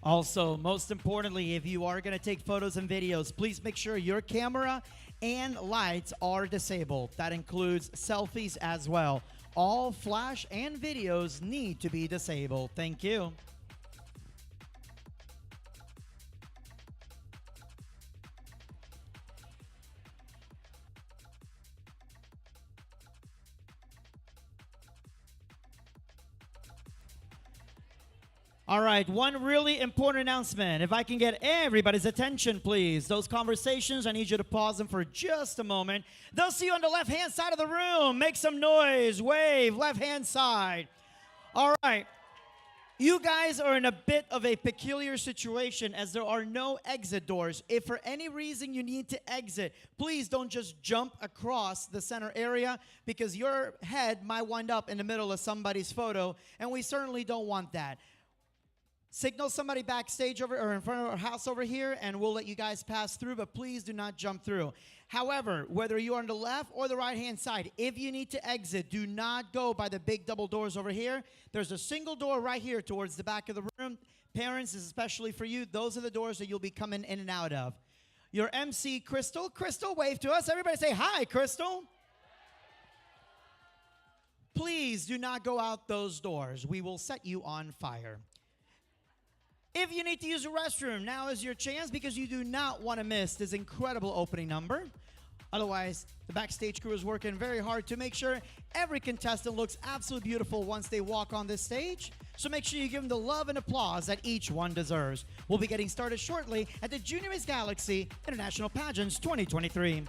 Also, most importantly, if you are going to take photos and videos, please make sure your camera and lights are disabled. That includes selfies as well. All flash and videos need to be disabled. Thank you. All right, one really important announcement. If I can get everybody's attention, please. Those conversations, I need you to pause them for just a moment. They'll see you on the left-hand side of the room. Make some noise, wave, left-hand side. All right. You guys are in a bit of a peculiar situation as there are no exit doors. If for any reason you need to exit, please don't just jump across the center area because your head might wind up in the middle of somebody's photo, and we certainly don't want that. Signal somebody backstage over or in front of our house over here, and we'll let you guys pass through, but please do not jump through. However, whether you're on the left or the right-hand side, if you need to exit, do not go by the big double doors over here. There's a single door right here towards the back of the room. Parents, this is especially for you. Those are the doors that you'll be coming in and out of. Your MC, Crystal. Crystal, wave to us. Everybody say hi, Crystal. Please do not go out those doors. We will set you on fire. If you need to use a restroom, now is your chance because you do not want to miss this incredible opening number. Otherwise, the backstage crew is working very hard to make sure every contestant looks absolutely beautiful once they walk on this stage. So make sure you give them the love and applause that each one deserves. We'll be getting started shortly at the Junior Miss Galaxy International Pageants 2023.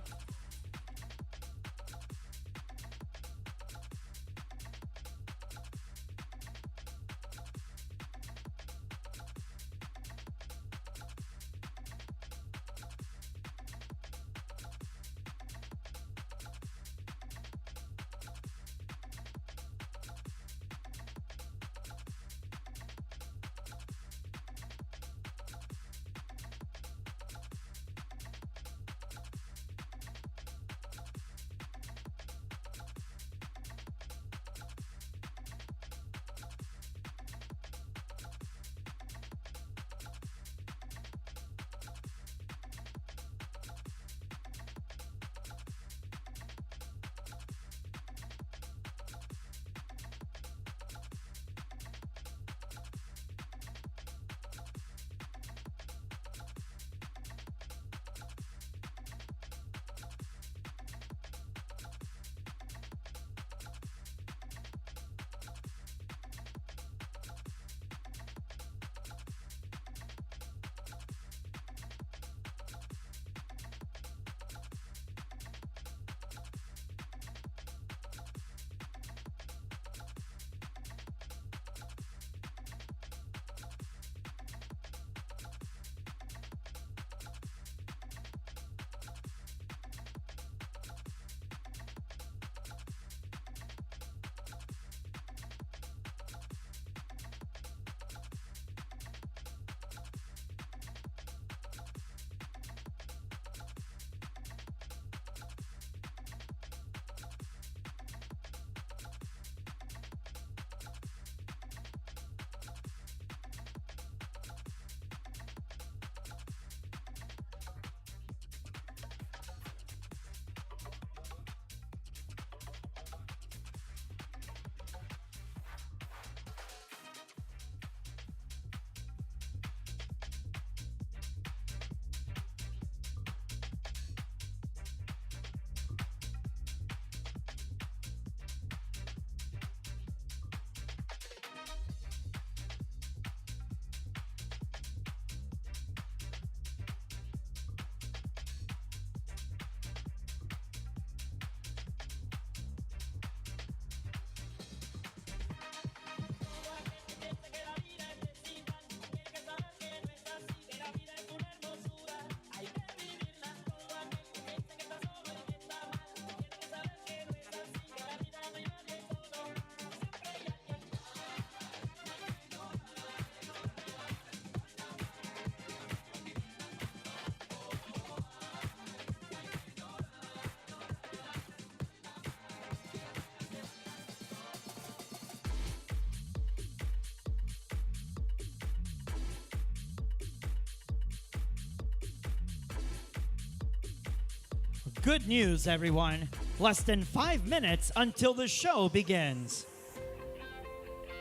Good news, everyone. Less than 5 minutes until the show begins.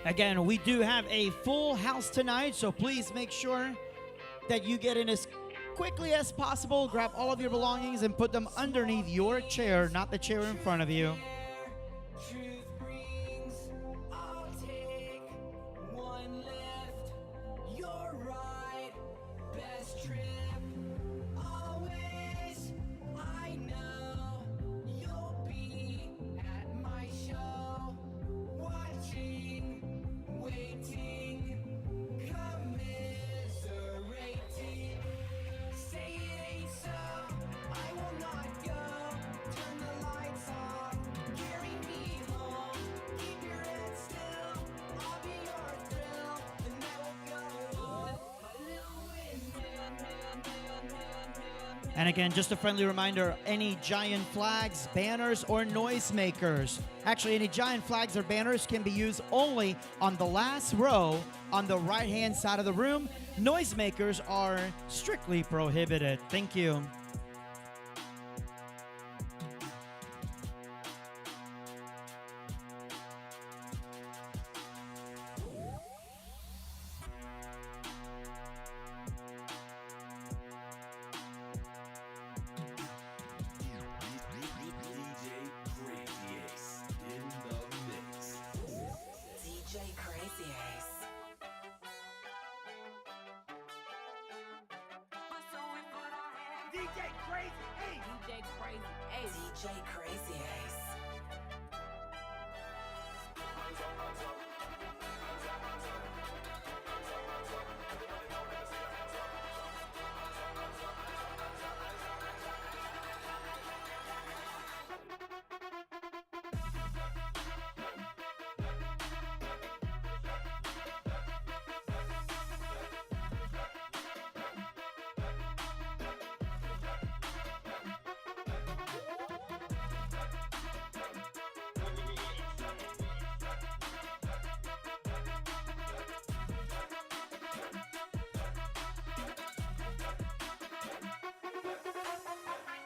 Again, we do have a full house tonight, so please make sure that you get in as quickly as possible. Grab all of your belongings and put them underneath your chair, not the chair in front of you. And again, just a friendly reminder, any giant flags, banners, or noisemakers. Actually, any giant flags or banners can be used only on the last row on the right-hand side of the room. Noisemakers are strictly prohibited. Thank you.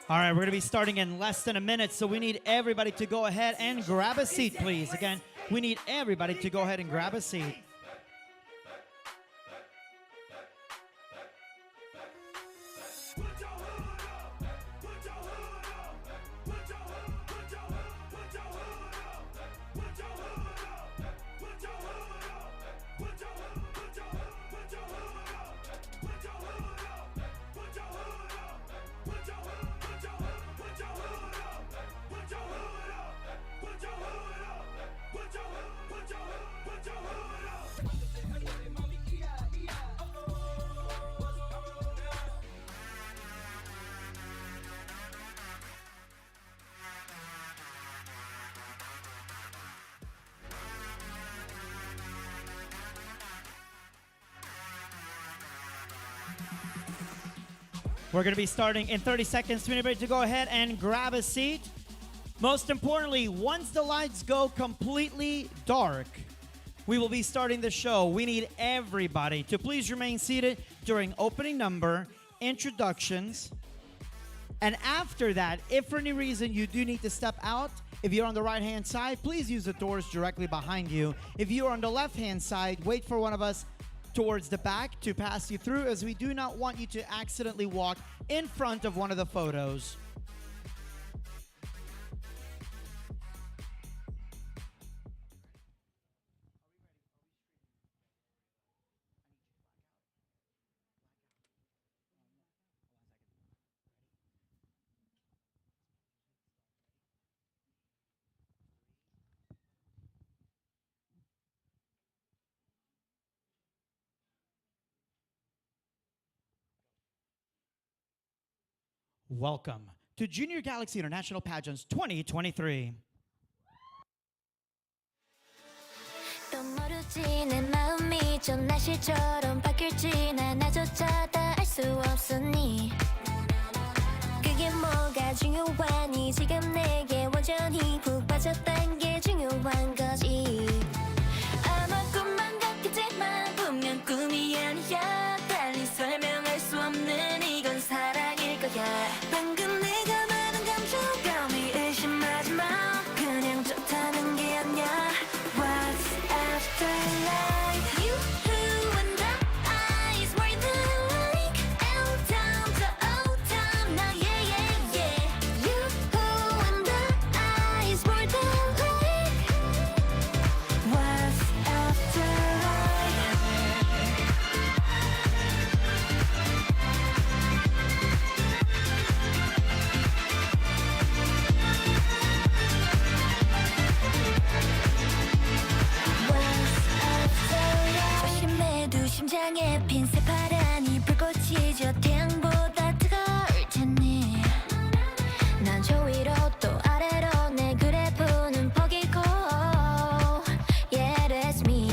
All right, we're going to be starting in less than a minute, so we need everybody to go ahead and grab a seat, please. Again, we need everybody to go ahead and grab a seat. We're going to be starting in 30 seconds. We need everybody to go ahead and grab a seat. Most importantly, once the lights go completely dark, we will be starting the show. We need everybody to please remain seated during opening number, introductions, and after that, if for any reason you do need to step out, if you're on the right-hand side, please use the doors directly behind you. If you are on the left-hand side, wait for one of us towards the back to pass you through, as we do not want you to accidentally walk in front of one of the photos. Welcome to Junior Galaxy International Pageants 2023. 또 모르지 내 마음이 전 날씨처럼 바뀔지 난 나조차 다 알 수 없으니 그게 뭐가 중요하니 지금 내게 완전히 푹 빠졌단 게 중요한 거지 아마 꿈만 같겠지만 분명 꿈이 아니야 달리 설명할 수 없는 이건 사랑일 거야 방금 내가 말한 감정 천장에 핀 새파란 이 불꽃이 저 태양보다 뜨거울 테니 난 저 위로 또 아래로 내 그래프는 포기고 Yeah that's me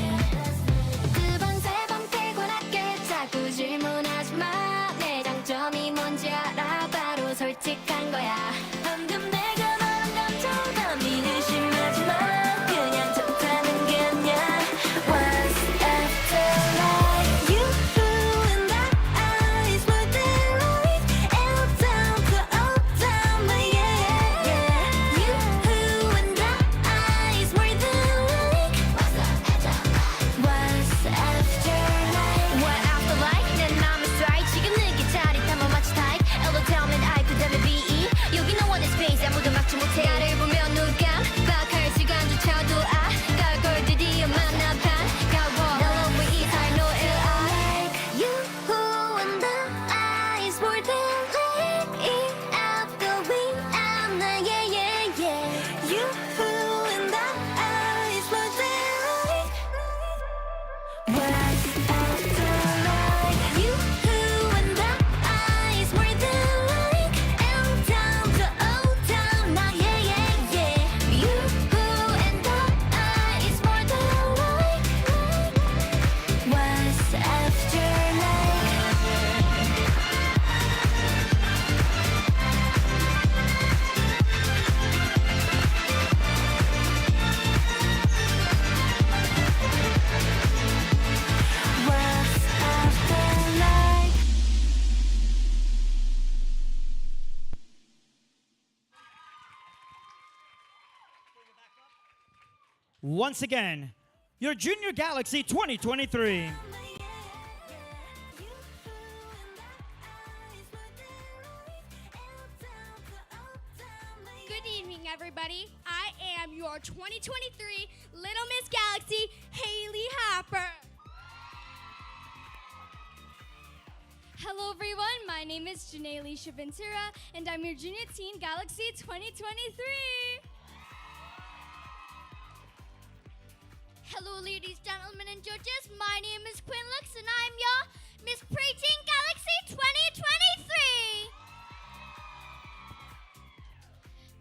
두 번 세 번 피곤하게 자꾸 질문하지 마 내 장점이 뭔지 알아 바로 솔직한 거야 방금 내가 말한 감정 네 의심하지 마 그냥 좋다는 게 아니야 Once after life You and I is more than life L down to O down my yeah yeah You and I is more than like What's after life What after life 내 맘은 strike 지금 느낀 짜릿함은 마치 타입 L로 태우면 I 그 다음에 BE 여기 no one is space 아무도 막지 못해 나를 보면 눈 깜빡할 시간조차도 아까울 걸 드디어 만나봐 가워 Hello we is I know it I You and I is more than like it out going out now yeah yeah yeah You and I is more than like What's after life You and I is more than like L down to O down now yeah yeah yeah You and I is more than like What's after What's after life Once again, your Junior Galaxy 2023. Good evening, everybody. I am your 2023 Little Miss Galaxy, Haley Hopper. Hello, everyone. My name is Janae Alicia Ventura, and I'm your Junior Teen Galaxy 2023. Hello, ladies, gentlemen, and judges. My name is Quinn Lux, and I'm your Miss Preteen Galaxy 2023.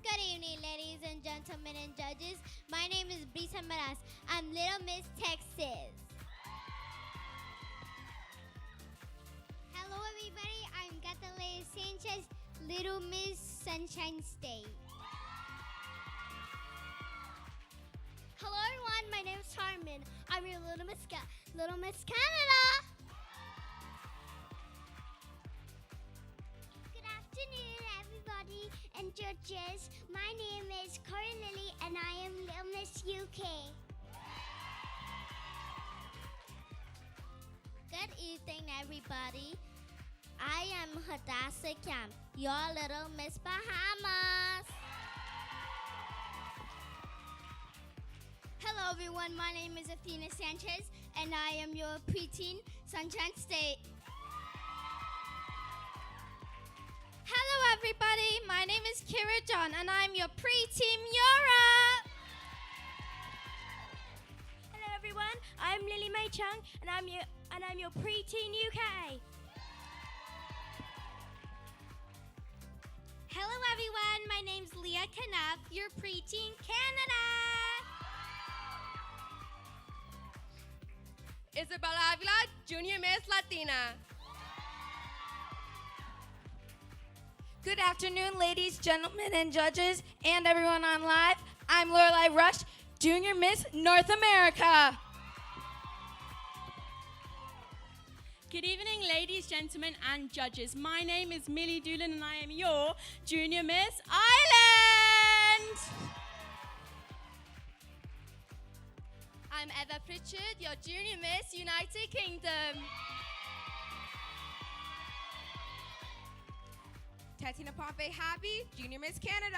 Good evening, ladies and gentlemen and judges. My name is Brisa Maras. I'm Little Miss Texas. Hello, everybody. I'm Catalina Sanchez, Little Miss Sunshine State. Hello, everyone. My name is Carmen. I'm your Little Miss Canada. Good afternoon, everybody and judges. My name is Corey Lily, and I am Little Miss UK. Good evening, everybody. I am Hadassah Camp, your Little Miss Bahamas. Hello, everyone. My name is Athena Sanchez, and I am your preteen Sunshine State. Hello, everybody. My name is Kira John, and I'm your pre-team Europe. Hello, everyone. I'm Lily May Chung, and I'm your pre-teen UK. Hello, everyone. My name's Leah Knapp, your pre-teen Canada. Isabella Avila, Junior Miss Latina. Good afternoon, ladies, gentlemen, and judges, and everyone on live. I'm Lorelai Rush, Junior Miss North America. Good evening, ladies, gentlemen, and judges. My name is Millie Doolan, and I am your Junior Miss Ireland. I'm Eva Pritchard, your Junior Miss United Kingdom. Tatina Pompey Happy, Junior Miss Canada.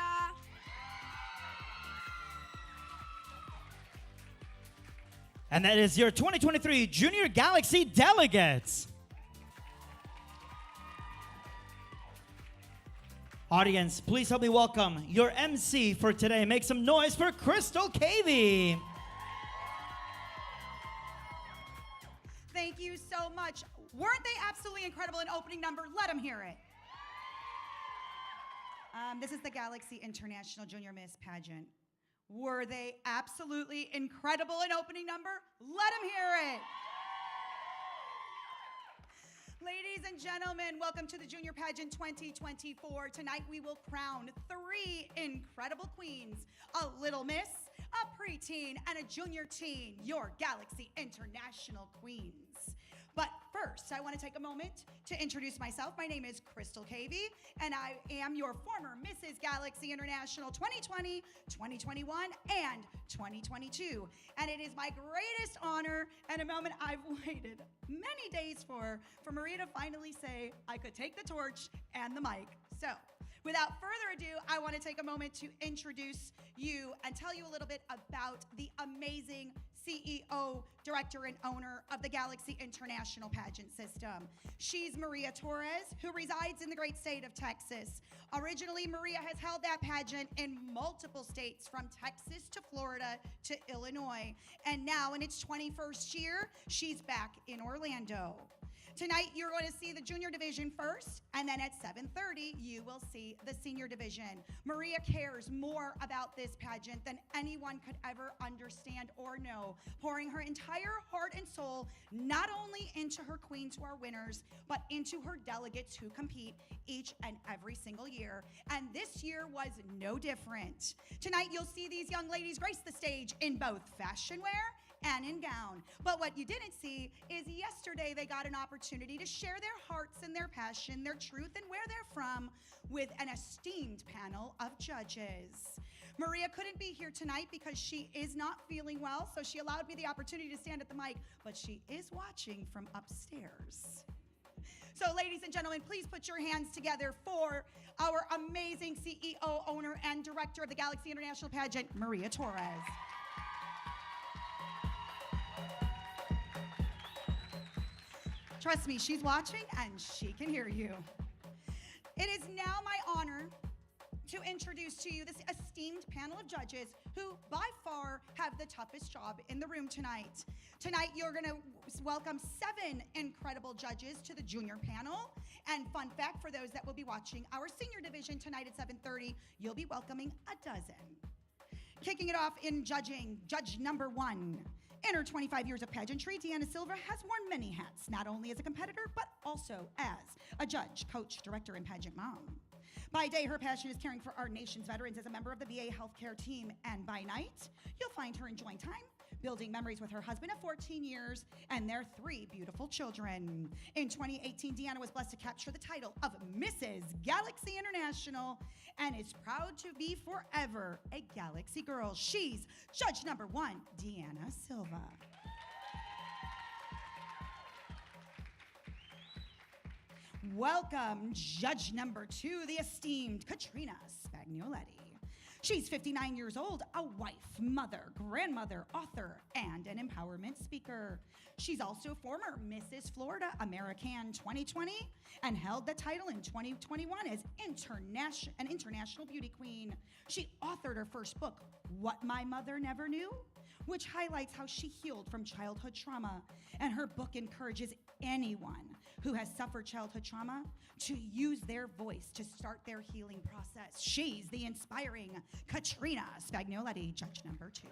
And that is your 2023 Junior Galaxy delegates. Audience, please help me welcome your MC for today. Make some noise for Crystal Cavey. Thank you so much. Weren't they absolutely incredible in opening number? Let them hear it. This is the Galaxy International Junior Miss Pageant. Were they absolutely incredible in opening number? Let them hear it. Ladies and gentlemen, welcome to the Junior Pageant 2024. Tonight we will crown 3 incredible queens, a little miss, a preteen, and a junior teen, your Galaxy International Queens. But first, I want to take a moment to introduce myself. My name is Crystal Cavey, and I am your former Mrs. Galaxy International 2020, 2021, and 2022. And it is my greatest honor and a moment I've waited many days for Maria to finally say I could take the torch and the mic. So, without further ado, I want to take a moment to introduce you and tell you a little bit about the amazing CEO, director, and owner of the Galaxy International Pageant System. She's Maria Torres, who resides in the great state of Texas. Originally, Maria has held that pageant in multiple states, from Texas to Florida to Illinois. And now, in its 21st year, she's back in Orlando. Tonight, you're going to see the junior division first, and then at 7:30, you will see the senior division. Maria cares more about this pageant than anyone could ever understand or know, pouring her entire heart and soul not only into her queens who are winners, but into her delegates who compete each and every single year. And this year was no different. Tonight, you'll see these young ladies grace the stage in both fashion wear and in gown. But what you didn't see is yesterday they got an opportunity to share their hearts and their passion, their truth, and where they're from with an esteemed panel of judges. Maria couldn't be here tonight because she is not feeling well, so she allowed me the opportunity to stand at the mic, but she is watching from upstairs. So ladies and gentlemen, please put your hands together for our amazing CEO, owner, and director of the Galaxy International Pageant, Maria Torres. Trust me, she's watching and she can hear you. It is now my honor to introduce to you this esteemed panel of judges who by far have the toughest job in the room tonight. Tonight, you're gonna welcome 7 incredible judges to the junior panel. And fun fact for those that will be watching our senior division tonight at 7:30, you'll be welcoming a dozen. Kicking it off in judging, judge number 1. In her 25 years of pageantry, Deanna Silva has worn many hats, not only as a competitor, but also as a judge, coach, director, and pageant mom. By day, her passion is caring for our nation's veterans as a member of the VA healthcare team. And by night, you'll find her enjoying time, building memories with her husband of 14 years and their 3 beautiful children. In 2018, Deanna was blessed to capture the title of Mrs. Galaxy International and is proud to be forever a Galaxy girl. She's judge number 1, Deanna Silva. Welcome, judge number 2, the esteemed Katrina Spagnoletti. She's 59 years old, a wife, mother, grandmother, author, and an empowerment speaker. She's also former Mrs. Florida American 2020 and held the title in 2021 as an international beauty queen. She authored her first book, What My Mother Never Knew, which highlights how she healed from childhood trauma. And her book encourages anyone who has suffered childhood trauma to use their voice to start their healing process. She's the inspiring Katrina Spagnoletti, judge number 2.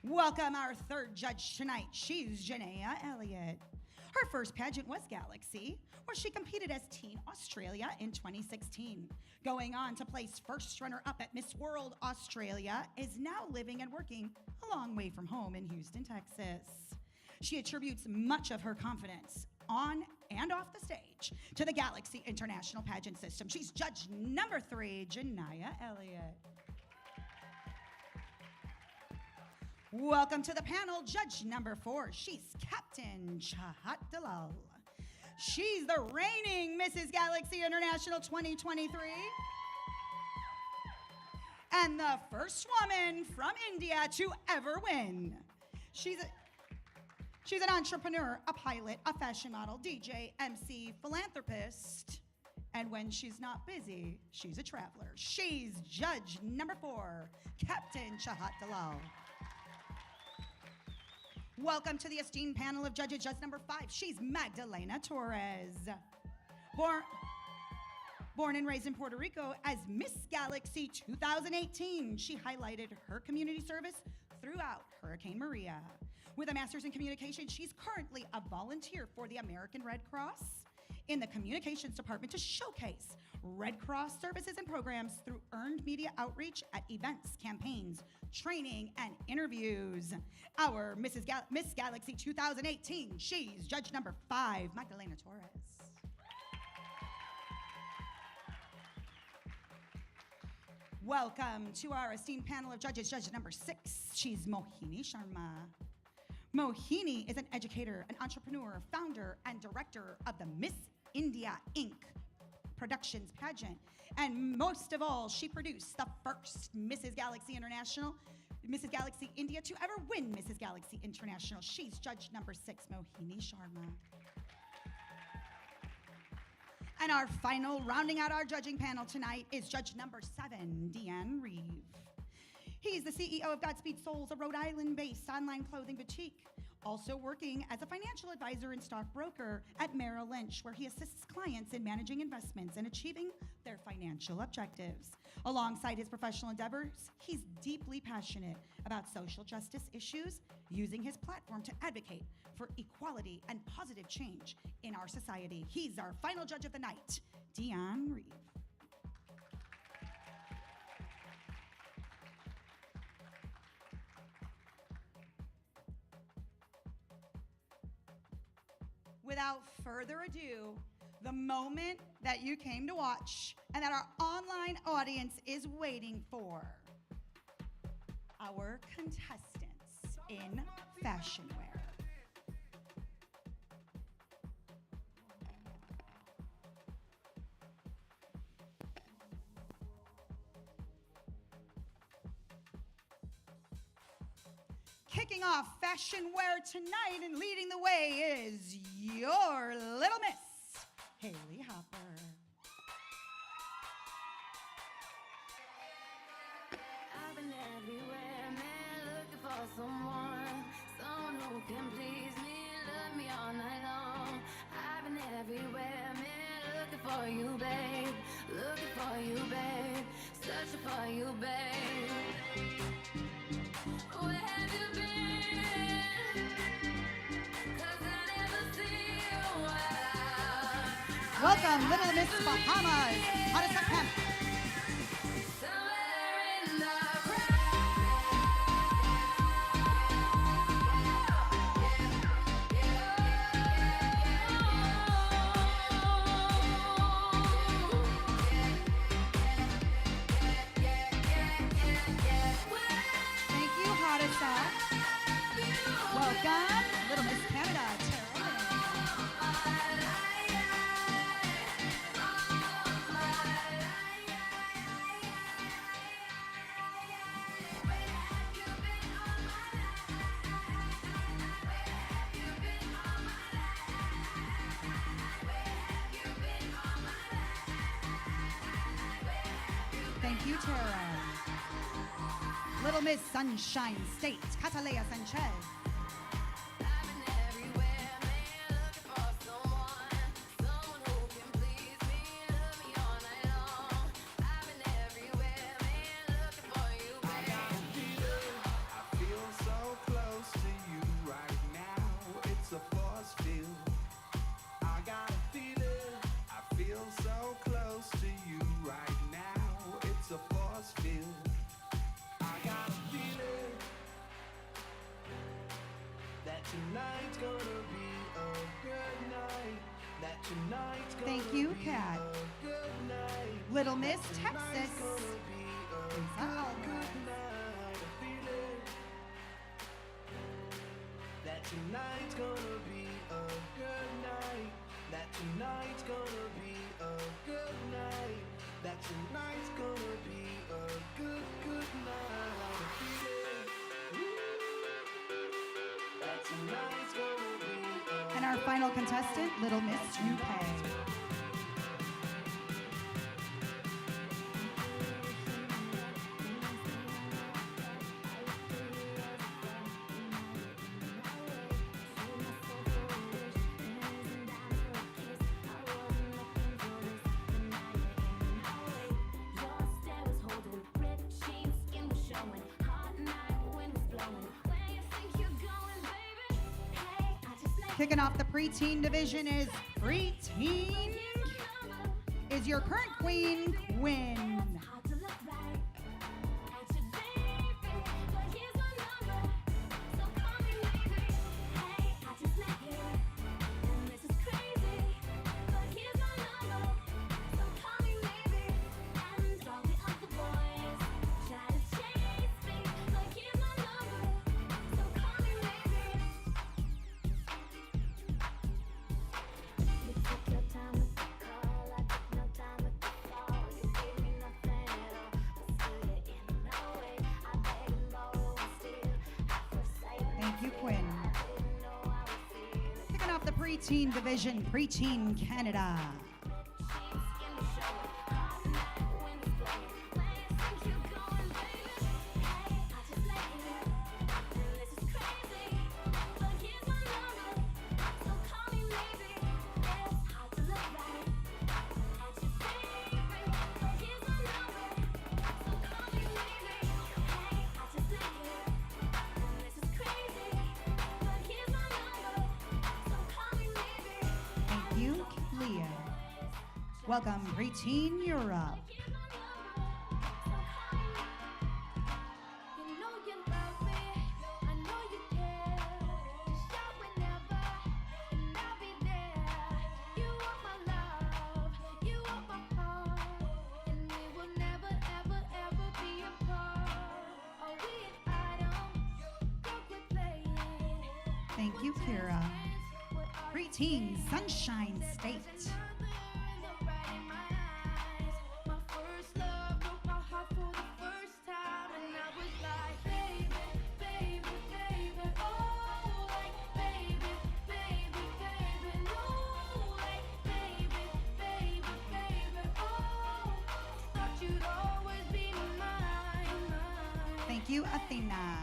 Welcome our 3rd judge tonight. She's Janaea Elliott. Her first pageant was Galaxy, where she competed as Teen Australia in 2016. Going on to place first runner-up at Miss World Australia, is now living and working a long way from home in Houston, Texas. She attributes much of her confidence on and off the stage to the Galaxy International Pageant System. She's judge number 3, Janaea Elliott. Welcome to the panel, judge number 4. She's Captain Chahat Dalal. She's the reigning Mrs. Galaxy International 2023 and the first woman from India to ever win. She's an entrepreneur, a pilot, a fashion model, DJ, MC, philanthropist, and when she's not busy, she's a traveler. She's judge number 4, Captain Chahat Dalal. Welcome to the esteemed panel of judges. Judge number 5, she's Magdalena Torres. Born and raised in Puerto Rico as Miss Galaxy 2018, she highlighted her community service throughout Hurricane Maria. With a master's in communication, she's currently a volunteer for the American Red Cross in the communications department to showcase Red Cross services and programs through earned media outreach at events, campaigns, training, and interviews. Our Miss Galaxy 2018, she's judge number 5, Magdalena Torres. Welcome to our esteemed panel of judges. Judge number 6, she's Mohini Sharma. Mohini is an educator, an entrepreneur, founder, and director of the Miss India Inc. Productions pageant. And most of all, she produced the first Mrs. Galaxy International, Mrs. Galaxy India to ever win Mrs. Galaxy International. She's judge number 6, Mohini Sharma. And our final, rounding out our judging panel tonight, is judge number 7, Deanne Reeve. He's the CEO of Godspeed Souls, a Rhode Island-based online clothing boutique, also working as a financial advisor and stockbroker at Merrill Lynch, where he assists clients in managing investments and achieving their financial objectives. Alongside his professional endeavors, he's deeply passionate about social justice issues, using his platform to advocate for equality and positive change in our society. He's our final judge of the night, Deanne Reeve. Without further ado, the moment that you came to watch and that our online audience is waiting for. Our contestants in fashion wear. Kicking off fashion wear tonight and leading the way is your little miss, Haley Hopper. I've been everywhere, man, looking for someone who can please me, love me all night long. I've been everywhere, man, looking for you, babe, searching for you, babe. Where have you been? 'Cause I never see you out. Welcome, Little Miss Bahamas. Hottest up camp. Somewhere in the Thank you, hottest up. Welcome, Little Miss Canada, Tara Lynn. Thank you, Tara. Little Miss Sunshine State, Catalea Sanchez. I've been everywhere, man, looking for someone who can please me, love me all night long. I've been everywhere, man, looking for you, babe. I feel so close to you right now. It's a force field. I got a feeling. I feel so close to you right now. It's a force field. I got a feeling that tonight's gonna be a good night. That tonight's gonna Thank you, be Kat. a good night. Little Miss Tonight's Texas. gonna be a Lisa Alvarez. good night. A feeling that tonight's gonna be a good night. That tonight's gonna be a good night. That tonight's gonna be a good night. A feeling that tonight's gonna be a And our final contestant, Little Miss UK. Kicking off the preteen division is preteen. Is your current queen, Quinn. Thank you, Quinn. Kicking off the preteen division, Preteen Canada. Thank you, Leah. Welcome, Preteen Europe. Thank you, Kira. Preteen Sunshine State. Thank you, Athena.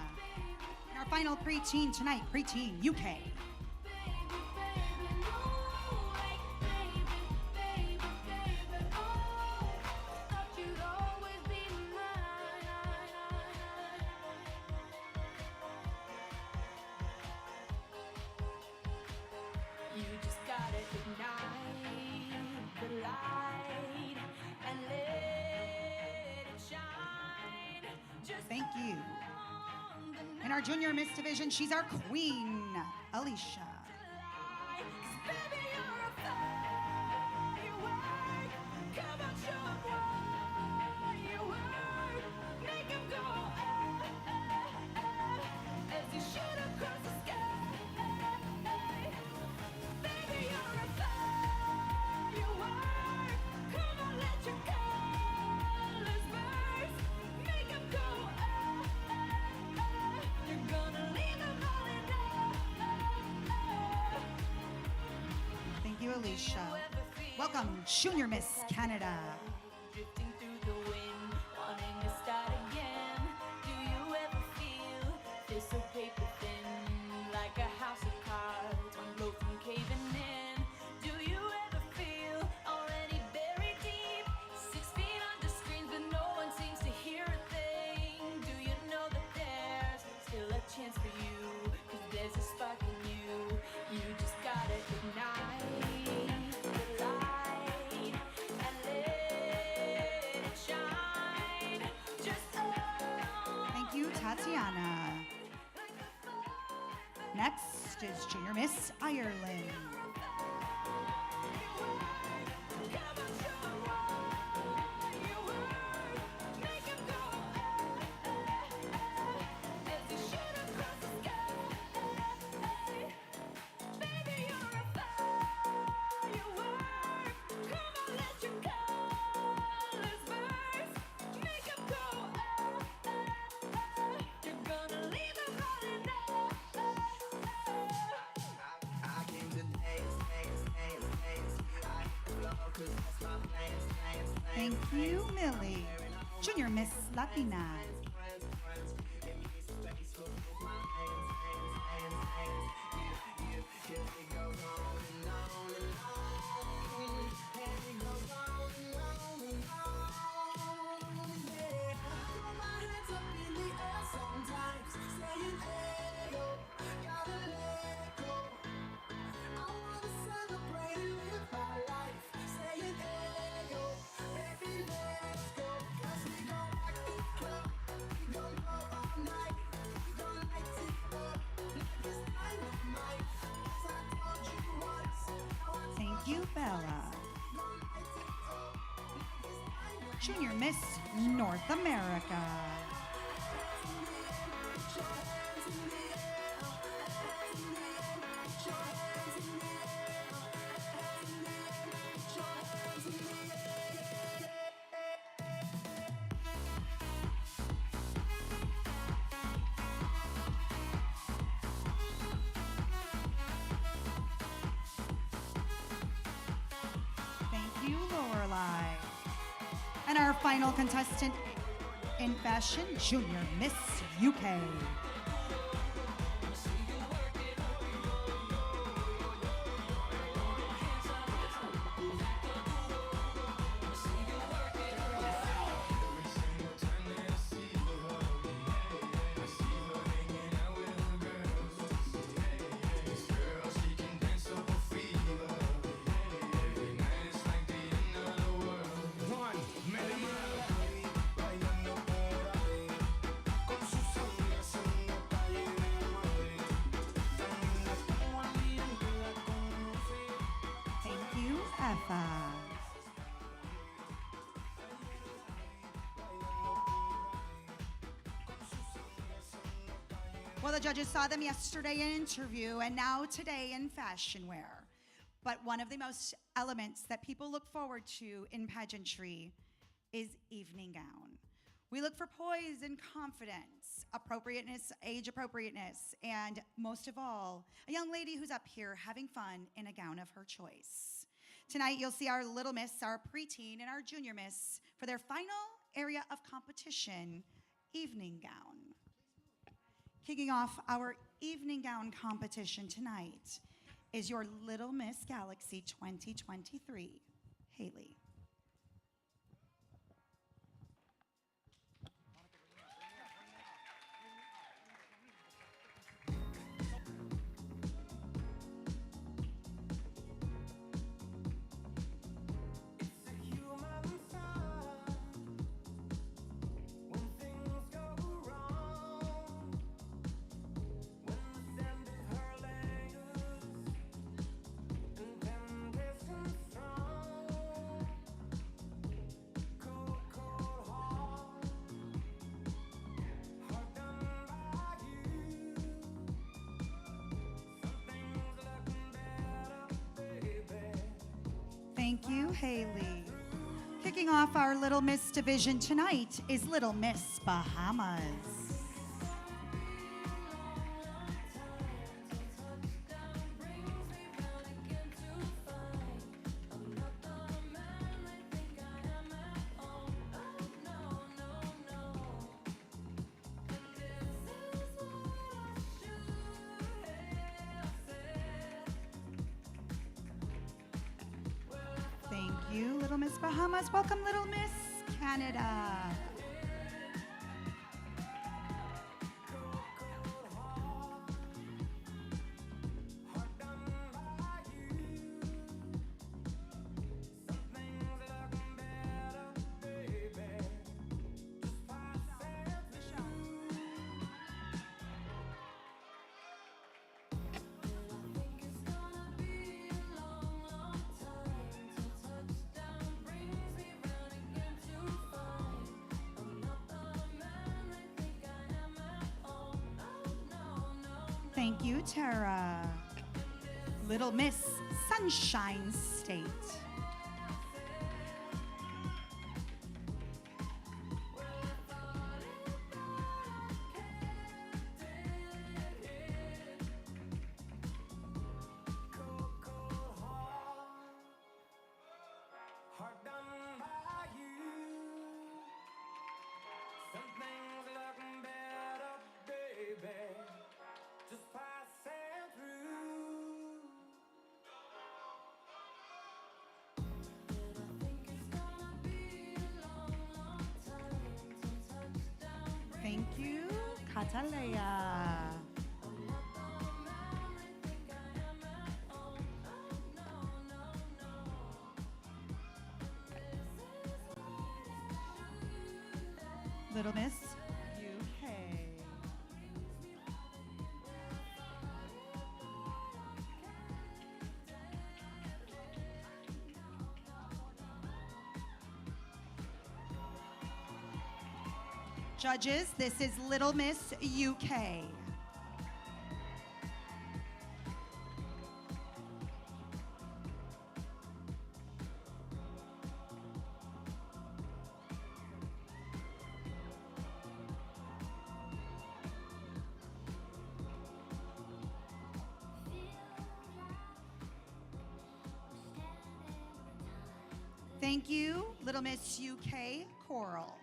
And our final preteen tonight, Preteen UK. You just gotta ignite the light and let it shine. Just Thank you. on the In our Junior Miss division, she's our queen, Alicia. night. 'Cause baby, you're a firework. Come on, show 'em what you work. Make 'em go, as you shoot across the sky. Baby, you're a firework. Come on, let your colors burst. Make 'em go, you're gonna leave 'em all in love. Thank you, Alicia. Welcome, Junior Miss Canada. Drifting through the wind, wanting to start again. Do you ever feel so paper thin, like a house of cards, one blow from caving in? Do you ever feel already buried deep, 6 feet under screens, but no one seems to hear a thing? Do you know that there's still a chance for you? 'Cause there's a spark in you. You just gotta ignite the light and let it shine. Just Thank you, Tatiana. Next is Junior Miss Ireland. Thank you, Millie. Junior Miss Latina. Stella. Junior Miss North America. Thank you, Lorelai. And our final contestant in fashion, Junior Miss UK. Thank you, Effa. Well, the judges saw them yesterday in interview and now today in fashion wear. But one of the most elements that people look forward to in pageantry is evening gown. We look for poise and confidence, appropriateness, age appropriateness, and most of all, a young lady who's up here having fun in a gown of her choice. Tonight, you'll see our little miss, our preteen, and our junior miss for their final area of competition, evening gown. Kicking off our evening gown competition tonight is your Little Miss Galaxy 2023, Haley. Thank you, Haley. Kicking off our Little Miss division tonight is Little Miss Bahamas. Thank you, Little Miss Bahamas. Welcome, Little Miss Canada. Thank you, Tara. Little Miss Sunshine State. Thank you, Catalea. Little Miss UK. Judges, this is Little Miss UK. Thank you, Little Miss UK Coral.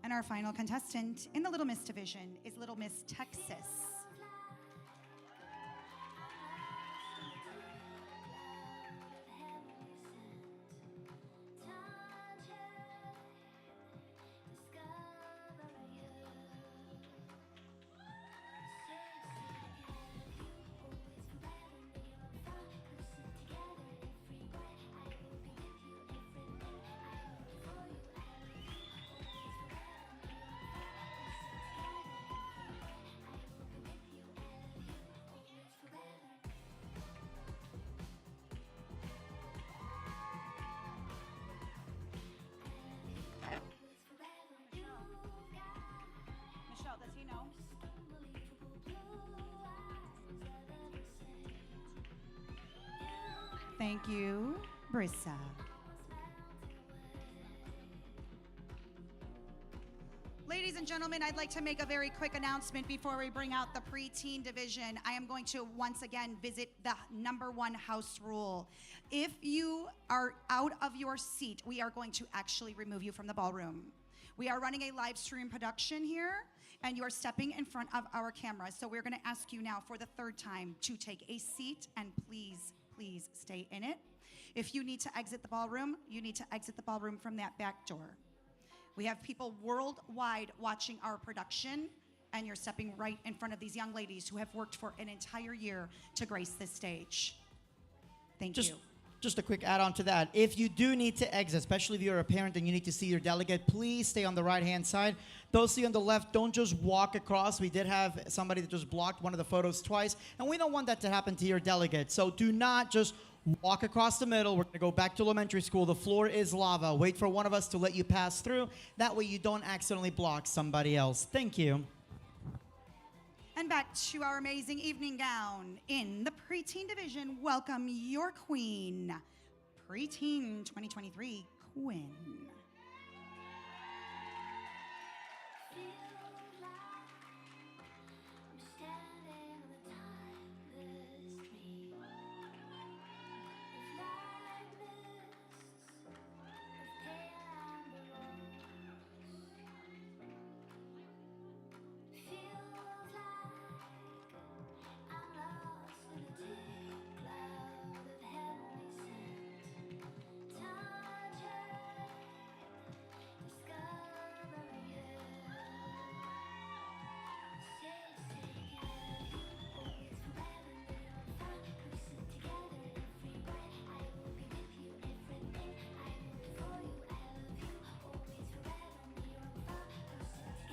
And our final contestant in the Little Miss division is Little Miss Texas. Michelle, does he know? Thank you, Brissa. Ladies and gentlemen, I'd like to make a very quick announcement before we bring out the preteen division. I am going to once again visit the #1 house rule. If you are out of your seat, we are going to actually remove you from the ballroom. We are running a live stream production here, and you are stepping in front of our camera. So we're gonna ask you now for the 3rd time to take a seat, and please, please stay in it. If you need to exit the ballroom, you need to exit the ballroom from that back door. We have people worldwide watching our production, and you're stepping right in front of these young ladies who have worked for an entire year to grace this stage. Thank you. Just a quick add-on to that. If you do need to exit, especially if you're a parent and you need to see your delegate, please stay on the right-hand side. Those of you on the left, don't just walk across. We did have somebody that just blocked one of the photos twice, and we don't want that to happen to your delegate. So do not just walk across the middle. We're gonna go back to elementary school. The floor is lava. Wait for one of us to let you pass through. That way you don't accidentally block somebody else. Thank you. And back to our amazing evening gown. In the preteen division, welcome your queen, Preteen 2023 Quinn.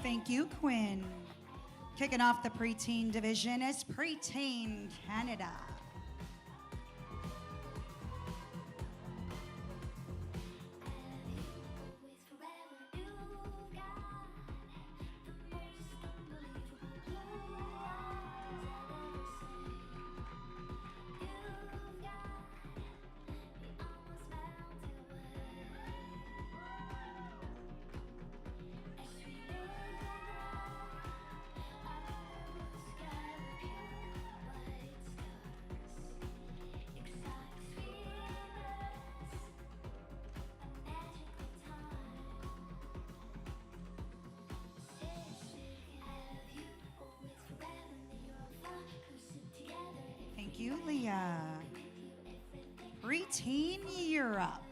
Thank you, Quinn. Kicking off the preteen division is Preteen Canada. Thank you, Leah. Preteen Europe.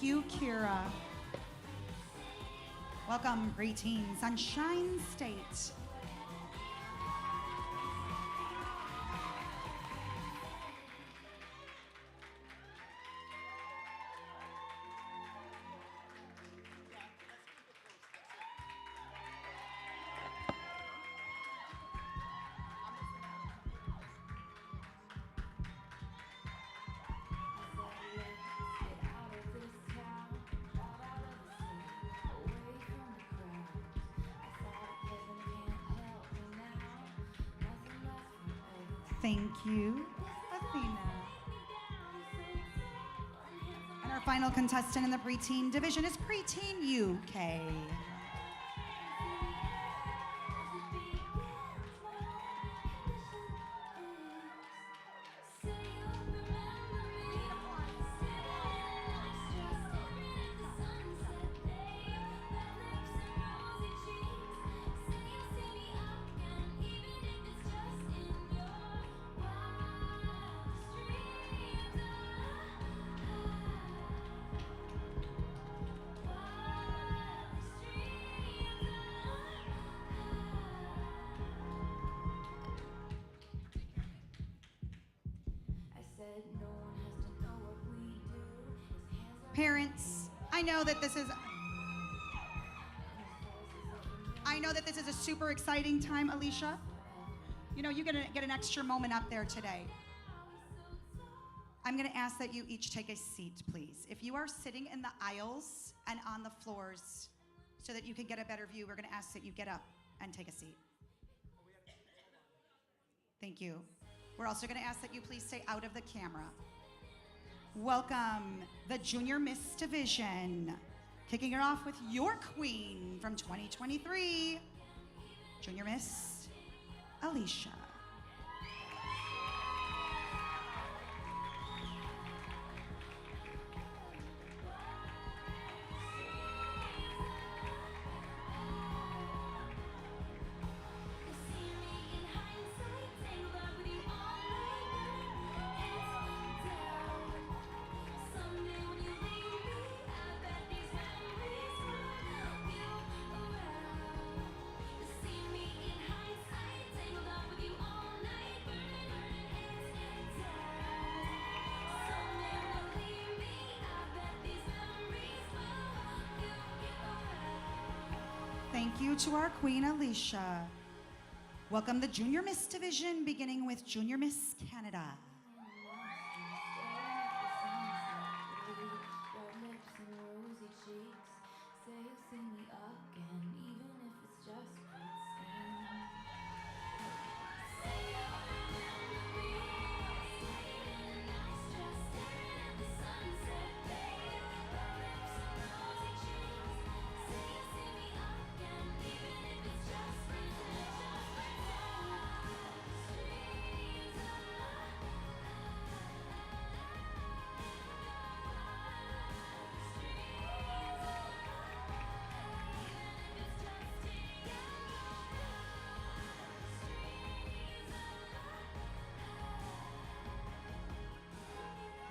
Thank you, Kira. Welcome, preteen Sunshine State. Thank you, Athena. And our final contestant in the preteen division is Preteen UK. Parents, I know that this is a super exciting time, Alicia. You know, you're gonna get an extra moment up there today. I'm gonna ask that you each take a seat, please. If you are sitting in the aisles and on the floors so that you can get a better view, we're gonna ask that you get up and take a seat. Thank you. We're also gonna ask that you please stay out of the camera. Welcome, the Junior Miss Division. Kicking it off with your queen from 2023, Junior Miss Alicia. Thank you to our queen, Alicia. Welcome the Junior Miss Division, beginning with Junior Miss Canada.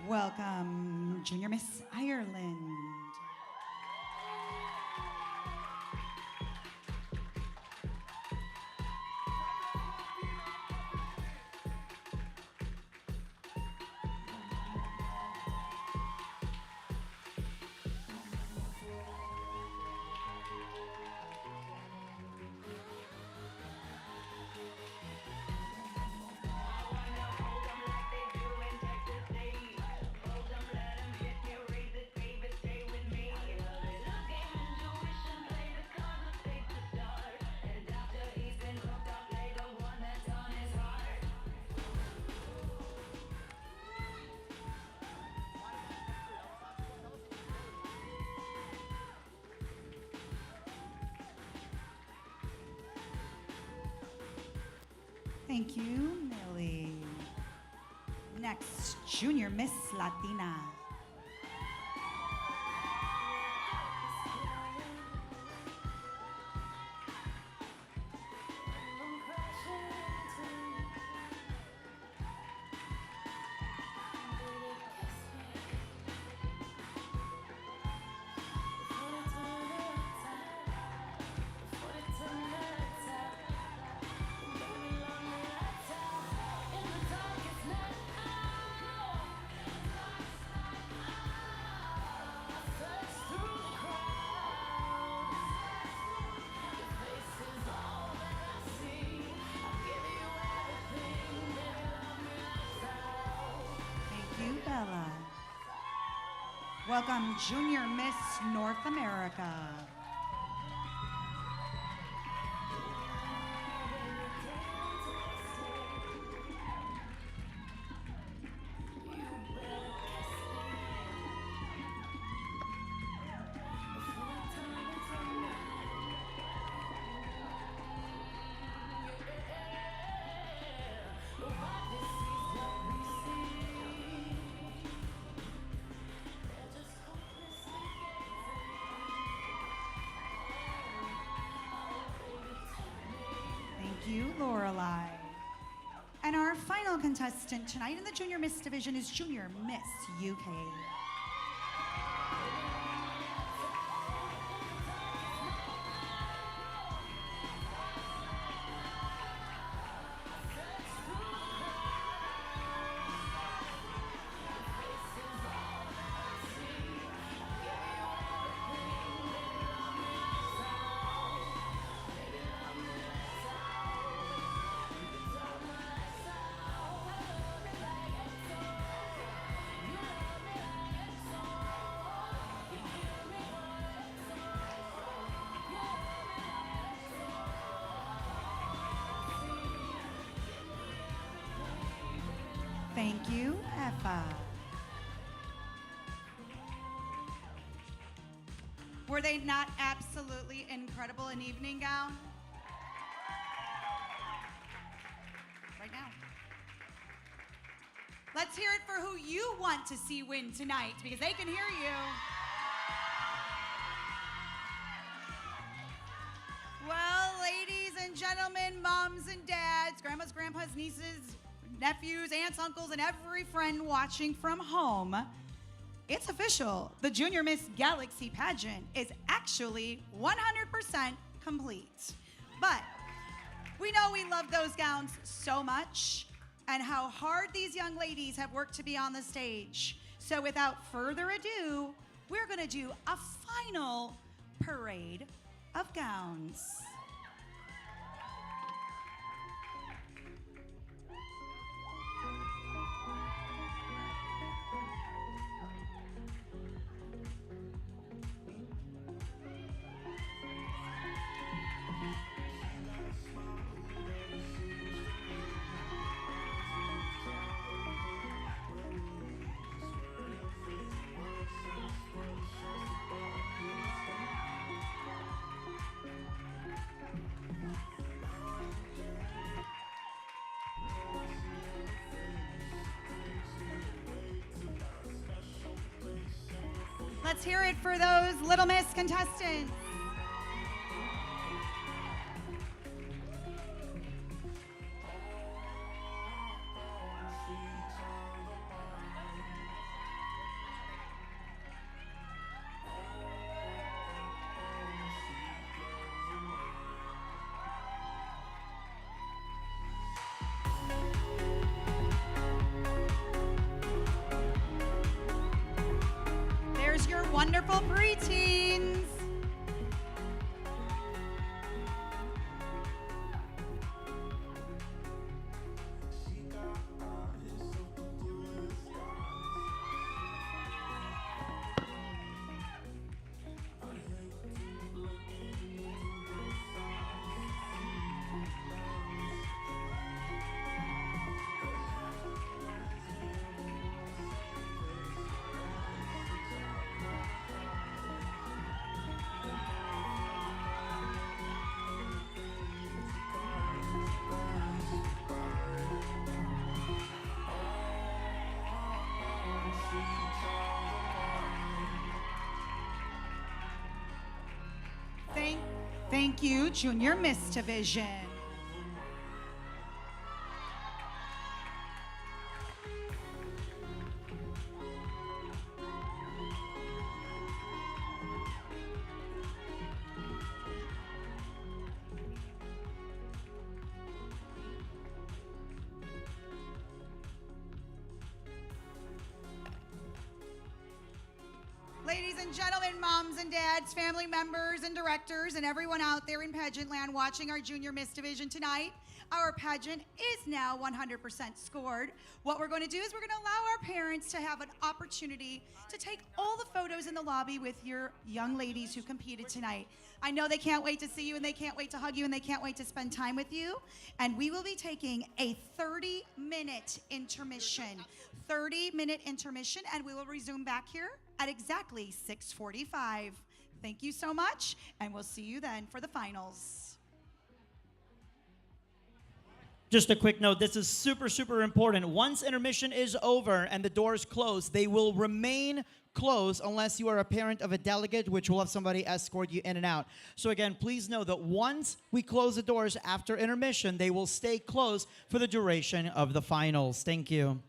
Welcome, Junior Miss Ireland. Thank you, Millie. Next, Junior Miss Latina. Welcome, Junior Miss North America. Thank you, Lorelai. And our final contestant tonight in the Junior Miss division is Junior Miss UK. Thank you, Effa. Were they not absolutely incredible in evening gown? Right now. Let's hear it for who you want to see win tonight, because they can hear you. Well, ladies and gentlemen, moms and dads, grandmas, grandpas, nieces, nephews, aunts, uncles, and every friend watching from home, it's official. The Junior Miss Galaxy pageant is actually 100% complete. But we know we love those gowns so much and how hard these young ladies have worked to be on the stage. So without further ado, we're gonna do a final parade of gowns. Let's hear it for those Little Miss contestants. There's your wonderful preteens. Thank you, Junior Miss Division. Ladies and gentlemen, moms and dads, family members and directors, and everyone out there in pageant land watching our Junior Miss Division tonight, our pageant is now 100% scored. What we're going to do is we're going to allow our parents to have an opportunity to take all the photos in the lobby with your young ladies who competed tonight. I know they can't wait to see you, and they can't wait to hug you, and they can't wait to spend time with you. And we will be taking a 30-minute intermission. 30-minute intermission, and we will resume back here at exactly 6:45. Thank you so much, and we'll see you then for the finals. Just a quick note, this is super important. Once intermission is over and the doors close, they will remain closed unless you are a parent of a delegate, which will have somebody escort you in and out. So again, please know that once we close the doors after intermission, they will stay closed for the duration of the finals. Thank you.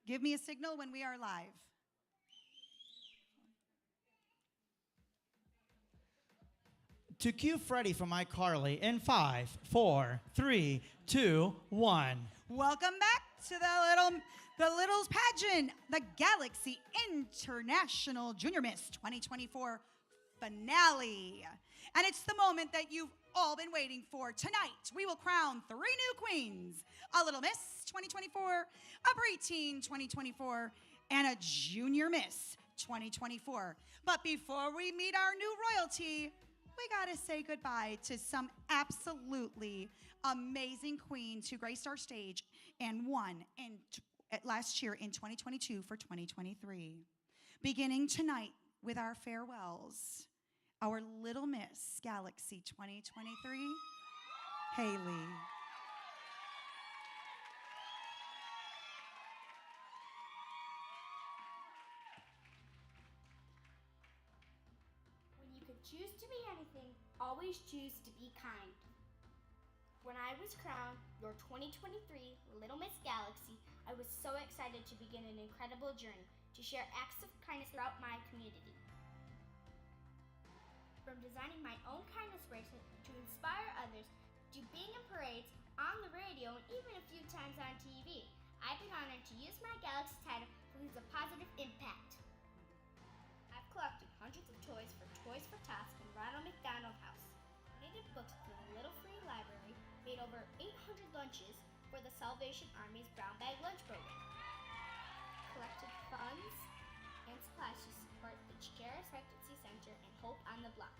Give me a signal when we are live. To cue Freddie from iCarly in 5, 4, 3, 2, 1. Welcome back to the Littles Pageant, the Galaxy International Junior Miss 2024 finale. And it's the moment that you've all been waiting for. Tonight, we will crown 3 new queens: a Little Miss 2024, a Preteen 2024, and a Junior Miss 2024. But before we meet our new royalty, we gotta say goodbye to some absolutely amazing queens who graced our stage and won last year in 2022 for 2023. Beginning tonight with our farewells, our Little Miss Galaxy 2023, Haley. When you could choose to be anything, always choose to be kind. When I was crowned your 2023 Little Miss Galaxy, I was so excited to begin an incredible journey to share acts of kindness throughout my community. From designing my own kindness bracelet to inspire others, to being in parades, on the radio, and even a few times on TV, I've been honored to use my Galaxy title to leave a positive impact. I've collected hundreds of toys for Toys for Tots and Ronald McDonald House, donated books to the Little Free Library, made over 800 lunches for the Salvation Army's Brown Bag Lunch Program, collected funds and supplies to support the Cheris Pregnancy Center and Hope on the Block,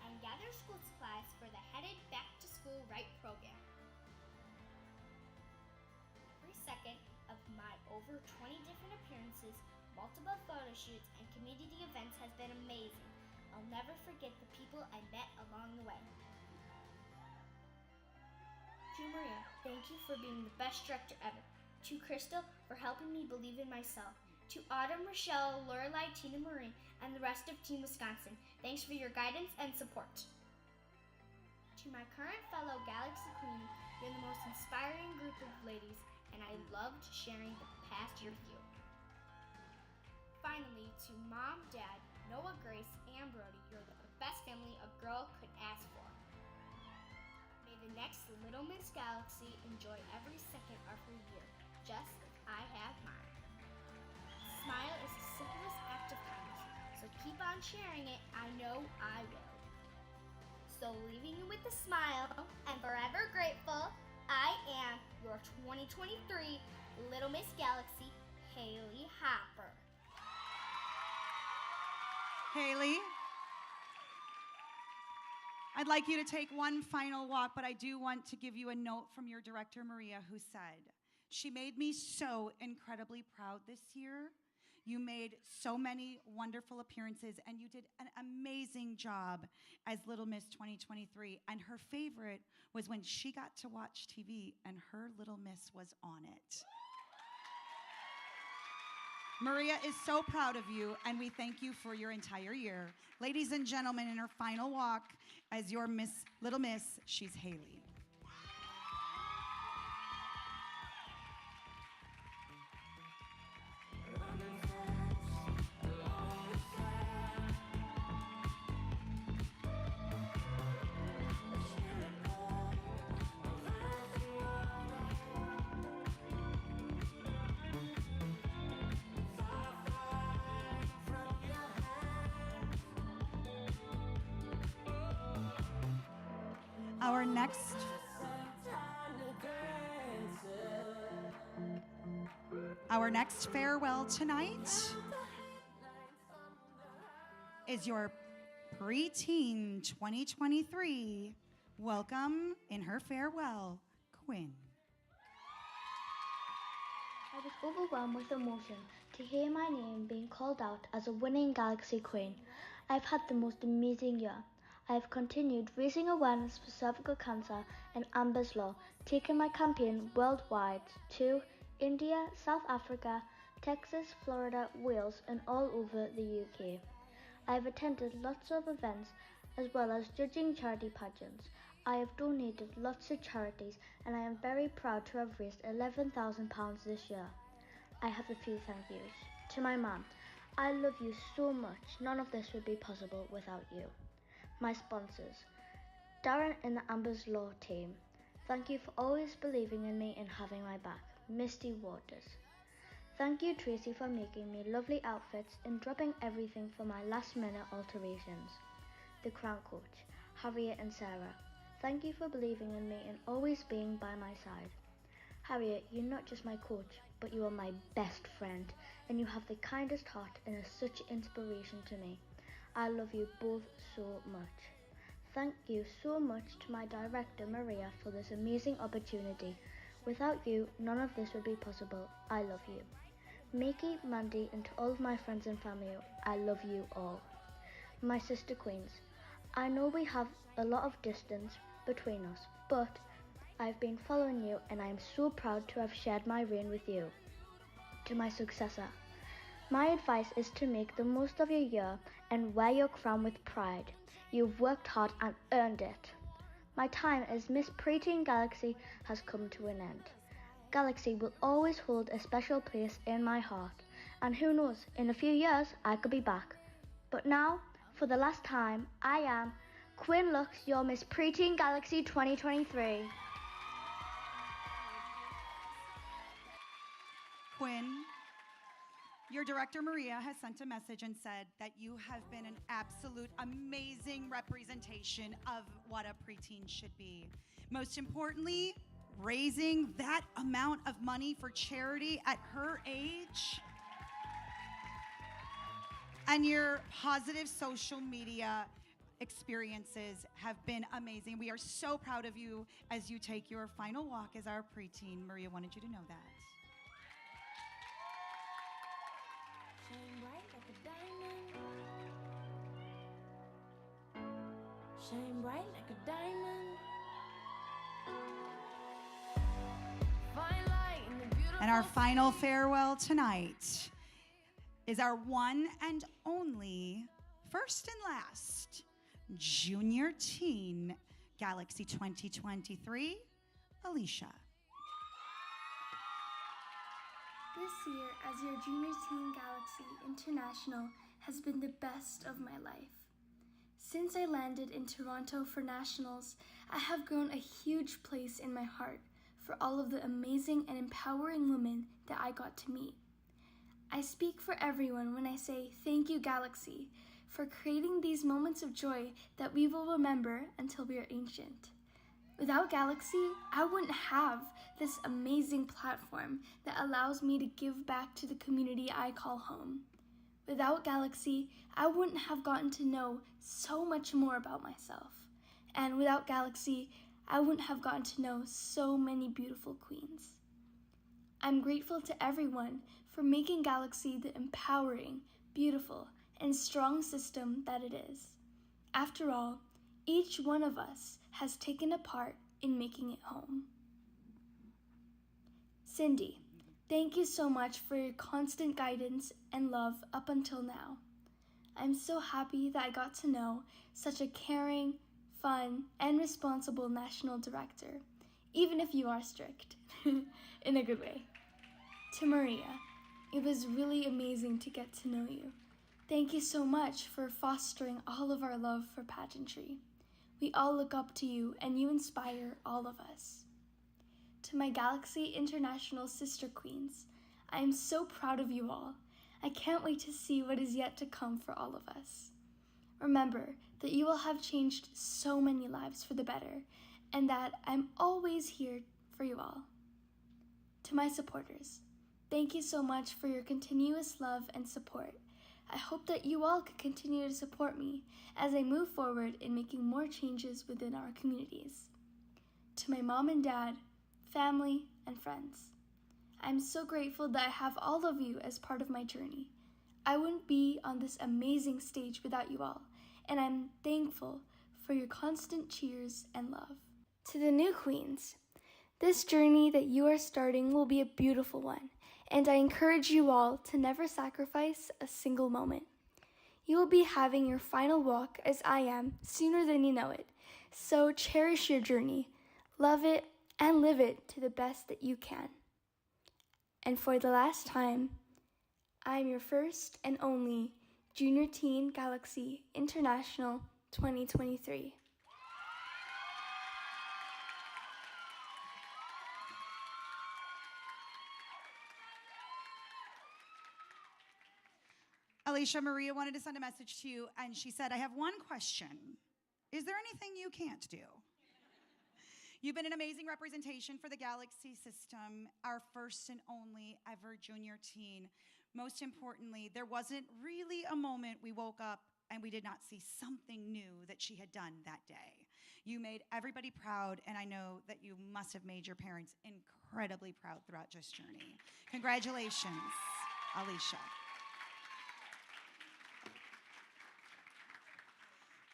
and gathered school supplies for the Headed Back to School Right program. Every second of my over 20 different appearances, multiple photo shoots, and community events has been amazing. I'll never forget the people I met along the way. To Maria, thank you for being the best director ever. To Crystal, for helping me believe in myself. To Autumn, Rochelle, Lorelai, Tina Marie, and the rest of Team Wisconsin, thanks for your guidance and support. To my current fellow Galaxy Queen, you're the most inspiring group of ladies, and I loved sharing the past year with you. Finally, to Mom, Dad, Noah, Grace, and Brody, you're the best family a girl could ask for. May the next Little Miss Galaxy enjoy every second of her year, just as I have mine. Smile is the simplest act of kindness, so keep on sharing it. I know I will. So leaving you with a smile and forever grateful, I am your 2023 Little Miss Galaxy, Haley Hopper. Haley, I'd like you to take one final walk, but I do want to give you a note from your director, Maria, who said, "She made me so incredibly proud this year. You made so many wonderful appearances, and you did an amazing job as Little Miss 2023. And her favorite was when she got to watch TV and her Little Miss was on it." Maria is so proud of you, and we thank you for your entire year. Ladies and gentlemen, in her final walk as your Little Miss, she's Haley. Our next farewell tonight is your Preteen 2023. Welcome in her farewell, Quinn. I was overwhelmed with emotion to hear my name being called out as a winning Galaxy Queen. I've had the most amazing year. I've continued raising awareness for cervical cancer and Amber's Law, taking my campaign worldwide to India, South Africa, Texas, Florida, Wales, and all over the UK. I've attended lots of events as well as judging charity pageants. I have donated lots to charities, and I am very proud to have raised £11,000 this year. I have a few thank yous. To my mom, I love you so much. None of this would be possible without you. My sponsors, Darren and the Amber's Law team. Thank you for always believing in me and having my back. Misty Waters. Thank you, Tracy, for making me lovely outfits and dropping everything for my last-minute alterations. The Crown Coach, Harriet and Sarah. Thank you for believing in me and always being by my side. Harriet, you're not just my coach, but you are my best friend, and you have the kindest heart and are such inspiration to me. I love you both so much. Thank you so much to my director, Maria, for this amazing opportunity. Without you, none of this would be possible. I love you. Mickey, Mandy, and to all of my friends and family, I love you all. My sister queens, I know we have a lot of distance between us, but I've been following you and I am so proud to have shared my reign with you. To my successor, my advice is to make the most of your year and wear your crown with pride. You've worked hard and earned it. My time as Miss Preteen Galaxy has come to an end. Galaxy will always hold a special place in my heart, and who knows, in a few years I could be back. But now, for the last time, I am Quinn Lux, your Miss Preteen Galaxy 2023. Quinn, your director Maria has sent a message and said that you have been an absolute amazing representation of what a preteen should be. Most importantly, raising that amount of money for charity at her age. And your positive social media experiences have been amazing. We are so proud of you as you take your final walk as our preteen. Maria wanted you to know that. Shine bright like a diamond. Shine bright like a diamond. Fine light in the beautiful. And our final farewell tonight is our one and only, first and last, Junior Teen Galaxy 2023, Alicia. This year, as your Junior Teen Galaxy International, has been the best of my life. Since I landed in Toronto for Nationals, I have grown a huge place in my heart for all of the amazing and empowering women that I got to meet. I speak for everyone when I say thank you, Galaxy, for creating these moments of joy that we will remember until we are ancient. Without Galaxy, I wouldn't have this amazing platform that allows me to give back to the community I call home. Without Galaxy, I wouldn't have gotten to know so much more about myself. And without Galaxy, I wouldn't have gotten to know so many beautiful queens. I'm grateful to everyone for making Galaxy the empowering, beautiful, and strong system that it is. After all, each one of us has taken a part in making it home. Cindy, thank you so much for your constant guidance and love up until now. I'm so happy that I got to know such a caring, fun, and responsible national director, even if you are strict, in a good way. To Maria, it was really amazing to get to know you. Thank you so much for fostering all of our love for pageantry. We all look up to you and you inspire all of us. To my Galaxy International sister queens, I am so proud of you all. I can't wait to see what is yet to come for all of us. Remember that you will have changed so many lives for the better, and that I'm always here for you all. To my supporters, thank you so much for your continuous love and support. I hope that you all can continue to support me as I move forward in making more changes within our communities. To my mom and dad, family, and friends, I'm so grateful that I have all of you as part of my journey. I wouldn't be on this amazing stage without you all, and I'm thankful for your constant cheers and love. To the new queens, this journey that you are starting will be a beautiful one, and I encourage you all to never sacrifice a single moment. You will be having your final walk, as I am, sooner than you know it, so cherish your journey, love it, and live it to the best that you can. And for the last time, I'm your first and only Junior Teen Galaxy International 2023. Alicia Maria wanted to send a message to you, and she said, I have one question. Is there anything you can't do? You've been an amazing representation for the Galaxy system, our first and only ever junior teen. Most importantly, there wasn't really a moment we woke up and we did not see something new that she had done that day. You made everybody proud, and I know that you must have made your parents incredibly proud throughout this journey. Congratulations, Alicia.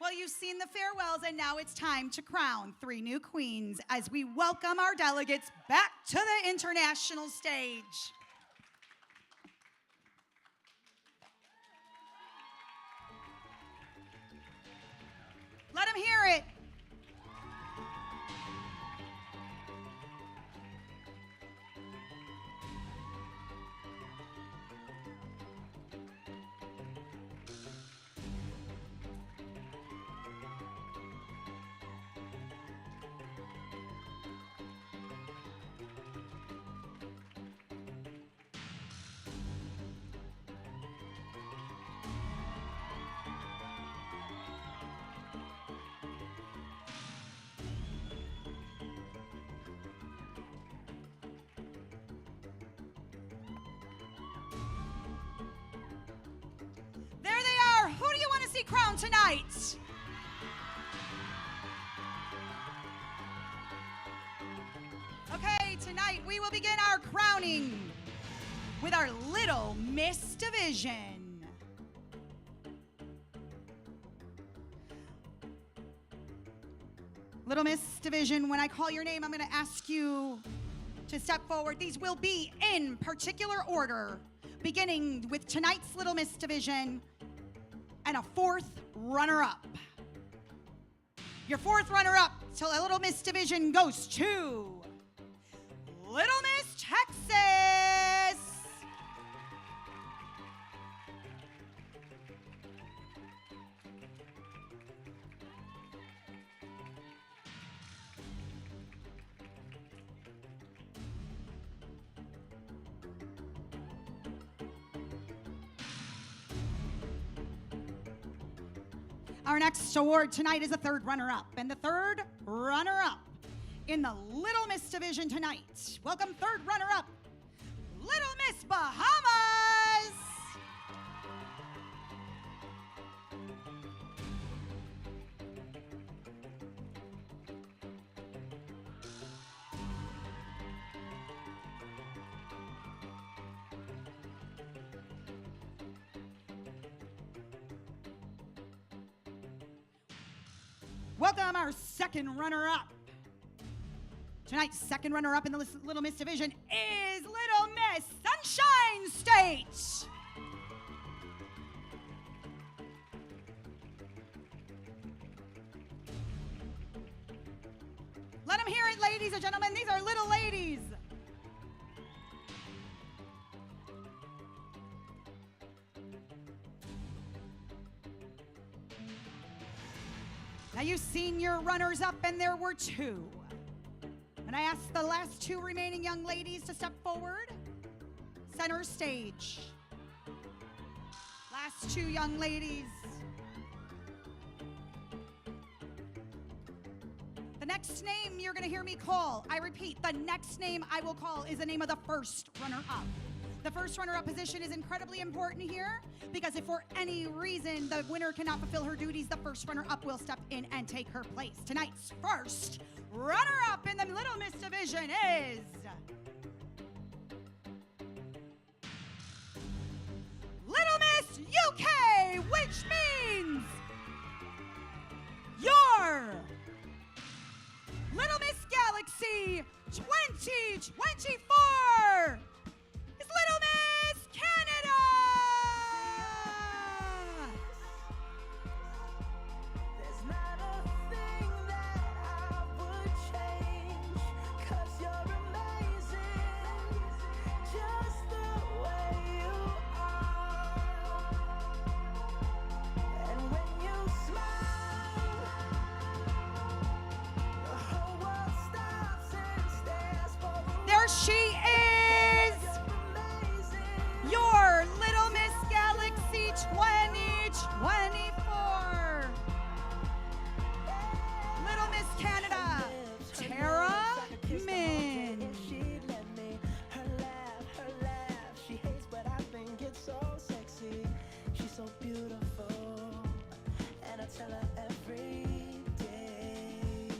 Well, you've seen the farewells, and now it's time to crown 3 new queens as we welcome our delegates back to the international stage. Let them hear it. There they are. Who do you want to see crowned tonight? Okay, tonight we will begin our crowning with our Little Miss Division. Little Miss Division, when I call your name, I'm going to ask you to step forward. These will be in particular order, beginning with tonight's Little Miss Division and a 4th runner-up. Your 4th runner-up to the Little Miss Division goes to Little Miss Texas. Our next award tonight is a 3rd runner-up, and the 3rd runner-up in the Little Miss Division tonight. Welcome 3rd runner-up, Little Miss Bahamas. Welcome our 2nd runner-up. Tonight's 2nd runner-up in the Little Miss Division is Little Miss Sunshine State. Let them hear it, ladies and gentlemen. These are little ladies. Now you've seen your runners-up, and there were 2. And I ask the last 2 remaining young ladies to step forward. Center stage. Last 2 young ladies. The next name you're going to hear me call, I repeat, the next name I will call is the name of the 1st runner-up. The 1st runner-up position is incredibly important here because if for any reason the winner cannot fulfill her duties, the 1st runner-up will step in and take her place. Tonight's 1st runner-up in the Little Miss Division is Little Miss UK, which means your Little Miss Galaxy 2024 is Little Miss Canada. There's not a thing that I would change, 'cause you're amazing, just Here she is, your Little Miss Galaxy 2024. Little Miss Canada, Tara Min. Her laugh, she hates, but I think it's so sexy. She's so beautiful, and I tell her every day.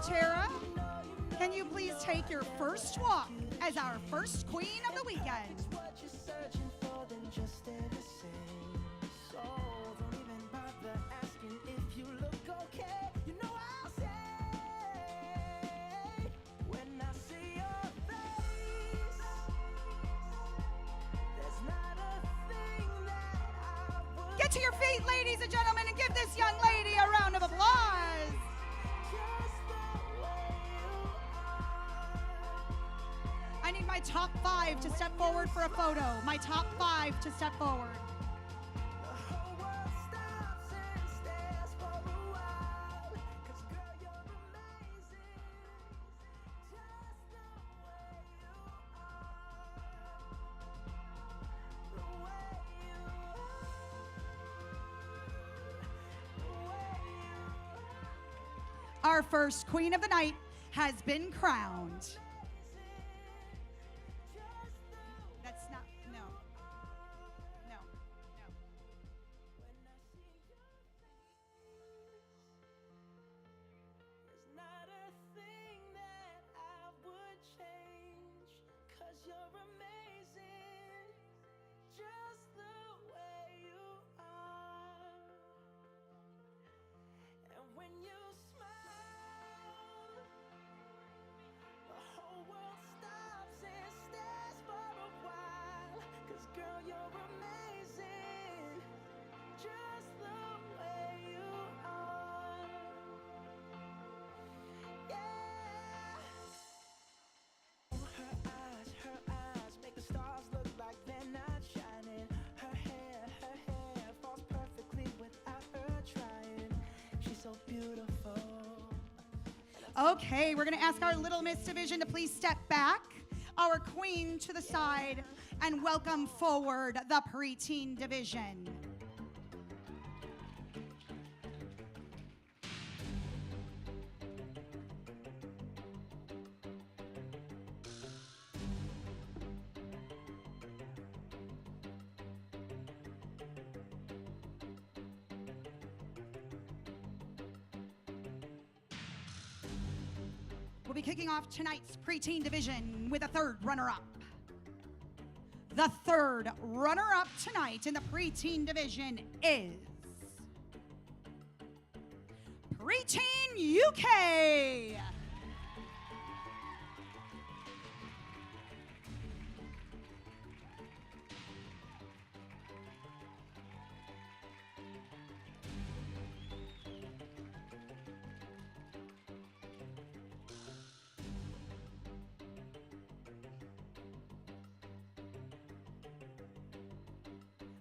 Tara, can you please take your first walk as our first queen of the weekend? What you're searching for, then just innocent. So don't even bother asking if you look okay. You know I'll say when I see your face, there's not a thing that I would. Get to your feet, ladies and gentlemen, and give this young lady a round of applause. Just the way you I need my top 5 to step forward for a photo. My top 5 to step forward. The whole world stops and stares for a while. 'Cause girl, you're amazing. Just the way you are. The way you are. The way you are. Our first queen of the night has been crowned. That's not, no. No, no. When I see your face, there's not a thing that I would change. 'Cause you're amazing, just the way you are. And when you smile, the whole world stops and stares for a while. 'Cause girl, you're amazing, just the way you are. Yeah. Her eyes make the stars look like they're not shining. Her hair falls perfectly without her trying. She's so beautiful. Okay, we're going to ask our Little Miss division to please step back, our queen to the side, and welcome forward the preteen division. We'll be kicking off tonight's preteen division with a third runner-up. The third runner-up tonight in the preteen division is Preteen UK.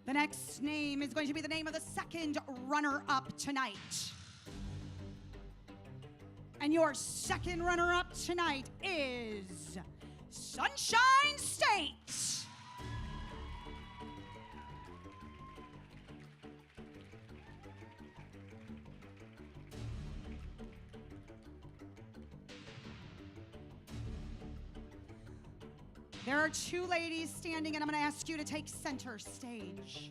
The next name is going to be the name of the second runner-up tonight. And your second runner-up tonight is Sunshine State. There are 2 ladies standing, and I'm going to ask you to take center stage.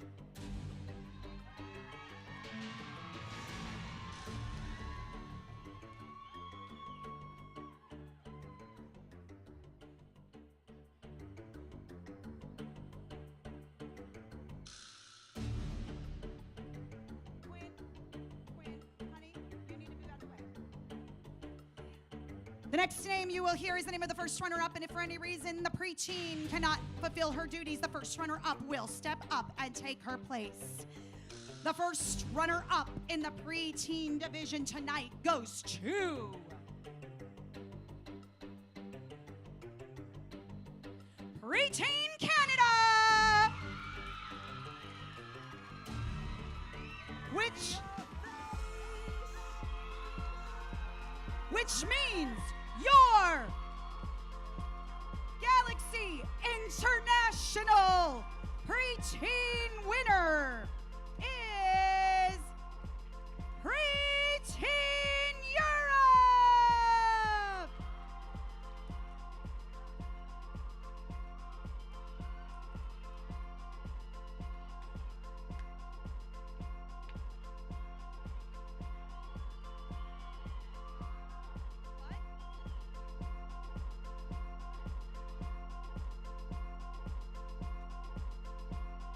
Quinn, honey, you need to move out of the way. The next name you will hear is the name of the first runner-up, and if for any reason the preteen cannot fulfill her duties, the first runner-up will step up and take her place. The first runner-up in the preteen division tonight goes to Preteen Canada, which means your International Preteen winner is Preteen Europe!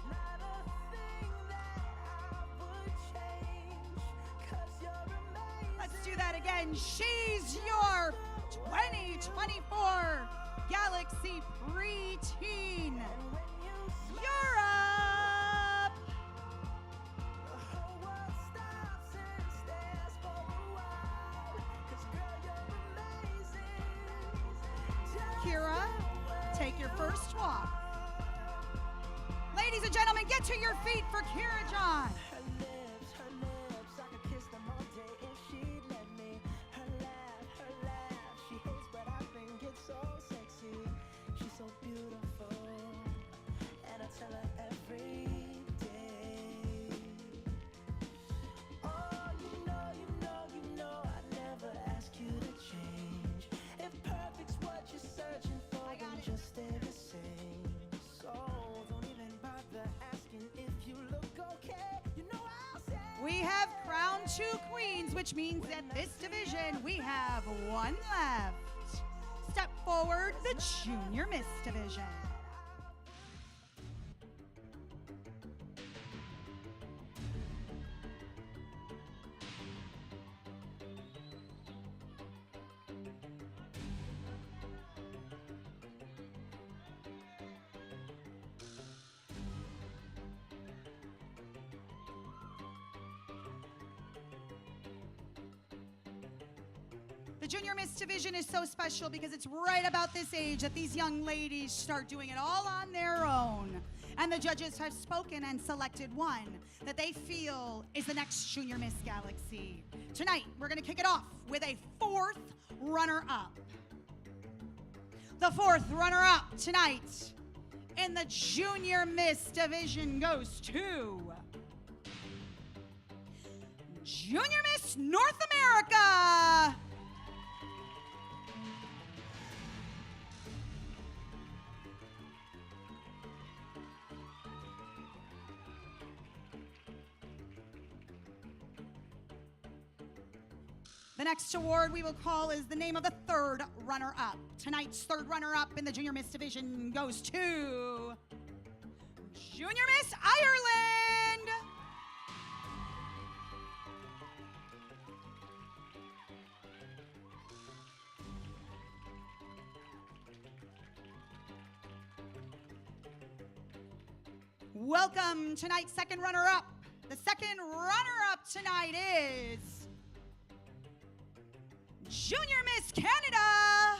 Not a thing that I would change, 'cause you're amazing. Let's do that again. She's your 2024 Galaxy Preteen And when you smile, Europe! the whole world stops and stares for a while. 'Cause girl, you're amazing. Just Kira, take your first walk. Ladies and gentlemen, get to your feet for Kira John. her lips, I could kiss them all day if she'd let me. Her laugh, she hates but I think it's so sexy. She's so beautiful, and I tell her every day. Oh, you know, I'd never ask you to change. If perfect's what you're searching for, then just stay the same. So don't even bother asking if you look okay. You know I'll say. We have crowned 2 queens, which means that this division we have 1 left. Step forward, the Junior Miss division. The Junior Miss division is so special because it's right about this age that these young ladies start doing it all on their own. And the judges have spoken and selected one that they feel is the next Junior Miss Galaxy. Tonight, we're going to kick it off with a 4th runner-up. The 4th runner-up tonight in the Junior Miss division goes to Junior Miss North America. The next award we will call is the name of the 3rd runner-up. Tonight's 3rd runner-up in the Junior Miss division goes to Junior Miss Ireland. Welcome tonight's 2nd runner-up. The 2nd runner-up tonight is Junior Miss Canada.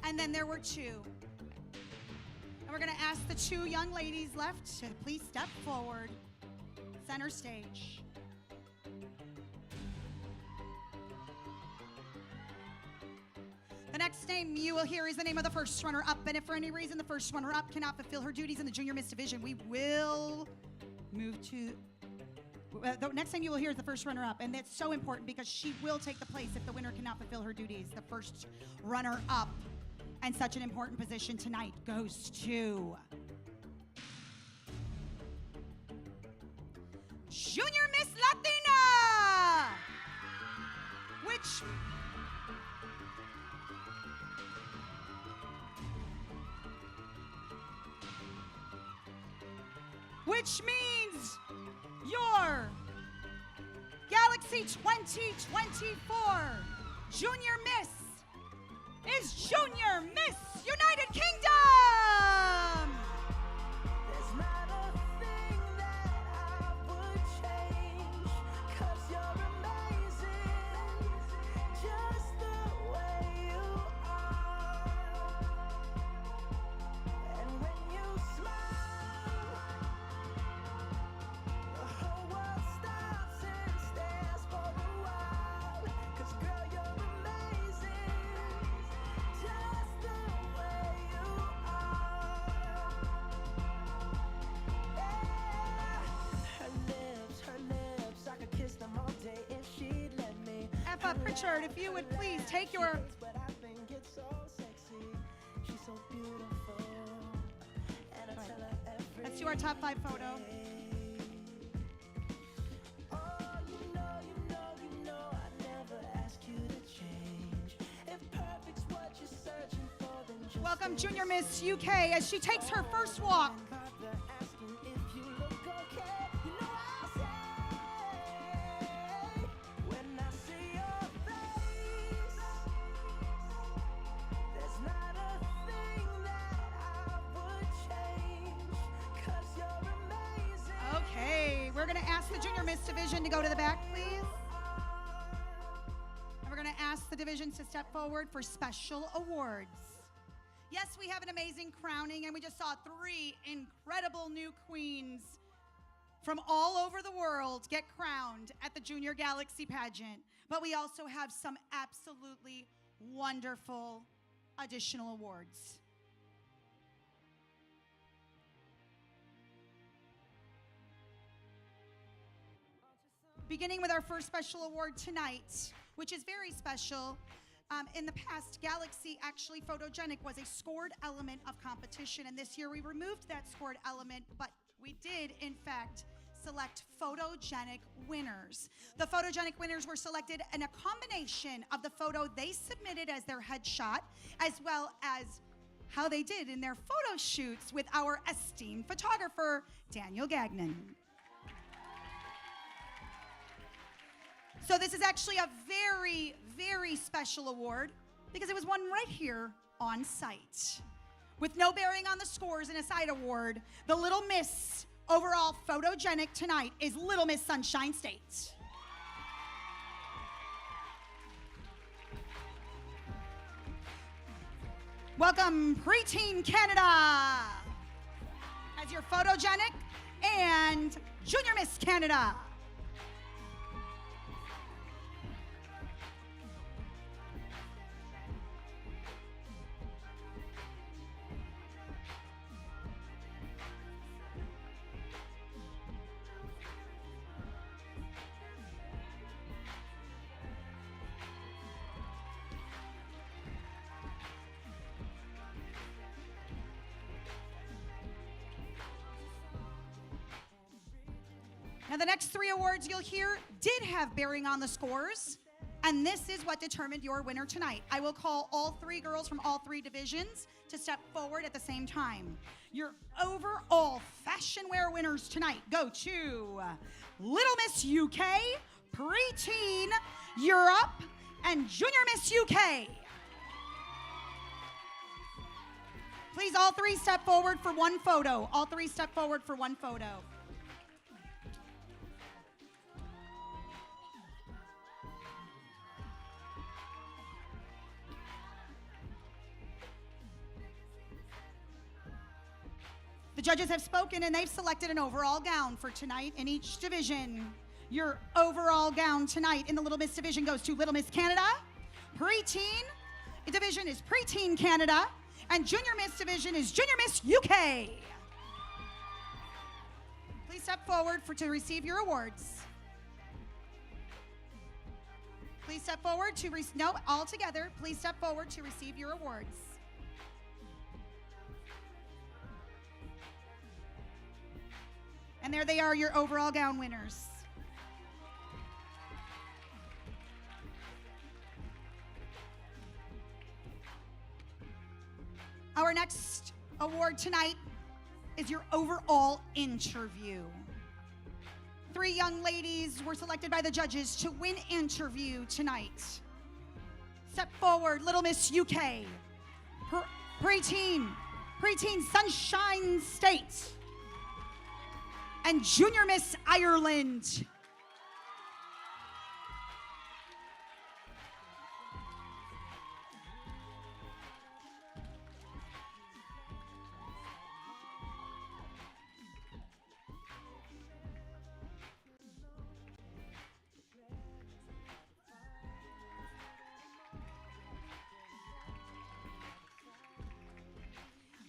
And then there were 2. And we're going to ask the 2 young ladies left to please step forward, center stage. The next name you will hear is the name of the 1st runner-up, and if for any reason the 1st runner-up cannot fulfill her duties in the Junior Miss division, we will move to... the next name you will hear is the 1st runner-up, and that's so important because she will take the place if the winner cannot fulfill her duties. The 1st runner-up, and such an important position tonight, goes to Junior Miss Latina, which means your Galaxy 2024 Junior Miss is Junior Miss United Kingdom! There's not a thing that I would change, 'cause you're amazing, just the way you are. And when you smile, the Pritchard, if you would please take your But I think it's so sexy. She's so beautiful. And I tell her every Let's do our top 5 photo. Oh, you know, I never ask you to change. If perfect's what you're searching for, then just Welcome Junior Miss UK as she takes her first walk. bother asking if you look okay. You know I'll say when I see your face, there's not a thing that I would change, 'cause you're amazing. Okay, we're going to ask the Junior Miss division to go to the back, please. And we're going to ask the divisions to step forward for special awards. Yes, we have an amazing crowning, and we just saw 3 incredible new queens from all over the world get crowned at the Junior Galaxy pageant. But we also have some absolutely wonderful additional awards. Beginning with our first special award tonight, which is very special. In the past, Galaxy actually photogenic was a scored element of competition, and this year we removed that scored element, but we did, in fact, select photogenic winners. The photogenic winners were selected in a combination of the photo they submitted as their headshot, as well as how they did in their photo shoots with our esteemed photographer, Daniel Gagnon. So this is actually a very, very special award because it was won right here on site. With no bearing on the scores and a side award, the Little Miss overall photogenic tonight is Little Miss Sunshine State. Welcome Preteen Canada as your photogenic and Junior Miss Canada. Now, the next 3 awards you'll hear did have bearing on the scores, and this is what determined your winner tonight. I will call all 3 girls from all 3 divisions to step forward at the same time. Your overall fashion wear winners tonight go to Little Miss UK, Preteen Europe, and Junior Miss UK. Please, all 3 step forward for one photo. All 3 step forward for one photo. The judges have spoken and they've selected an overall gown for tonight in each division. Your overall gown tonight in the Little Miss division goes to Little Miss Canada. Preteen division is Preteen Canada. And Junior Miss division is Junior Miss UK. Please step forward to receive your awards. Please step forward to no, all together. Please step forward to receive your awards. And there they are, your overall gown winners. Our next award tonight is your overall interview. 3 young ladies were selected by the judges to win interview tonight. Step forward, Little Miss UK, Preteen Sunshine State, and Junior Miss Ireland.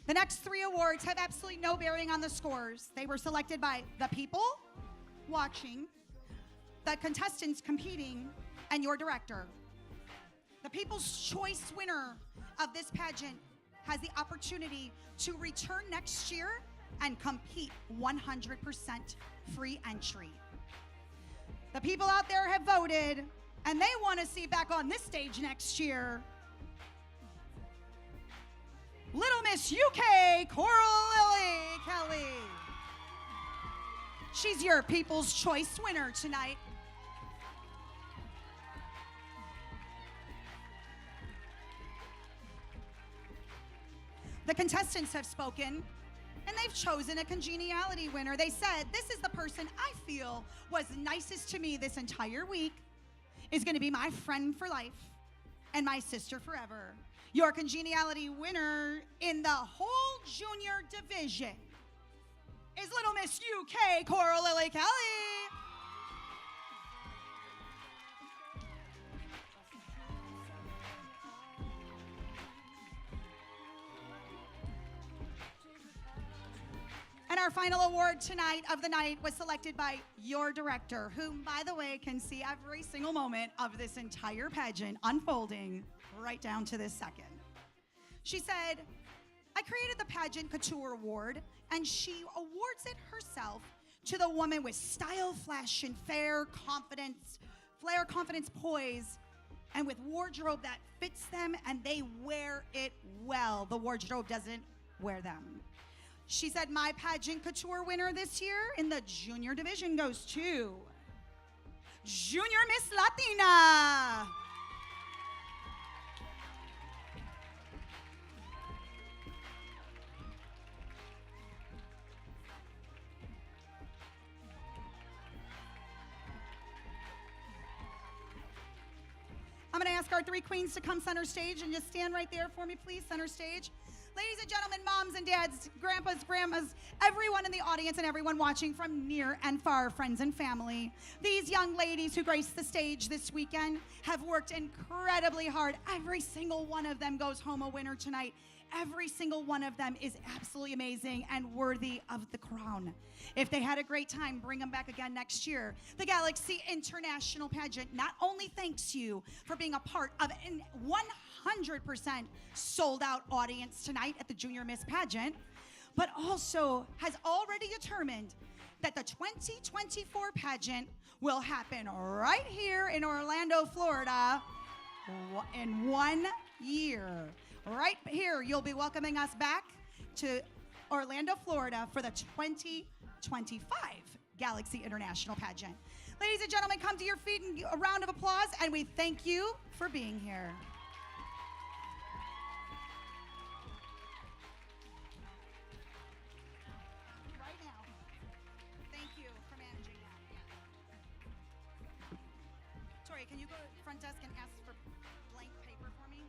The next 3 awards have absolutely no bearing on the scores. They were selected by the people watching, the contestants competing, and your director. The People's Choice winner of this pageant has the opportunity to return next year and compete 100% free entry. The people out there have voted, and they want to see back on this stage next year Little Miss UK, Coral Lily Kelly. She's your People's Choice winner tonight. The contestants have spoken, and they've chosen a congeniality winner. They said, this is the person I feel was nicest to me this entire week, is going to be my friend for life and my sister forever. Your congeniality winner in the whole junior division is Little Miss UK, Coral Lily Kelly. And our final award tonight of the night was selected by your director, whom, by the way, can see every single moment of this entire pageant unfolding right down to this second. She said, I created the Pageant Couture Award, and she awards it herself to the woman with style, flash, and flair, confidence, poise, and with wardrobe that fits them, and they wear it well. The wardrobe doesn't wear them. She said, my Pageant Couture winner this year in the junior division goes to Junior Miss Latina. I'm going to ask our three queens to come center stage and just stand right there for me, please, center stage. Ladies and gentlemen, moms and dads, grandpas, grandmas, everyone in the audience and everyone watching from near and far, friends and family. These young ladies who graced the stage this weekend have worked incredibly hard. Every single one of them goes home a winner tonight. Every single one of them is absolutely amazing and worthy of the crown. If they had a great time, bring them back again next year. The Galaxy International Pageant not only thanks you for being a part of a 100% sold out audience tonight at the Junior Miss Pageant, but also has already determined that the 2024 pageant will happen right here in Orlando, Florida in 1 year. Right here, you'll be welcoming us back to Orlando, Florida for the 2025 Galaxy International Pageant. Ladies and gentlemen, come to your feet and a round of applause, and we thank you for being here. Right now. Thank you for managing that. Tori, can you go to the front desk and ask for blank paper for me?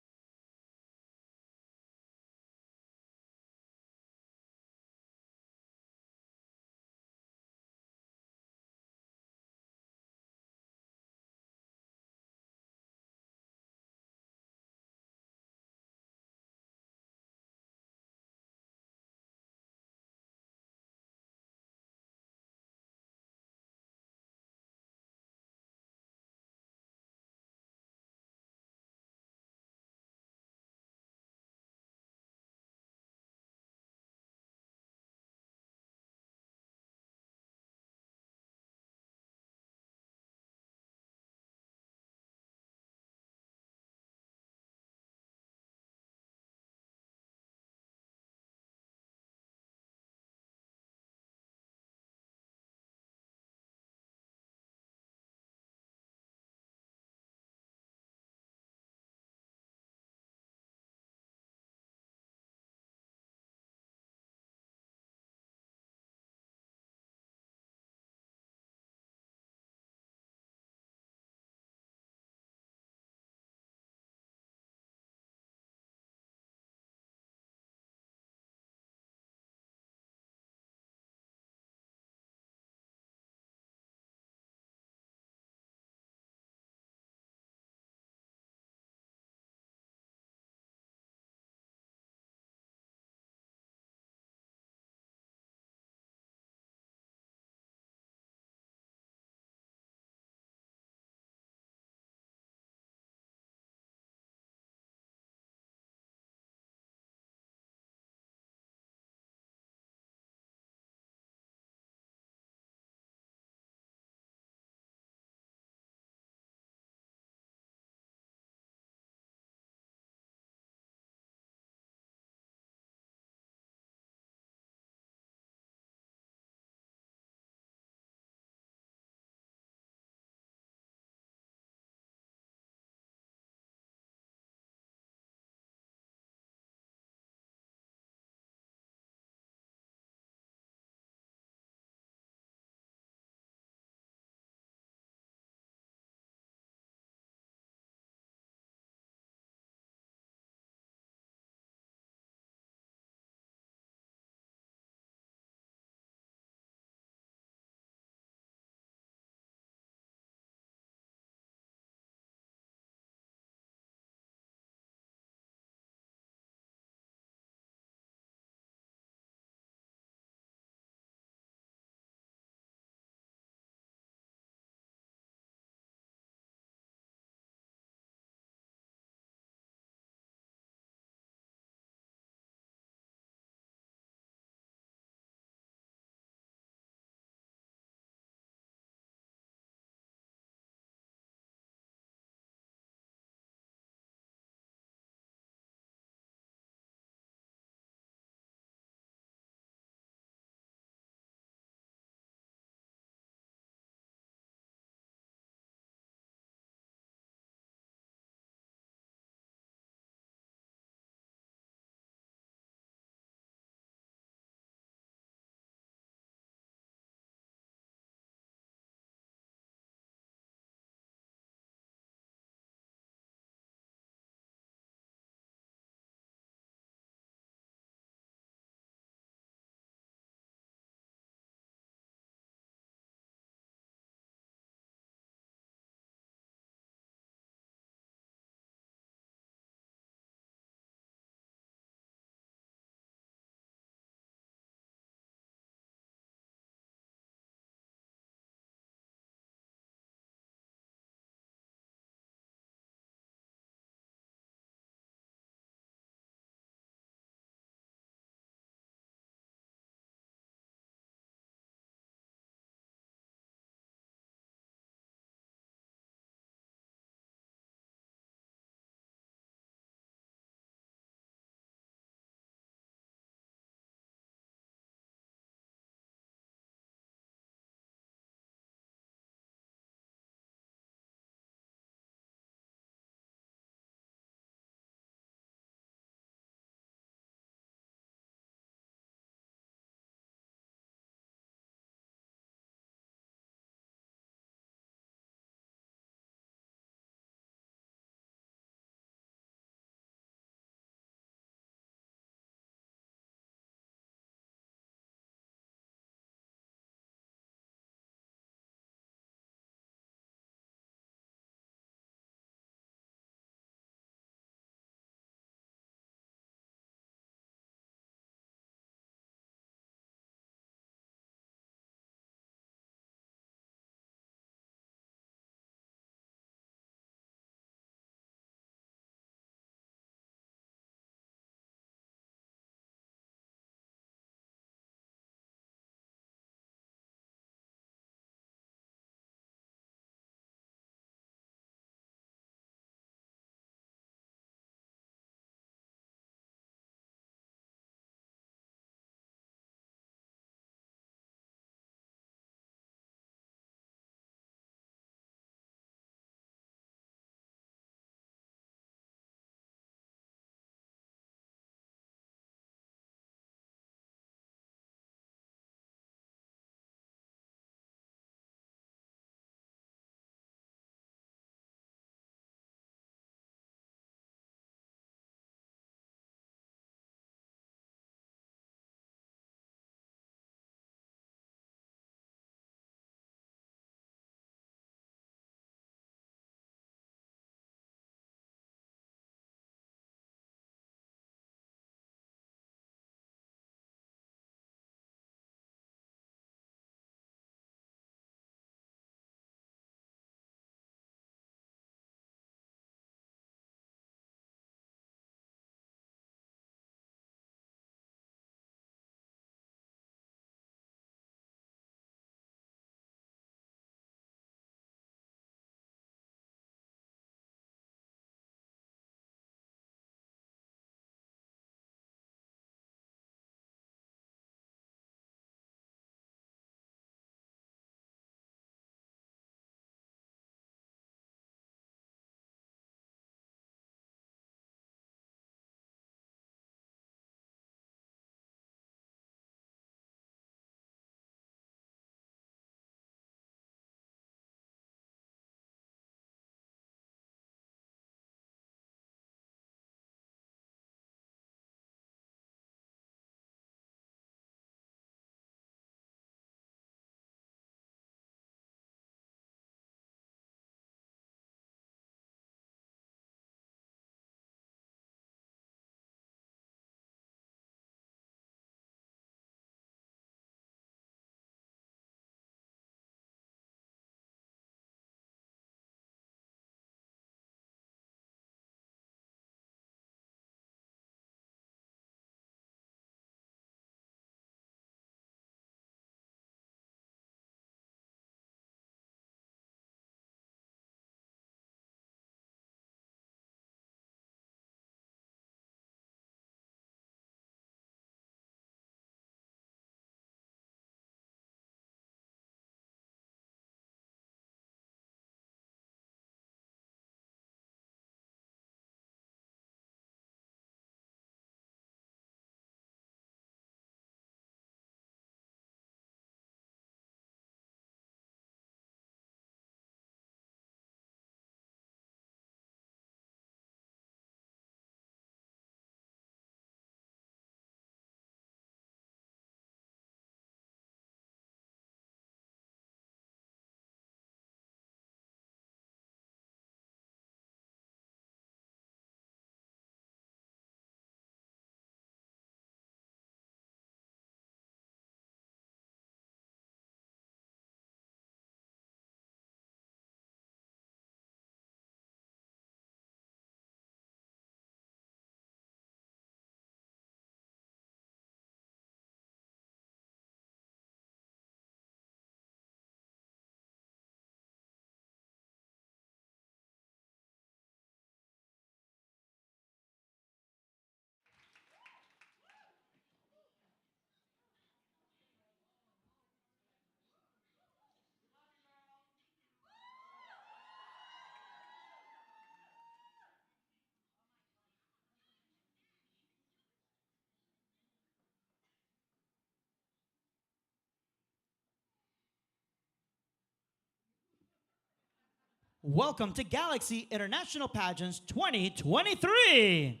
welcome to Galaxy International Pageants 2023.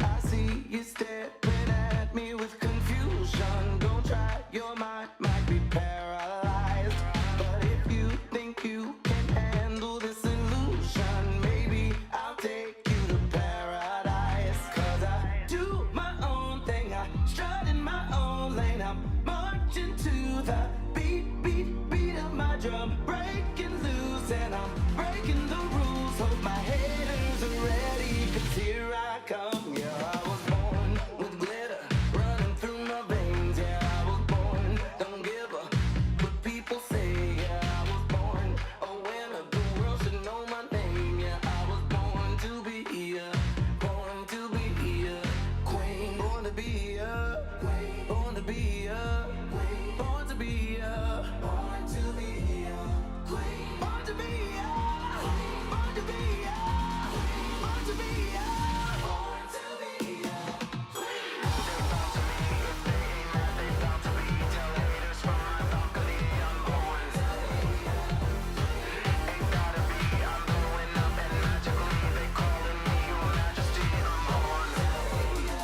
I see you staring at me with confusion. Don't try, your mind might be paralyzed. But if you think you can handle this illusion, maybe I'll take you to paradise. 'Cause I do my own thing, I strut in my own lane. I'm marching to the beat, beat, beat of my drum. Breaking loose and I'm breaking the rules. Hope my haters are ready, 'cause here I come. Yeah, I was born with glitter running through my veins. Yeah, I was born, don't give a what people say. Yeah, I was born a winner, the world should know my name. Yeah, I was born to be a queen, born to be a queen, born to be a queen, born to be a, born to be a queen, born to be a, born to be a, born to be a, born to be a queen. They're about to be a thing that they about to be. Tell haters from my balcony I'm born to be a queen. Ain't gotta be, I'm blowing up and magically they calling me your majesty. I'm born to be a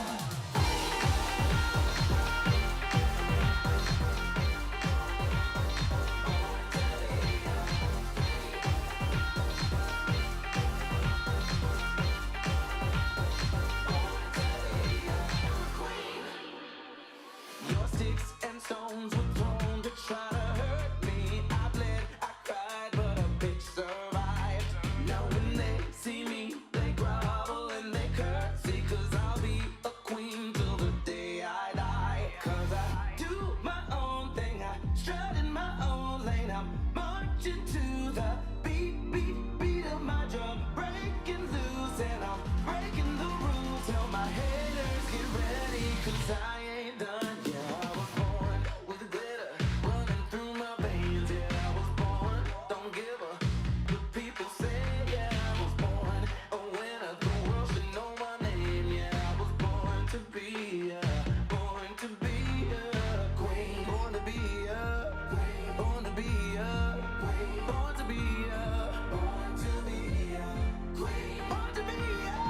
Your sticks and stones were thrown to try to hurt me. I bled, I cried, but a bitch survived. Now when they see me, they grovel and they curtsy. 'Cause I'll be a queen till the day I die. 'Cause I do my own thing, I strut in my own lane. I'm marching to the beat, beat, beat of my drum. Breaking loose and I'm breaking the rules. Tell my haters get ready, 'cause I ain't done. Yeah, I was born with glitter running through my veins. Yeah, I was born, don't give a what people say. Yeah, I was born a winner, the world should know my name. Yeah, I was born to be a queen, born to be a queen, born to be a queen, born to be a, born to be a queen, born to be a, born to be a, born to be a,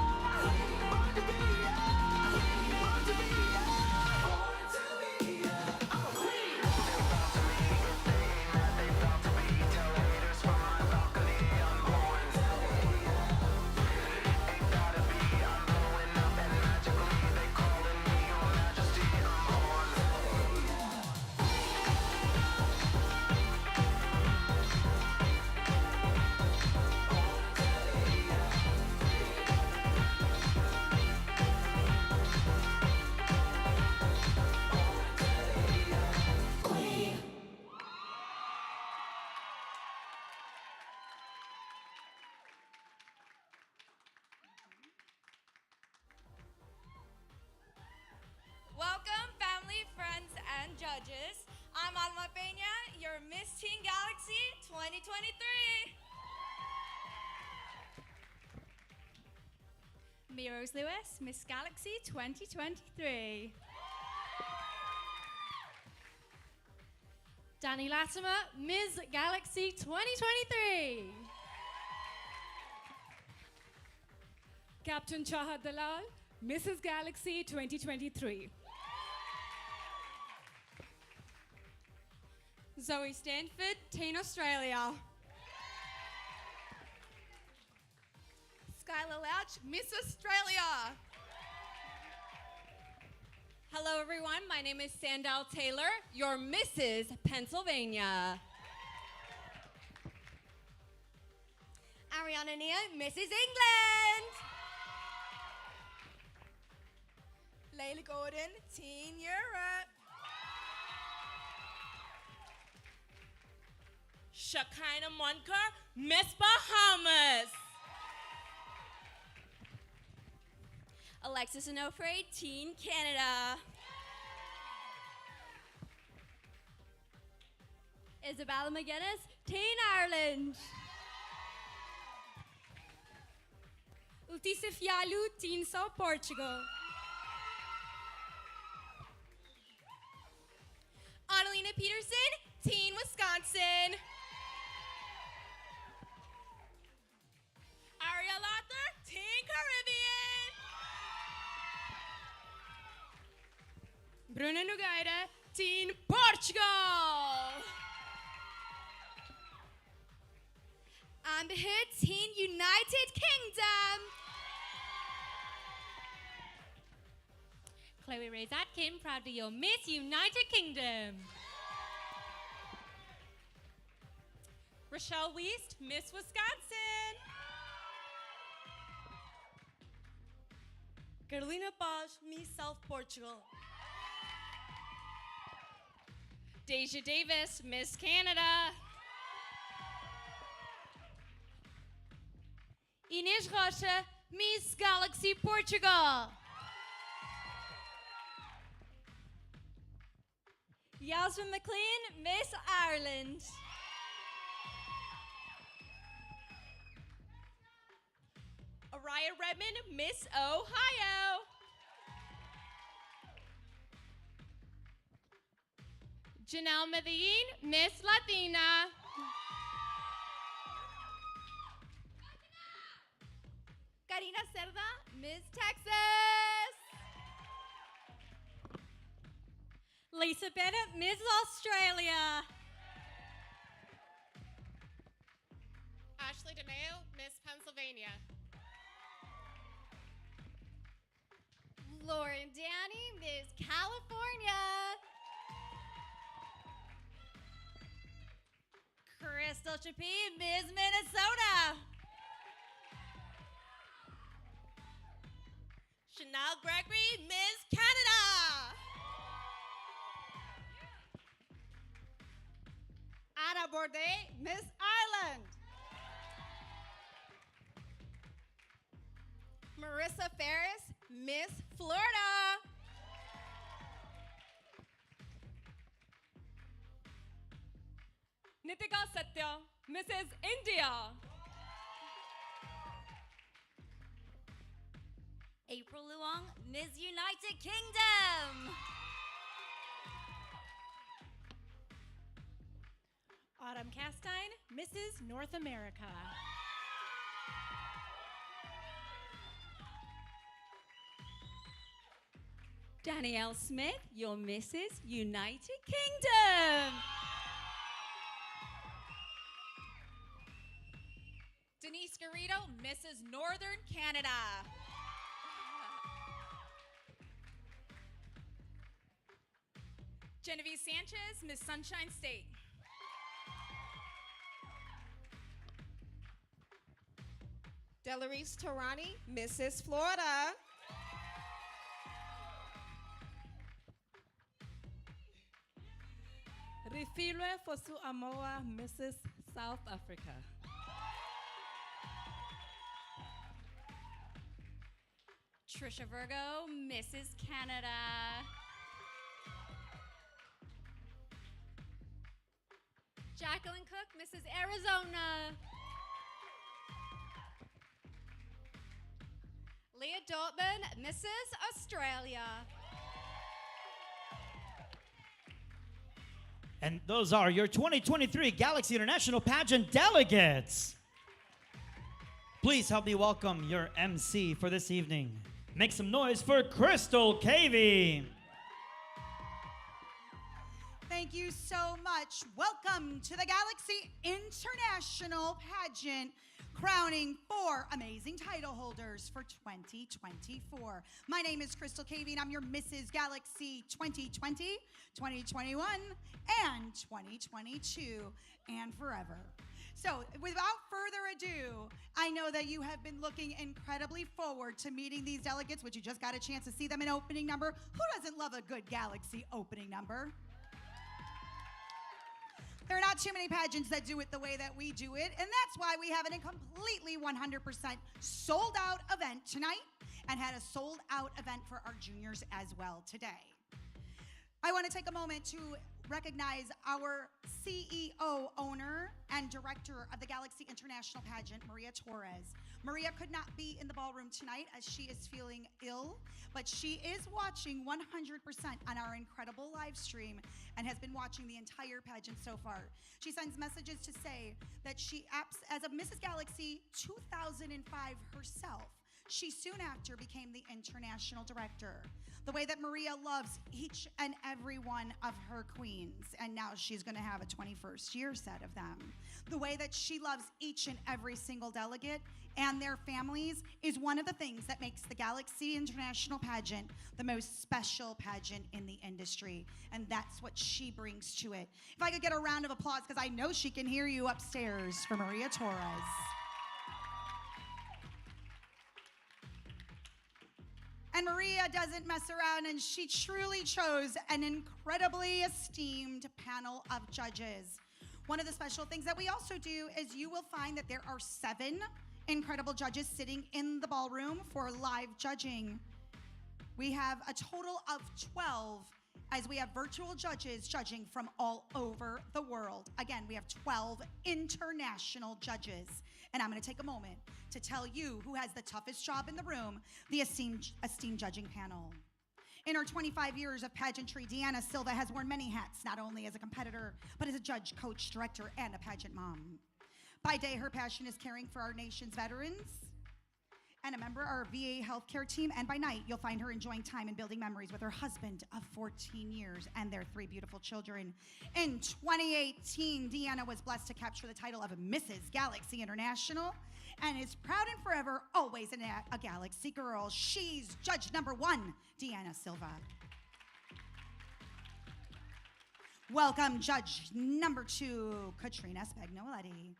born to be a, I'm a queen. They're about to be a thing that they about to be. Tell haters from my balcony I'm born to be a ain't gotta be, I'm blowing up and magically they calling me your majesty. I'm born to be a queen. Welcome, family, friends, and judges. I'm Alma Peña, your Miss Teen Galaxy 2023. Mia Rose Lewis, Miss Galaxy 2023. Danny Latimer, Ms. Galaxy 2023. Captain Chahat Dalal, Mrs. Galaxy 2023. Zoe Stanford, Teen Australia. Skylar Louch, Miss Australia. Hello, everyone. My name is Sandal Taylor, your Mrs. Pennsylvania. Ariana Nia, Mrs. England. Layla Gordon, Teen Europe. Shakina Monkar, Miss Bahamas. Alexis Onofre, Teen Canada. Isabella McGuinness, Teen Ireland. Ultisa Fialu, Teen South Portugal. Adelina Peterson, Teen Wisconsin. Ariel Arthur, Teen Caribbean. Bruna Nogueira, Teen Portugal. Amber Hood, Teen United Kingdom. Chloe Rose Atkin, proudly your Miss United Kingdom. Rochelle Weist, Miss Wisconsin. Carolina Paz, Miss South Portugal. Deja Davis, Miss Canada. Inês Rocha, Miss Galaxy Portugal. Yasmin McLean, Miss Ireland. Araya Redmond, Miss Ohio. Janelle Medellin, Miss Latina. Karina Cerda, Miss Texas. Lisa Bennett, Miss Australia. Ashley DeMeo, Miss Pennsylvania. Lauren Danny, Miss California. Crystal Chapee, Miss Minnesota. Chanel Gregory, Miss Canada. Anna Bourdain, Miss Ireland. Marissa Ferris, Miss Florida. Nitika Satya, Mrs. India. April Luong, Miss United Kingdom. Autumn Castine, Mrs. North America. Danielle Smith, your Mrs. United Kingdom. Denise Garrido, Mrs. Northern Canada. Genevieve Sanchez, Miss Sunshine State. Delarice Tarani, Mrs. Florida. Rifilwe Fosu Amoa, Mrs. South Africa. Trisha Virgo, Mrs. Canada. Jacqueline Cook, Mrs. Arizona. Leah Dortman, Mrs. Australia. And those are your 2023 Galaxy International Pageant delegates. Please help me welcome your MC for this evening. Make some noise for Crystal Cavey. Thank you so much. Welcome to the Galaxy International Pageant, crowning 4 amazing title holders for 2024. My name is Crystal Cavey, and I'm your Mrs. Galaxy 2020, 2021, and 2022, and forever. So without further ado, I know that you have been looking incredibly forward to meeting these delegates, which you just got a chance to see them in opening number. Who doesn't love a good Galaxy opening number? There are not too many pageants that do it the way that we do it, and that's why we have a completely 100% sold out event tonight and had a sold out event for our juniors as well today. I want to take a moment to recognize our CEO, owner, and director of the Galaxy International Pageant, Maria Torres. Maria could not be in the ballroom tonight as she is feeling ill, but she is watching 100% on our incredible live stream and has been watching the entire pageant so far. She sends messages to say that she, as a Mrs. Galaxy 2005 herself, she soon after became the international director. The way that Maria loves each and every one of her queens, and now she's gonna have a 21st year set of them. The way that she loves each and every single delegate and their families is one of the things that makes the Galaxy International Pageant the most special pageant in the industry, and that's what she brings to it. If I could get a round of applause, because I know she can hear you upstairs, for Maria Torres. And Maria doesn't mess around, and she truly chose an incredibly esteemed panel of judges. One of the special things that we also do is you will find that there are 7 incredible judges sitting in the ballroom for live judging. We have a total of 12 as we have virtual judges judging from all over the world. Again, we have 12 international judges. And I'm gonna take a moment to tell you who has the toughest job in the room, the esteemed judging panel. In her 25 years of pageantry, Deanna Silva has worn many hats, not only as a competitor, but as a judge, coach, director, and a pageant mom. By day, her passion is caring for our nation's veterans and a member of our VA healthcare team. And by night, you'll find her enjoying time and building memories with her husband of 14 years and their 3 beautiful children. In 2018, Deanna was blessed to capture the title of Mrs. Galaxy International and is proud and forever always a Galaxy girl. She's judge number 1, Deanna Silva. Welcome judge number 2, Katrina Spagnoletti.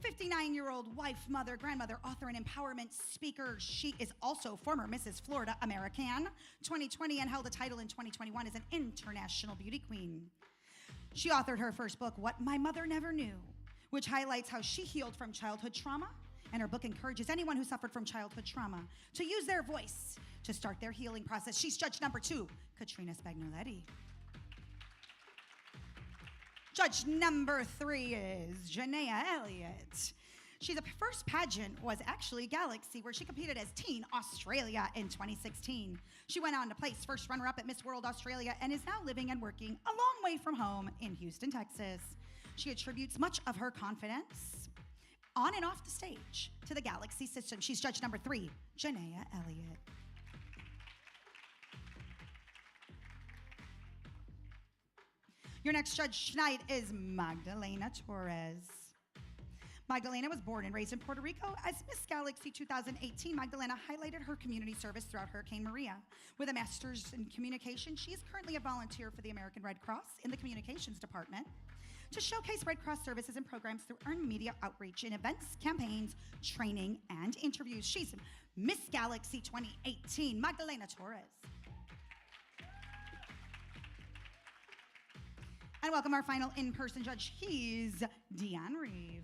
59-year-old wife, mother, grandmother, author, and empowerment speaker. She is also former Mrs. Florida American 2020 and held a title in 2021 as an international beauty queen. She authored her first book, What My Mother Never Knew, which highlights how she healed from childhood trauma, and her book encourages anyone who suffered from childhood trauma to use their voice to start their healing process. She's judge number 2, Katrina Spagnoletti. Judge number 3 is Janaea Elliott. She's first pageant was actually Galaxy, where she competed as Teen Australia in 2016. She went on to place first runner-up at Miss World Australia and is now living and working a long way from home in Houston, Texas. She attributes much of her confidence on and off the stage to the Galaxy system. She's judge number 3, Janaea Elliott. Your next judge tonight is Magdalena Torres. Magdalena was born and raised in Puerto Rico. As Miss Galaxy 2018, Magdalena highlighted her community service throughout Hurricane Maria. With a master's in communication, she is currently a volunteer for the American Red Cross in the communications department to showcase Red Cross services and programs through earned media outreach in events, campaigns, training, and interviews. She's Miss Galaxy 2018, Magdalena Torres. And welcome our final in-person judge. He's Deanne Reeve,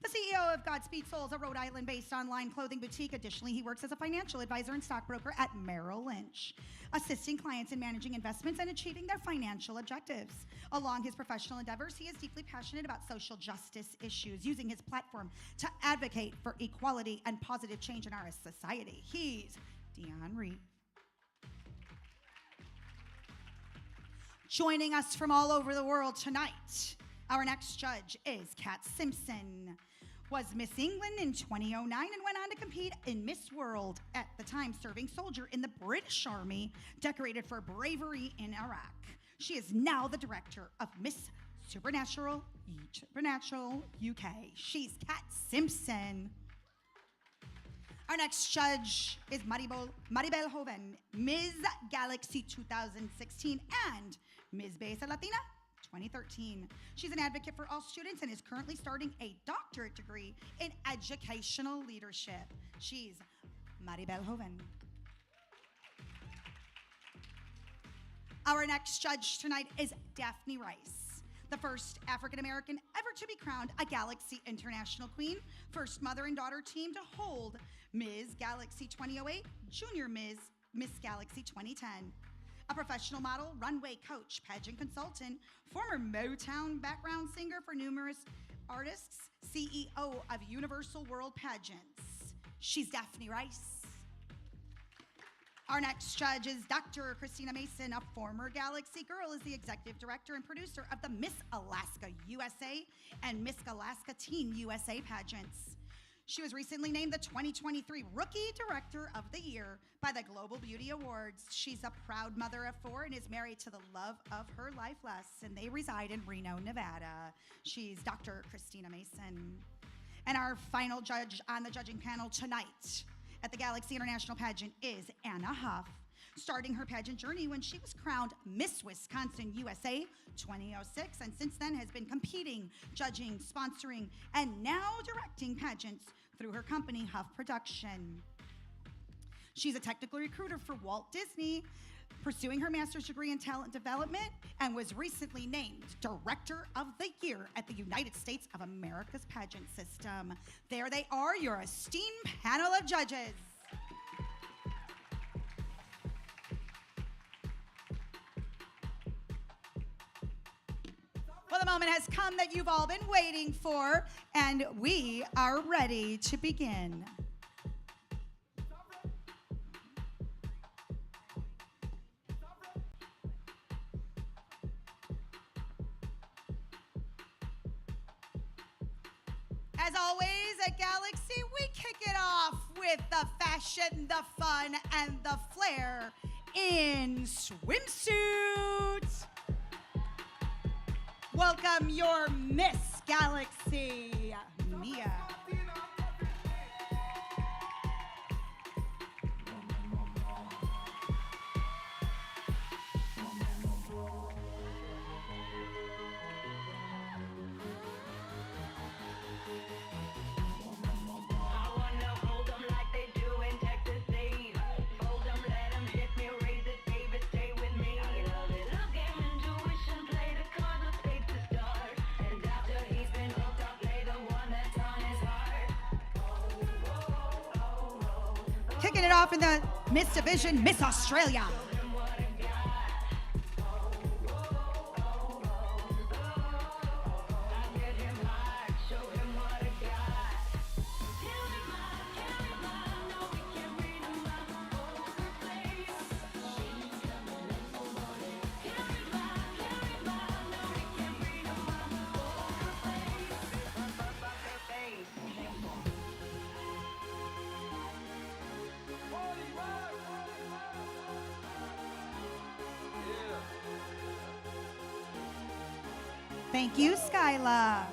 the CEO of Godspeed Souls, a Rhode Island-based online clothing boutique. Additionally, he works as a financial advisor and stockbroker at Merrill Lynch, assisting clients in managing investments and achieving their financial objectives. Along his professional endeavors, he is deeply passionate about social justice issues, using his platform to advocate for equality and positive change in our society. He's Deanne Reeve. Joining us from all over the world tonight, our next judge is Kat Simpson. Was Miss England in 2009 and went on to compete in Miss World, at the time serving soldier in the British Army, decorated for bravery in Iraq. She is now the director of Miss Supernatural UK. She's Kat Simpson. Our next judge is Maribel Joven, Ms. Galaxy 2016 and Ms. Belleza Latina 2013. She's an advocate for all students and is currently starting a doctorate degree in educational leadership. She's Maribel Joven. Our next judge tonight is Daphne Rice, the first African-American ever to be crowned a Galaxy International Queen, first mother and daughter team to hold Ms. Galaxy 2008, Junior Miss Galaxy 2010. a professional model, runway coach, pageant consultant, former Motown background singer for numerous artists, CEO of Universal World Pageants. She's Daphne Rice. Our next judge is Dr. Christina Mason, a former Galaxy girl, is the executive director and producer of the Miss Alaska USA and Miss Alaska Teen USA pageants. She was recently named the 2023 Rookie Director of the Year by the Global Beauty Awards. She's a proud mother of 4 and is married to the love of her life, Les, and they reside in Reno, Nevada. She's Dr. Christina Mason. And our final judge on the judging panel tonight at the Galaxy International Pageant is Anna Huff, starting her pageant journey when she was crowned Miss Wisconsin USA 2006, and since then has been competing, judging, sponsoring, and now directing pageants through her company, Huff Production. She's a technical recruiter for Walt Disney, pursuing her master's degree in talent development, and was recently named Director of the Year at the United States of America's Pageant System. There they are, your esteemed panel of judges. Well, the moment has come that you've all been waiting for, and we are ready to begin. As always at Galaxy, we kick it off with the fashion, the fun, and the flair in swimsuits. Welcome your Miss Galaxy, Mia. Kicking it off in the Miss Division, Miss Australia. Thank you, Skyla.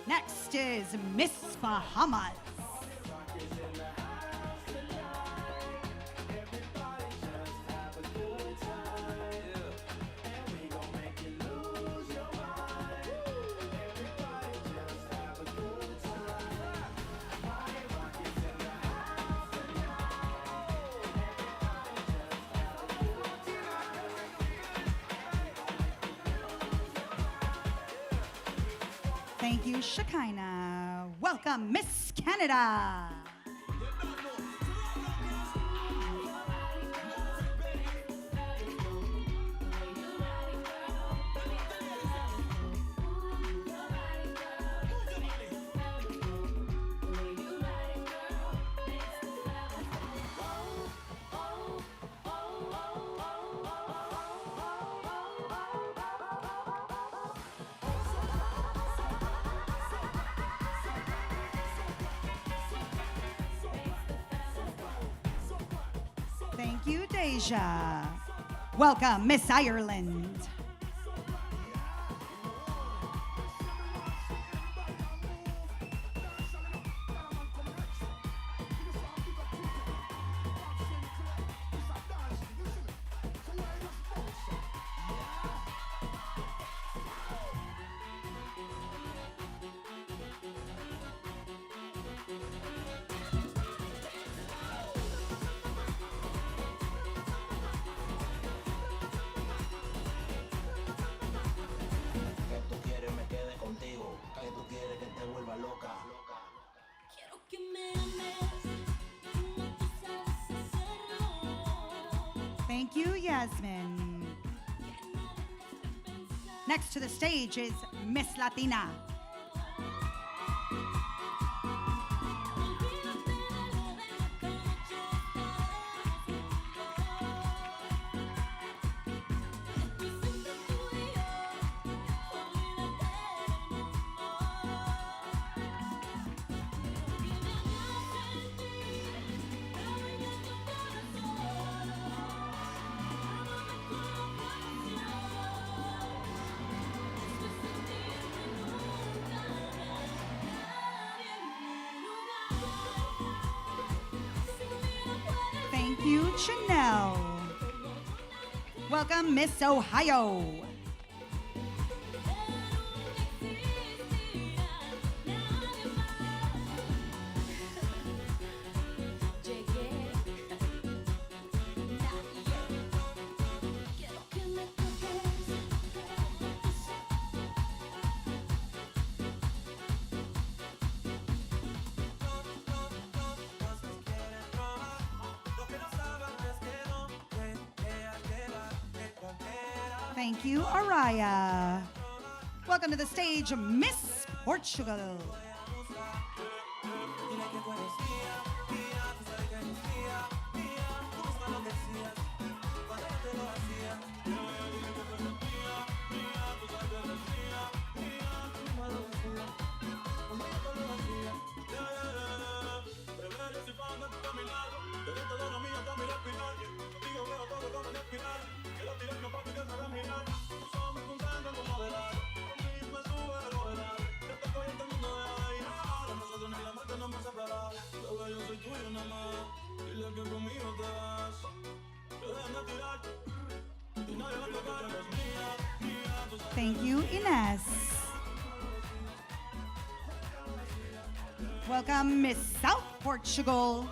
Next is Miss Bahamas. Thank you, Shekinah. Welcome, Miss Canada. Thank you, Deja. Welcome, Miss Ireland. Thank you, Yasmin. Next to the stage is Miss Latina. Thank you, Chanel. Welcome, Miss Ohio. Thank you, Araya. Welcome to the stage, Miss Portugal. Thank you, Ines. Welcome, Miss South Portugal.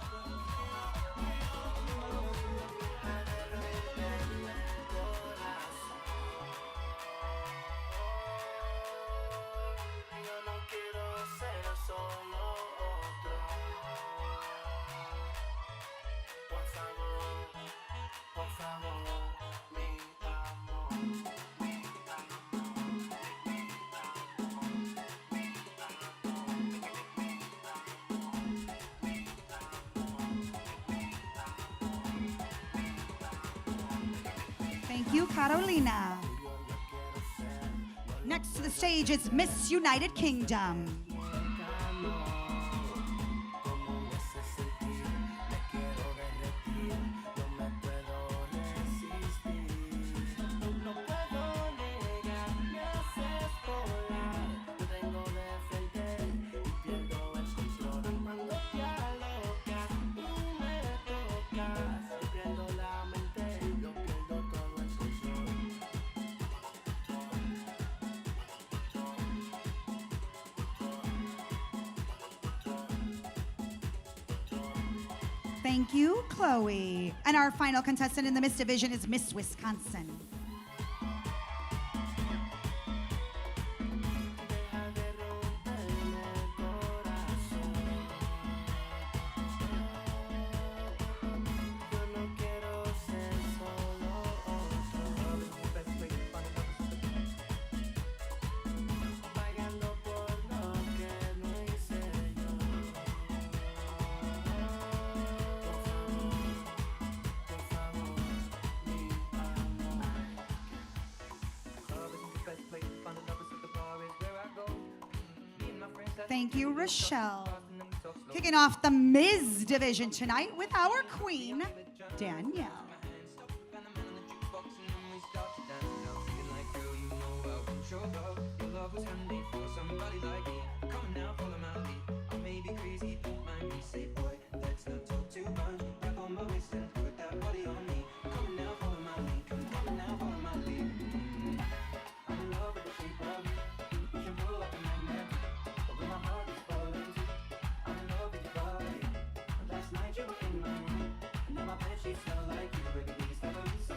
Thank you, Carolina. Next to the stage is Miss United Kingdom. Thank you, Chloe. And our final contestant in the Miss Division is Miss Wisconsin. Thank you, Rochelle. Kicking off the Ms. Division tonight with our queen, Danielle.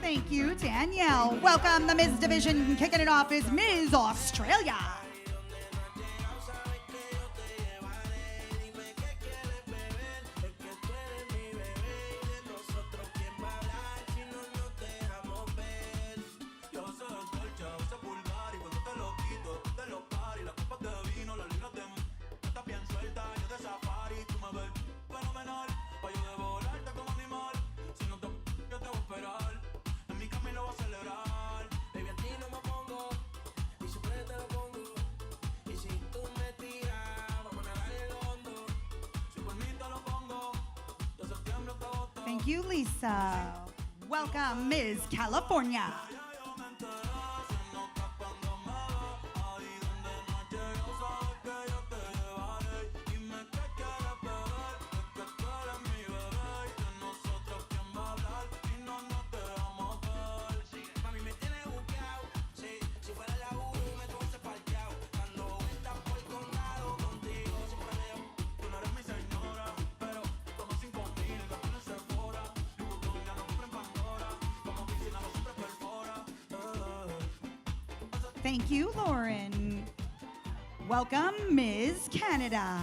Thank you, Danielle. Welcome, the Ms. Division. Kicking it off is Ms. Australia. you, Lisa. Welcome, Ms. California. Thank you, Lauren. Welcome, Ms. Canada.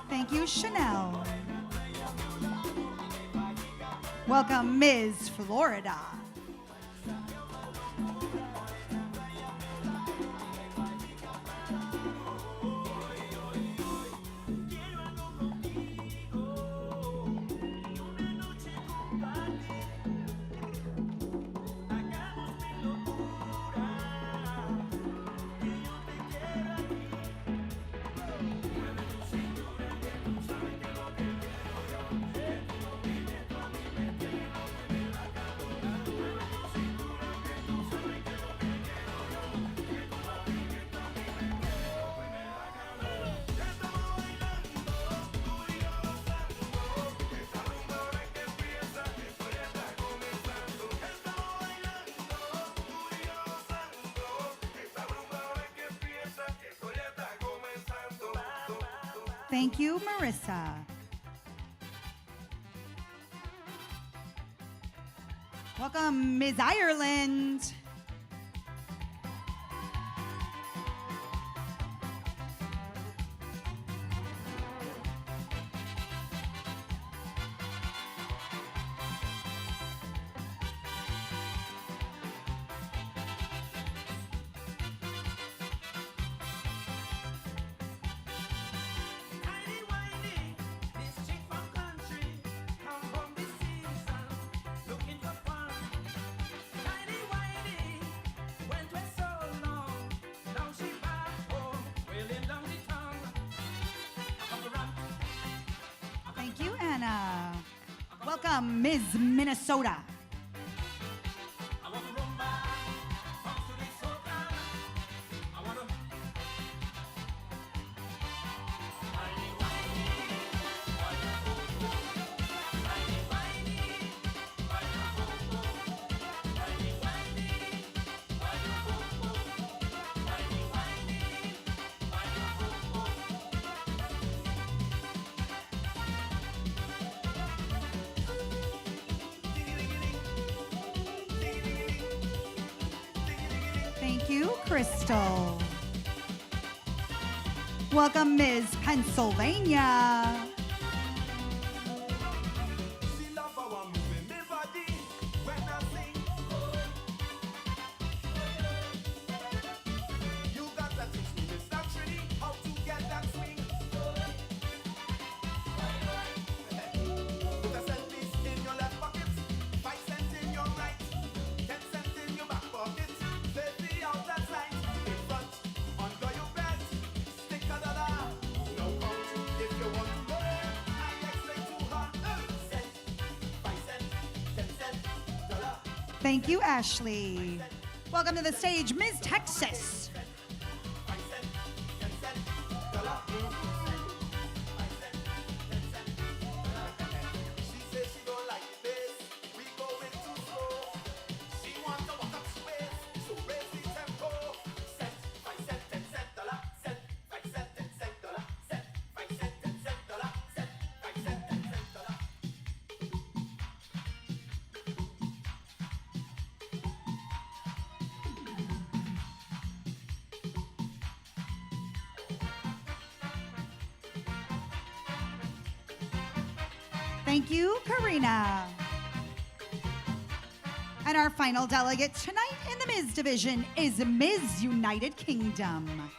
Thank you, Chanel. Welcome, Ms. Florida. Thank you, Marissa. Welcome, Ms. Ireland. Thank you, Anna. Welcome, Ms. Minnesota. Thank you, Crystal. Welcome, Ms. Pennsylvania. Thank you, Ashley. Welcome to the stage, Ms. Texas. Thank you, Karina. And our final delegate tonight in the Ms. division is Ms. United Kingdom.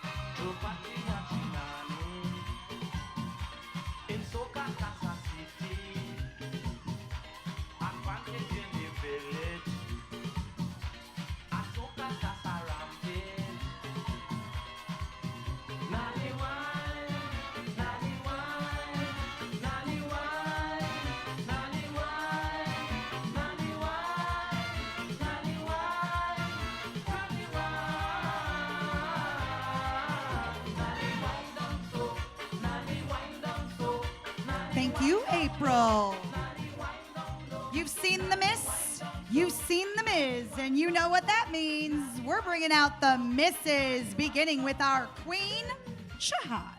Thank you, April. You've seen the Miss, you've seen the Ms, and you know what that means. We're bringing out the Misses, beginning with our Queen, Shahad.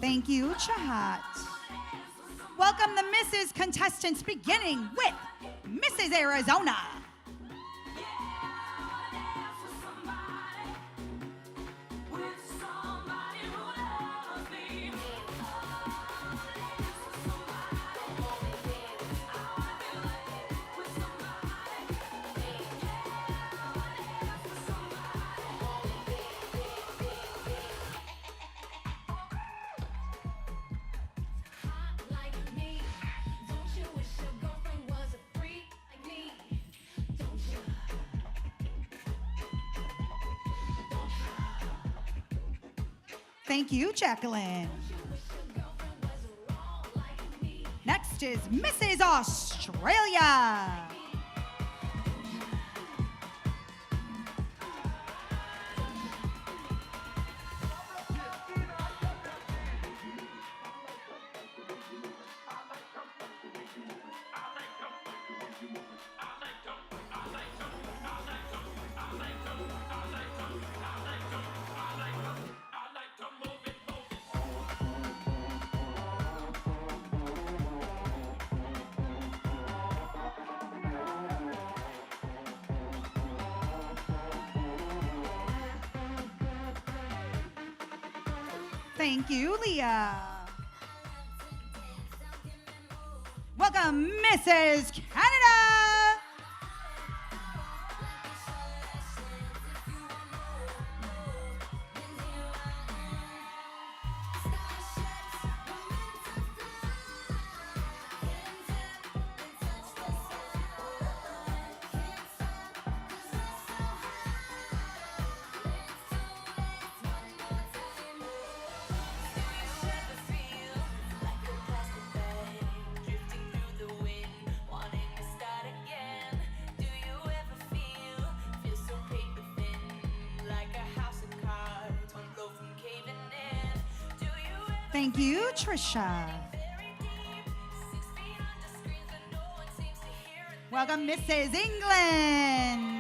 Thank you, Chahat. Welcome the Mrs. contestants, beginning with Mrs. Arizona. Thank you, Jacqueline. Next is Mrs. Australia. Thank you, Leah. Welcome, Mrs. Canada. Thank you, Trisha. Welcome, Mrs. England.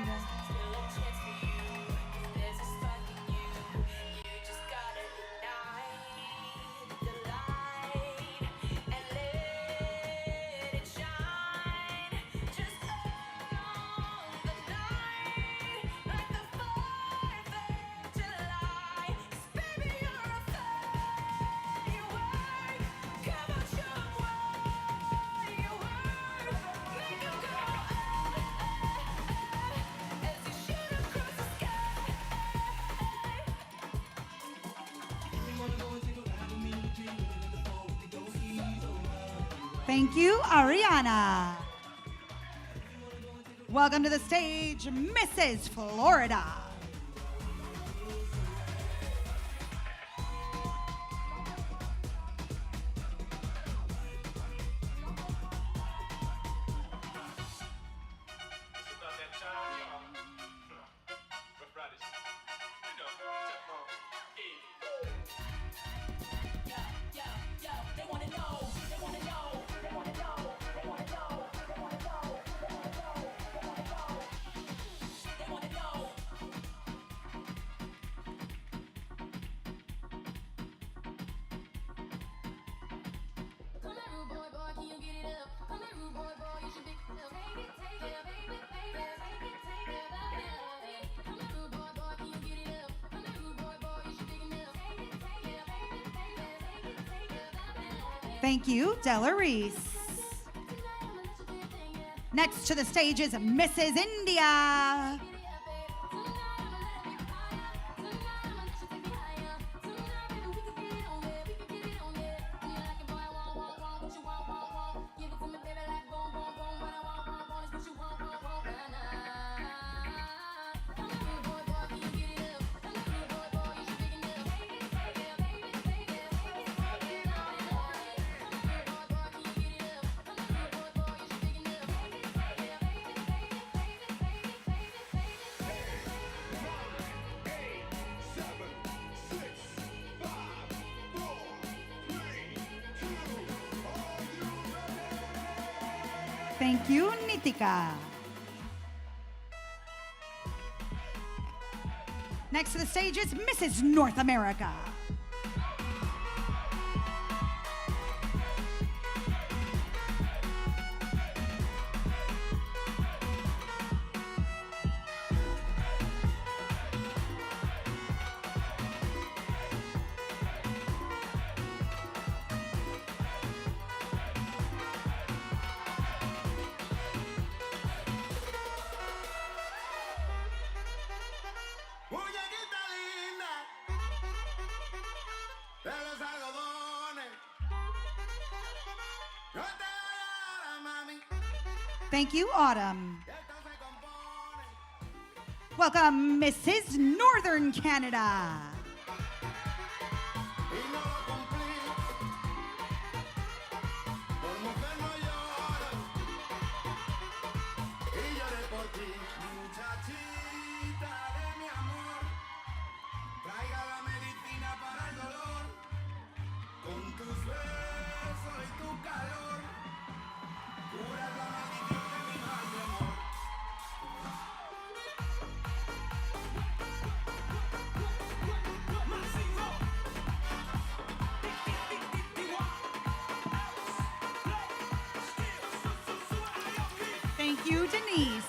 Thank you, Ariana. Welcome to the stage, Mrs. Florida. Thank you, Della Reese. Next to the stage is Mrs. India. Thank you, Nitika. Next to the stage is Mrs. North America. Thank you, Autumn. Welcome, Mrs. Northern Canada. Thank you, Denise.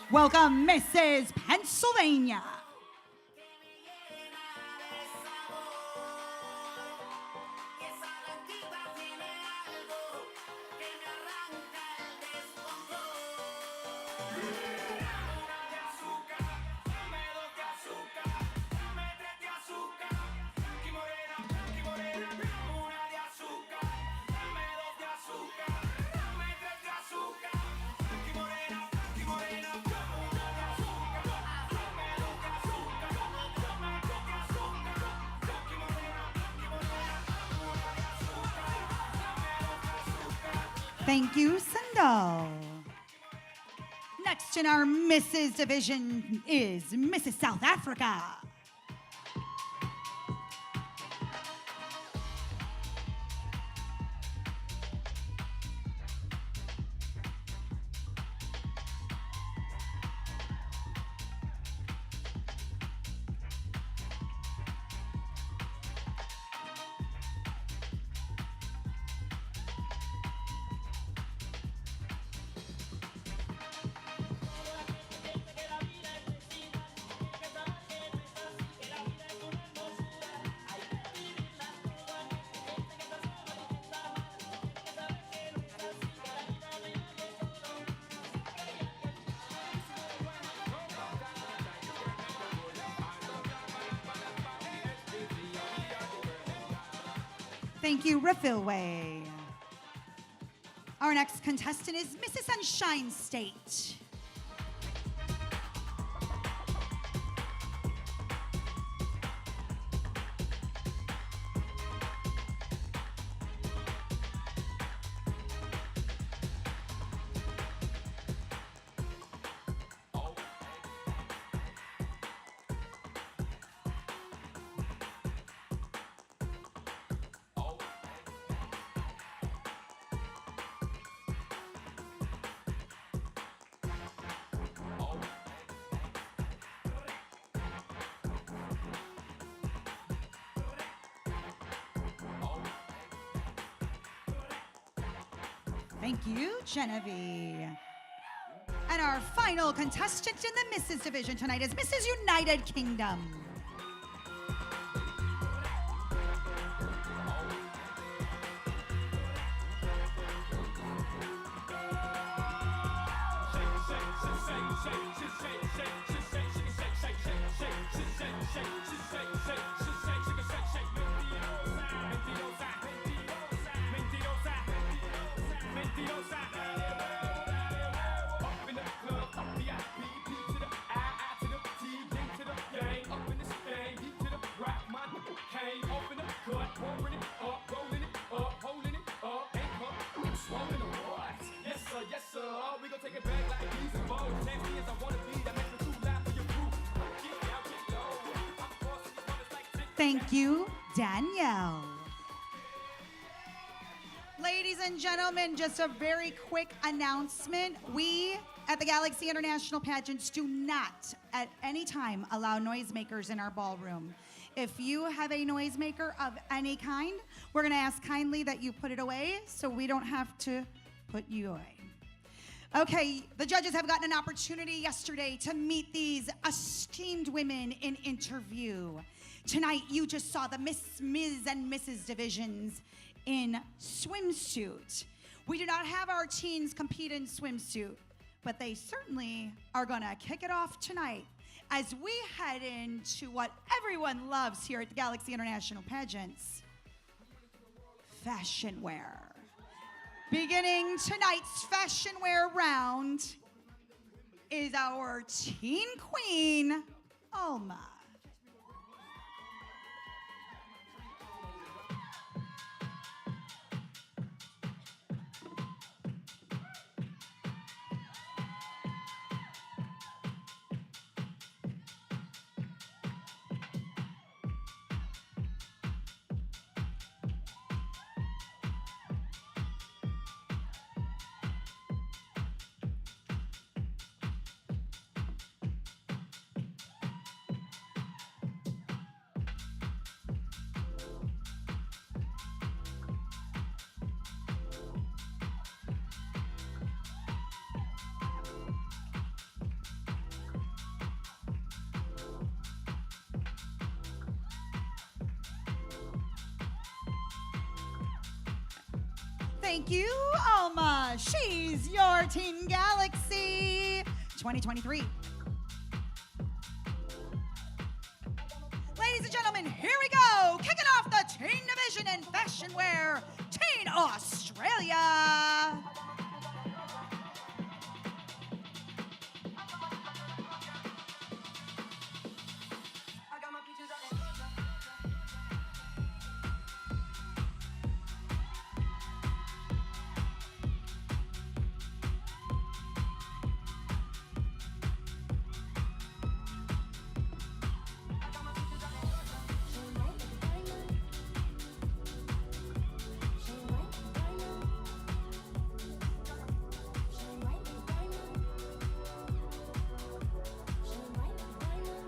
Welcome, Mrs. Pennsylvania. Thank you, Sandal. Next in our Mrs. Division is Mrs. South Africa. Thank you, Refillway. Our next contestant is Mrs. Sunshine State. Thank you, Genevieve. And our final contestant in the Mrs. Division tonight is Mrs. United Kingdom. Thank you, Danielle. Ladies and gentlemen, just a very quick announcement. We at the Galaxy International Pageants do not at any time allow noisemakers in our ballroom. If you have a noisemaker of any kind, we're going to ask kindly that you put it away so we don't have to put you away. Okay, the judges have gotten an opportunity yesterday to meet these esteemed women in interview. Tonight, you just saw the Miss, Ms., and Mrs. divisions in swimsuit. We do not have our teens compete in swimsuit, but they certainly are gonna kick it off tonight as we head into what everyone loves here at the Galaxy International Pageants, fashion wear. Beginning tonight's fashion wear round is our teen queen, Alma. Thank you, Alma. She's your Teen Galaxy 2023. Ladies and gentlemen, here we go. Kicking off the teen division in fashion wear, Teen Australia.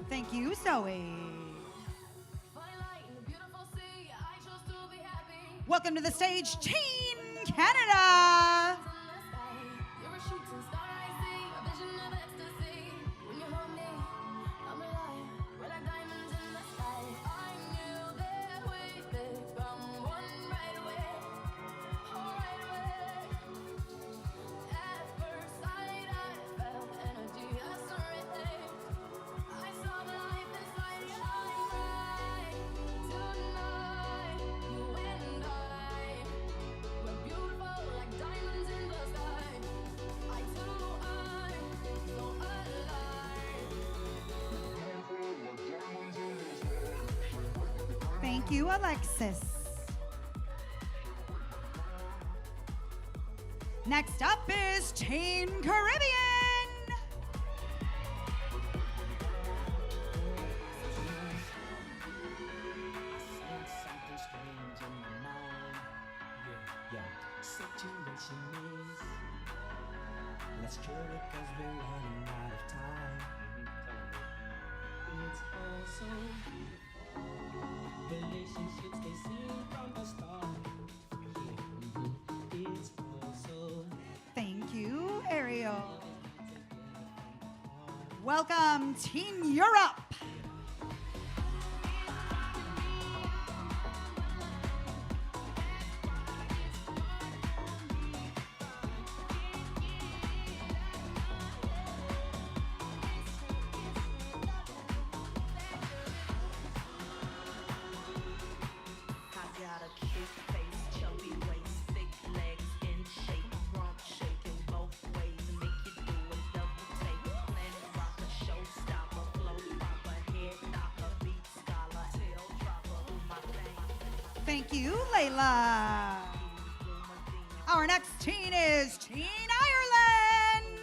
Thank you, Zoe. Welcome to the stage, Teen Canada. Thank you, Alexis. Next up is Teen Caribbean. Situation is, let's cure it 'cause we're running out of time. It's also relationships they seem from the start. It's also. Thank you, Ariel. Welcome, Teen Europe. Thank you, Layla. Our next teen is Teen Ireland.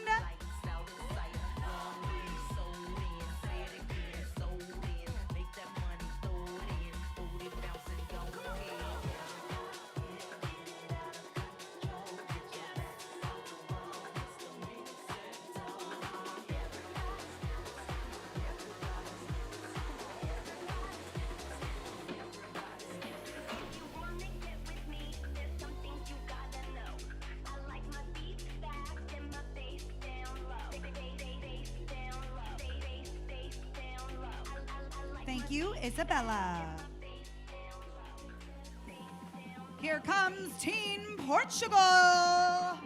Thank you, Isabella. Here comes Team Portugal.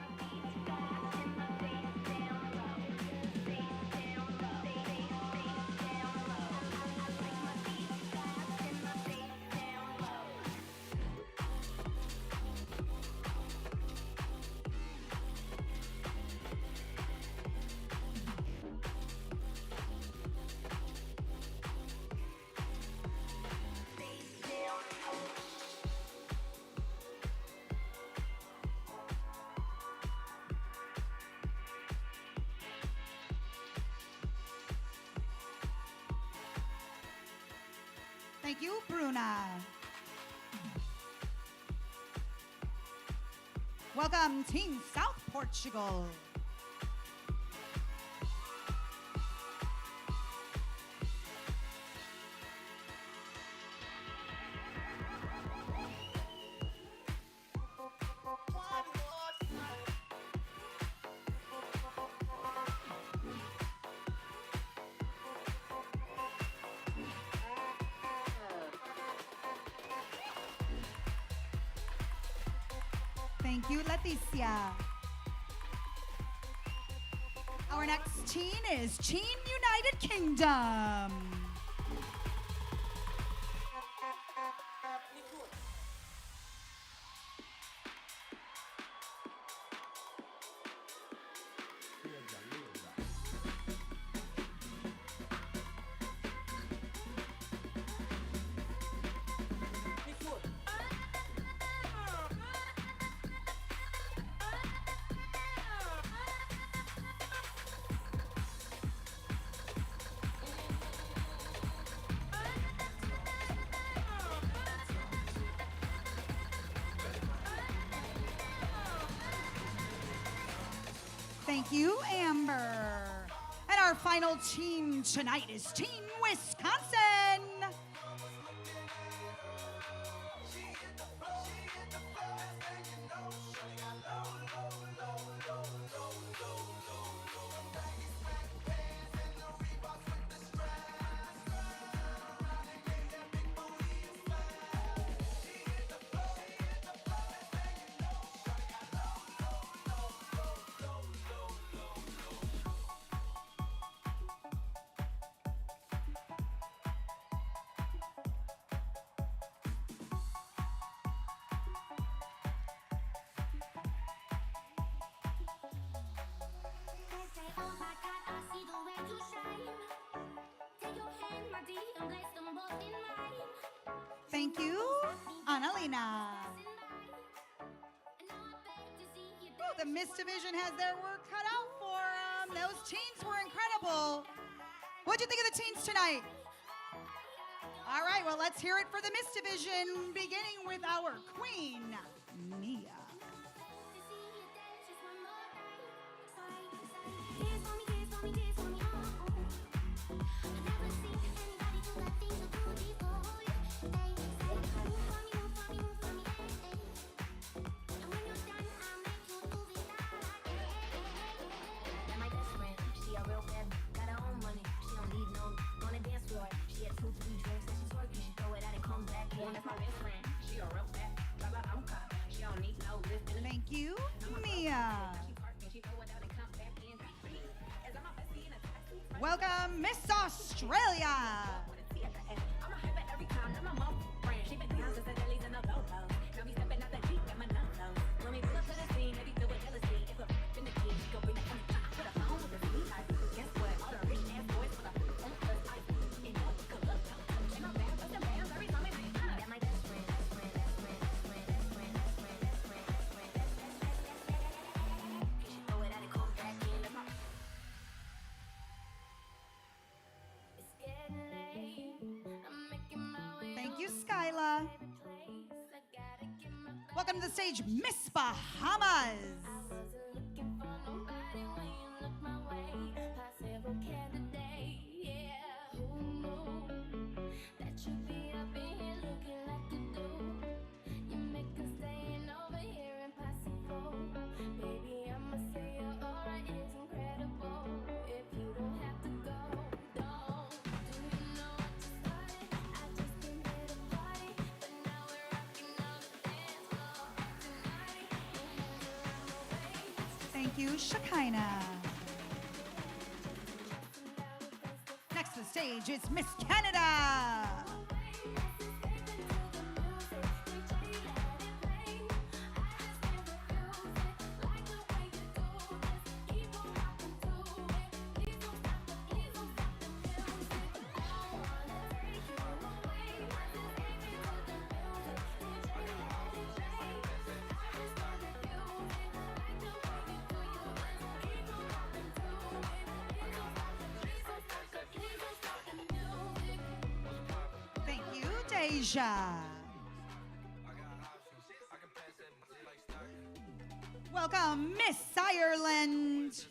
Thank you, Bruna. Welcome, Team South Portugal. Thank you, Leticia. Our next teen is Teen United Kingdom. Thank you, Amber. And our final team tonight is Team Wisconsin. Thank you, Annalena. Oh, the Miss Division has their work cut out for them. Those teens were incredible. What'd you think of the teens tonight? All right, well, let's hear it for the Miss Division, beginning with our queen, Mia. Thank you, Mia. Welcome, Miss Australia. you, Skyla. Welcome to the stage, Miss Bahamas. Thank you, Shekinah. Next to the stage is Miss Canada. Thank you, Deja. Welcome, Miss Ireland.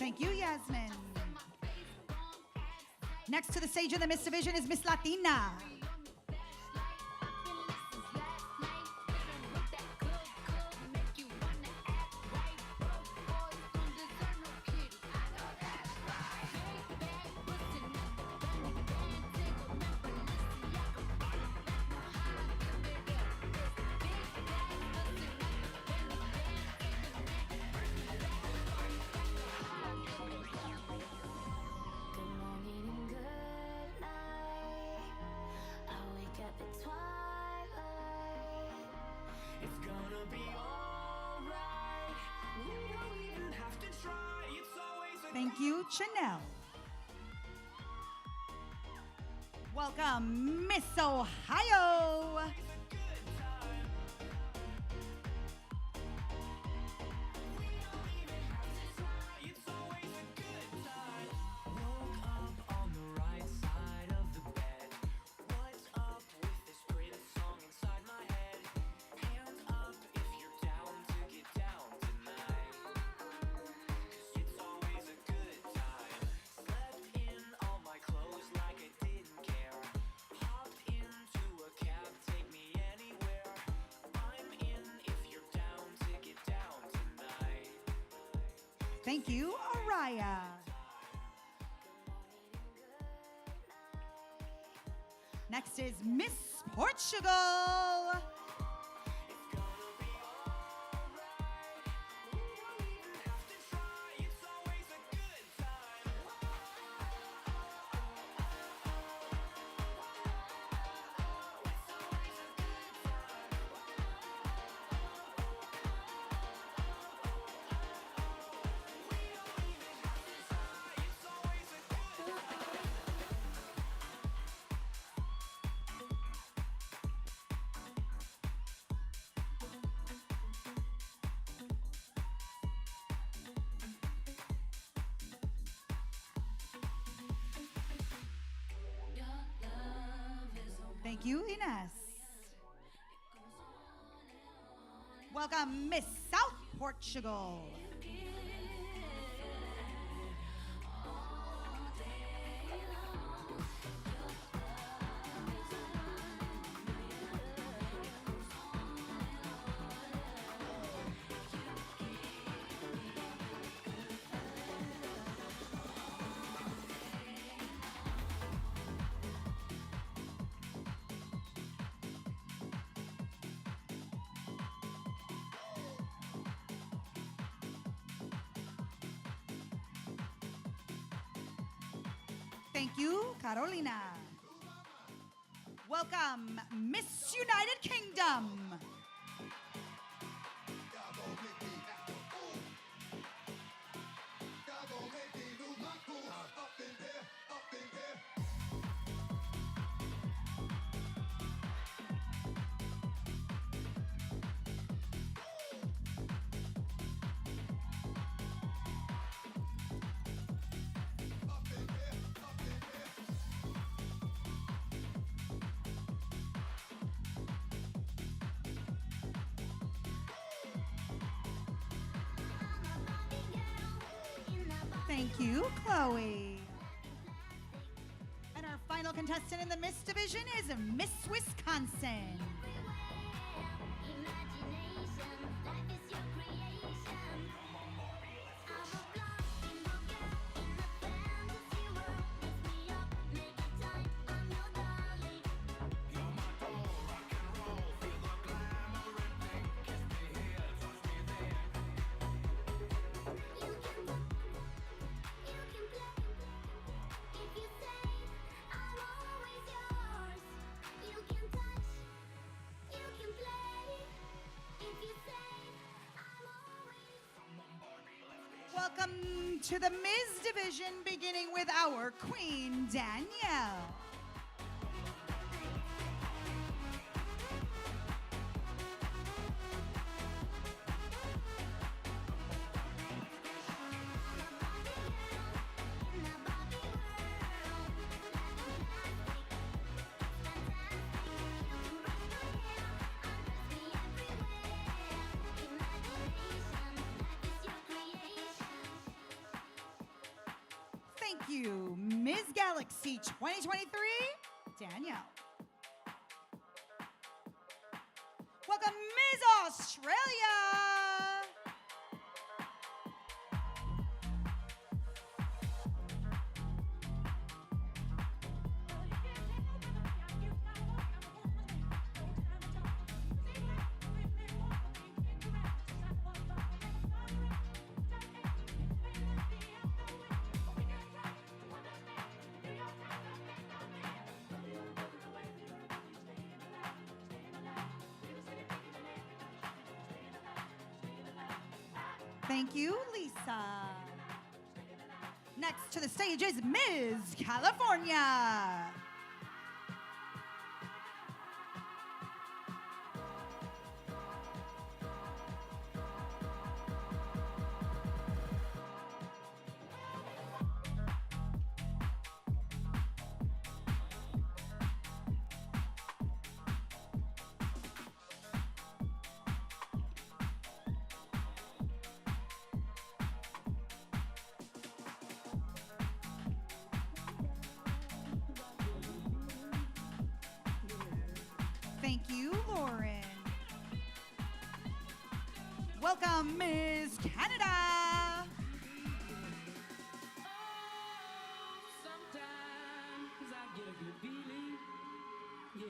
Thank you, Yasmin. Next to the stage in the Miss Division is Miss Latina. Thank you, Chanel. Welcome, Miss Ohio. Thank you, Araya. Next is Miss Portugal. Thank you, Ines. Welcome, Miss South Portugal. Thank you, Carolina. Welcome, Miss United Kingdom. Thank you, Chloe. And our final contestant in the Miss division is Miss Wisconsin. Welcome to the Ms. division, beginning with our Queen, Danielle. Thank you, Ms. Galaxy 2023, Danielle. Welcome, Ms. Australia. Thank you, Lisa. Next to the stage is Ms. California. Thank you, Lauren. Welcome, Ms. Canada. Sometimes I get a good feeling, yeah.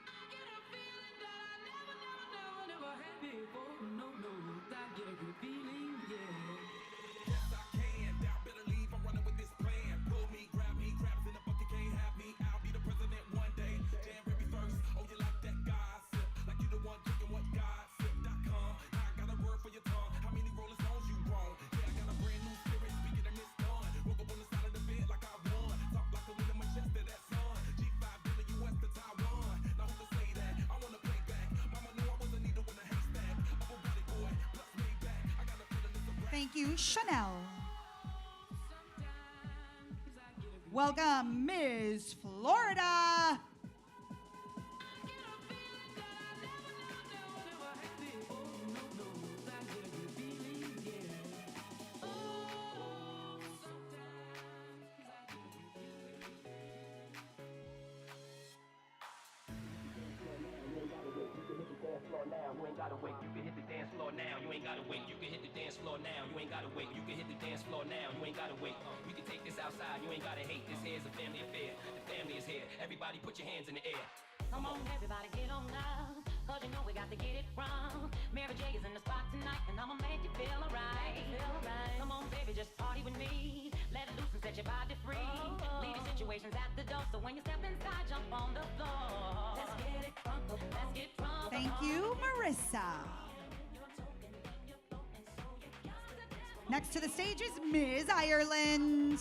I get a feeling that I never had before. No, I get a good feeling, yeah. Yes, I can. Doubt better leave. I'm running with this plan. Pull me, grab me, crabs in the bucket can't have me. I'll be the president one day. January 1st. Oh, you like that gossip? Like you the one drinking what gossip.com. Now I got a word for your tongue. How many Rolling Stones you grown? Yeah, I got a brand new spirit. Speaking of Miss Dawn. Woke up on the side of the bed like I won. Talk like a little Manchester, that son. G5 billion US to Taiwan. Now who can say that? I wanna play back. Mama knew I was a needle in a haystack. Upper body boy, plus me back. I got a feeling it's a rap. Thank you, Chanel. Welcome, Ms. Florida. You ain't gotta wait, you can hit the dance floor now. You ain't gotta wait, you can hit the dance floor now. You ain't gotta wait, you can hit the dance floor now. You ain't gotta wait, we can take this outside. You ain't gotta hate, this here's a family affair. The family is here, everybody put your hands in the air. Come on, everybody, get on now. Cause you know we got to get it wrong. Mary J is in the spot tonight, and I'ma make you feel alright. Come on, baby, just party with me. Let it loose and set set your body free. Leave your situations at the door, so when you step inside, jump on the floor. Let's get it crunk, let's get drunk. Thank you, Marissa. Next to the stage is Ms. Ireland.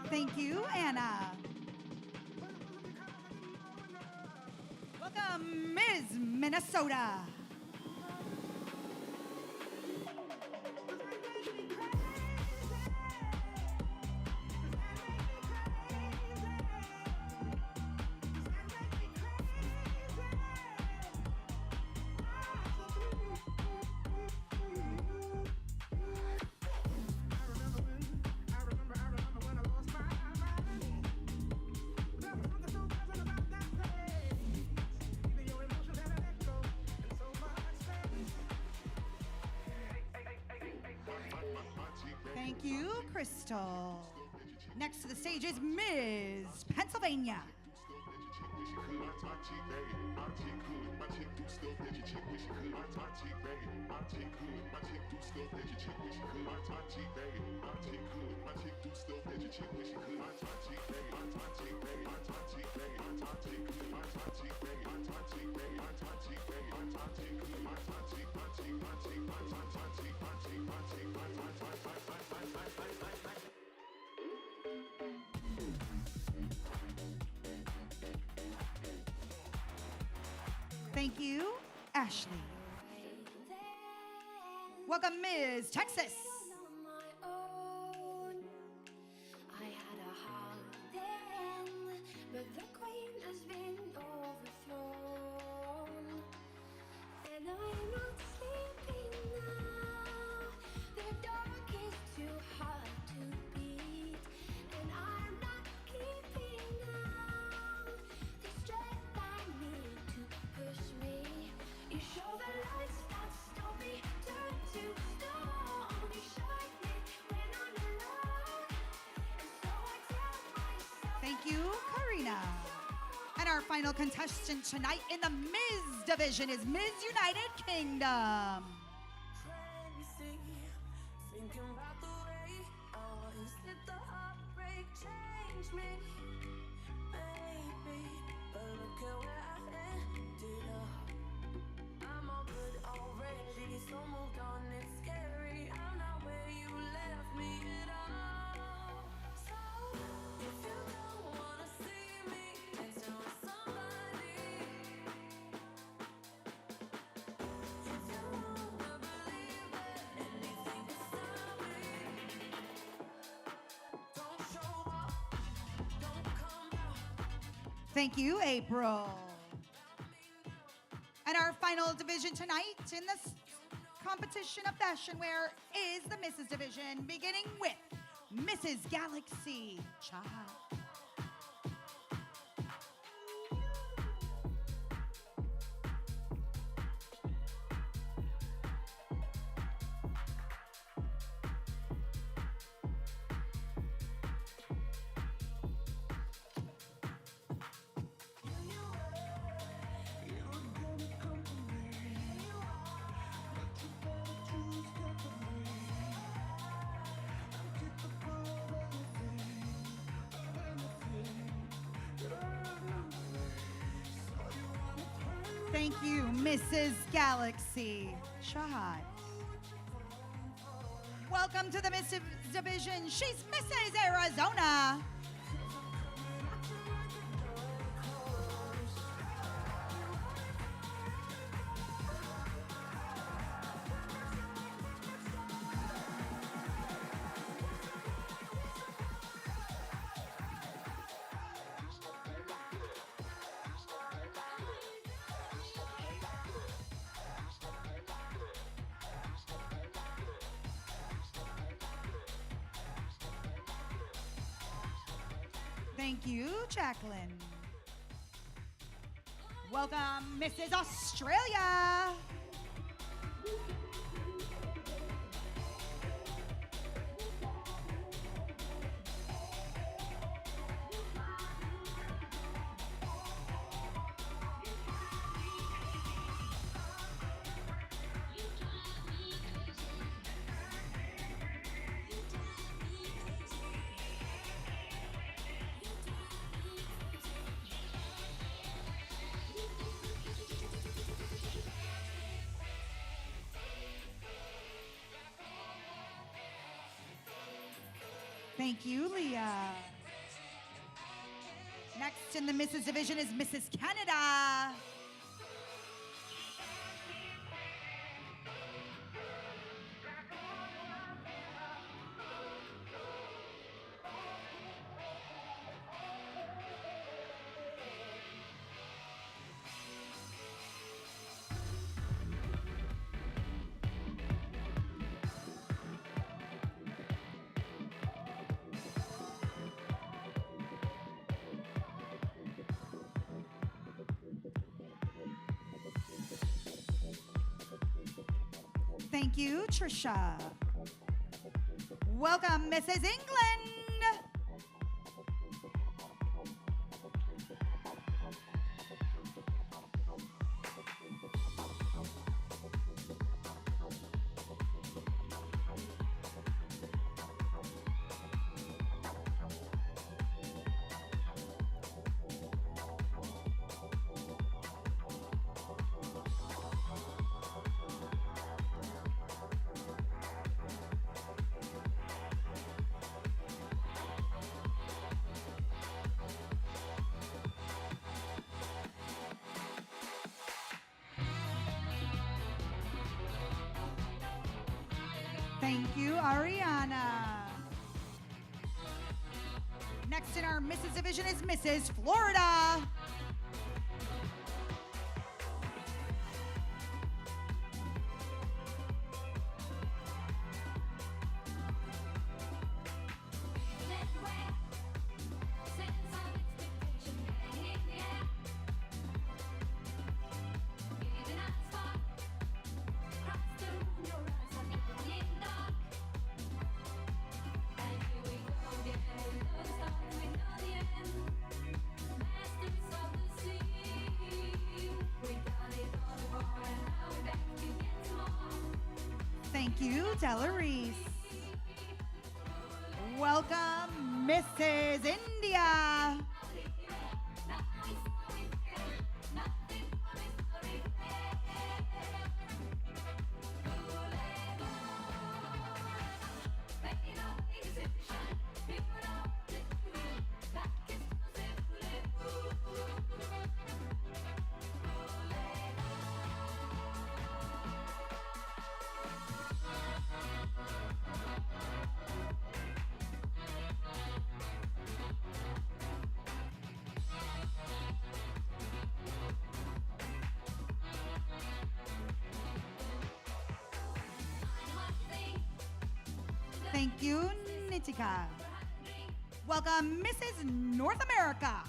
Thank you, Anna. Welcome, Ms. Minnesota. Thank you, Crystal. Next to the stage is Ms. Pennsylvania. Thank you, Ashley. Welcome, Ms. Texas. I had a heart then, but the queen has been overthrown. And I'm not sleeping now. The dark is too hard to beat. And I'm not keeping now the strength I need to push me. You show the lights that stop me, turn to stone. You shine me when I'm alone. And so I tell myself. Thank you, Karina. And our final contestant tonight in the Ms. division is Ms. United Kingdom. Crazy, thinking about the way I was. Did the heartbreak change me? Maybe, but look at where I ended up. I'm all good already, so moved on. It's scary. I'm not where you left me at all. So if you don't wanna see me, then tell somebody. If you wanna believe it, anything can stop me. Don't show up, don't come out. Thank you, April. And our final division tonight in this competition of fashion wear is the Mrs. division, beginning with Mrs. Galaxy Cha. Thank you, Mrs. Galaxy Shahad. Welcome to the Mrs. Division. She's Mrs. Arizona. Thank you, Jacqueline. Welcome, Mrs. Australia. Thank you, Leah. Next in the Mrs. Division is Mrs. Canada. Thank you, Trisha. Welcome, Mrs. England. Thank you, Ariana. Next in our Mrs. Division is Mrs. Florida. Thank you, Delarice. Welcome, Mrs. India. Thank you, Nitika. Welcome, Mrs. North America.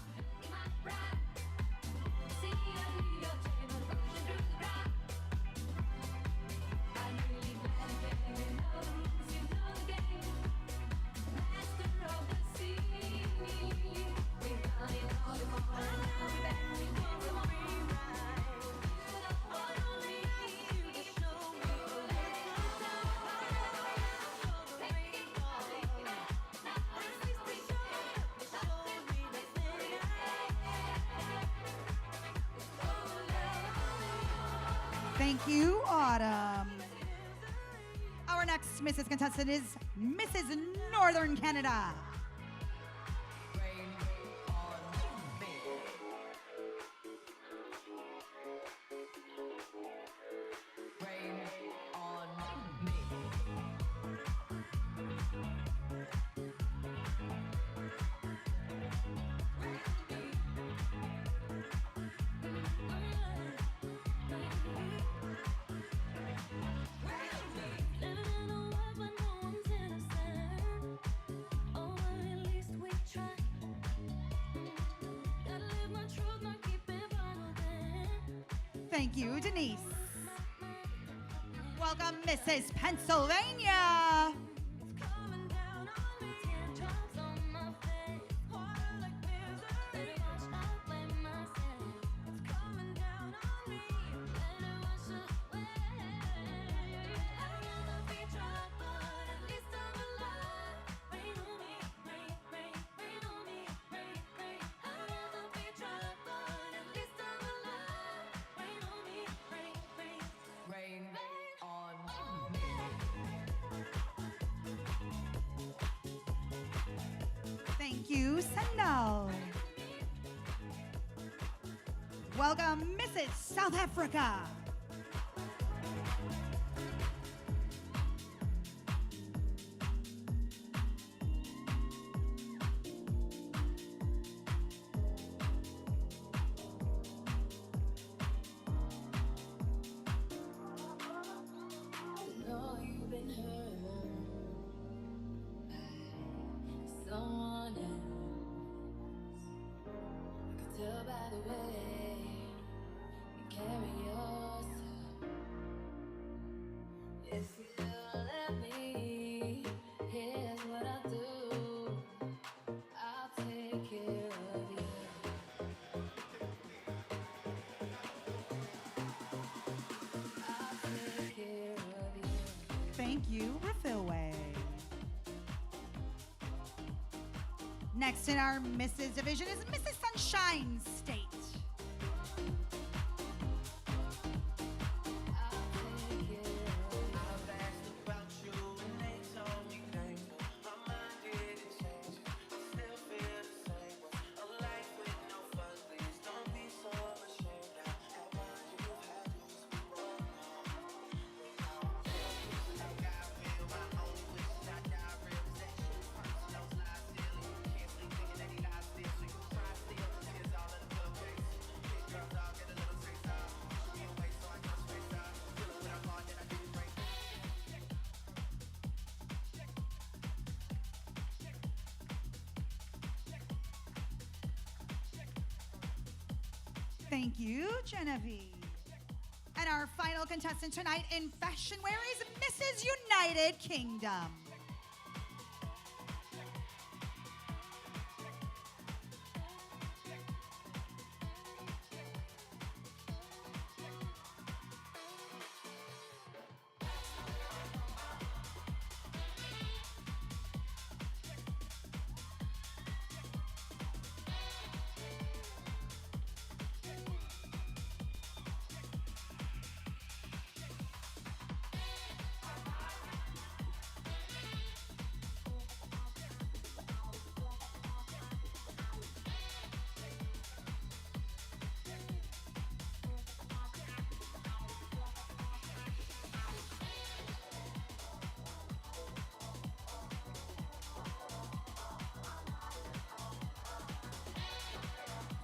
Thank you, Autumn. Our next Mrs. Contestant is Mrs. Northern Canada. Living in a world where no one's innocent. Thank you, Denise. Welcome, Mrs. Pennsylvania. Thank you, Sendal. Welcome, Mrs. South Africa. know you've been hurt by someone else. I could tell by the way you carry yourself. If you let me, here's what I'll do. I'll take care of you. Thank you, Refillway. Next in our Mrs. Division is Mrs. Sunshine State. Thank you, Genevieve. And our final contestant tonight in fashion wear is Mrs. United Kingdom.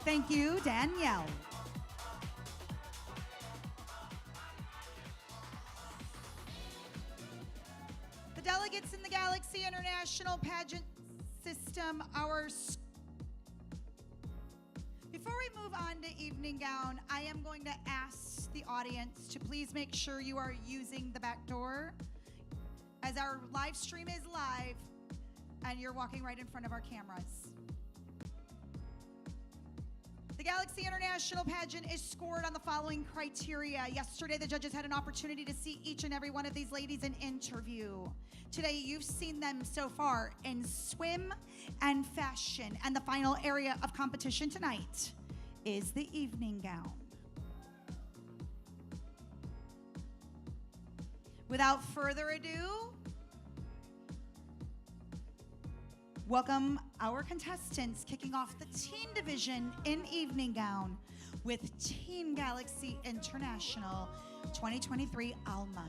Thank you, Danielle. The delegates in the Galaxy International Pageant System, before we move on to evening gown, I am going to ask the audience to please make sure you are using the back door, as our live stream is live and you're walking right in front of our cameras. The Galaxy International Pageant is scored on the following criteria. Yesterday, the judges had an opportunity to see each and every one of these ladies in interview. Today, you've seen them so far in swim and fashion. And the final area of competition tonight is the evening gown. Without further ado, welcome our contestants, kicking off the teen division in evening gown with Teen Galaxy International 2023 Alma.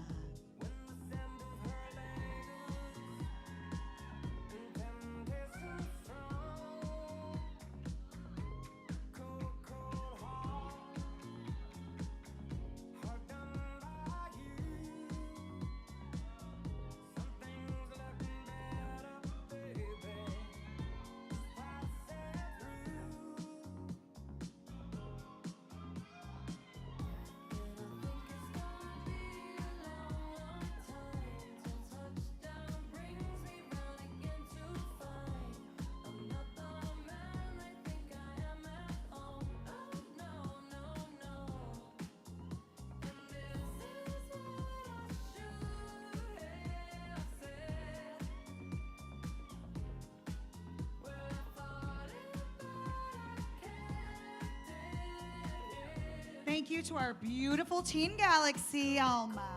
thank you to our beautiful Teen Galaxy, Alma.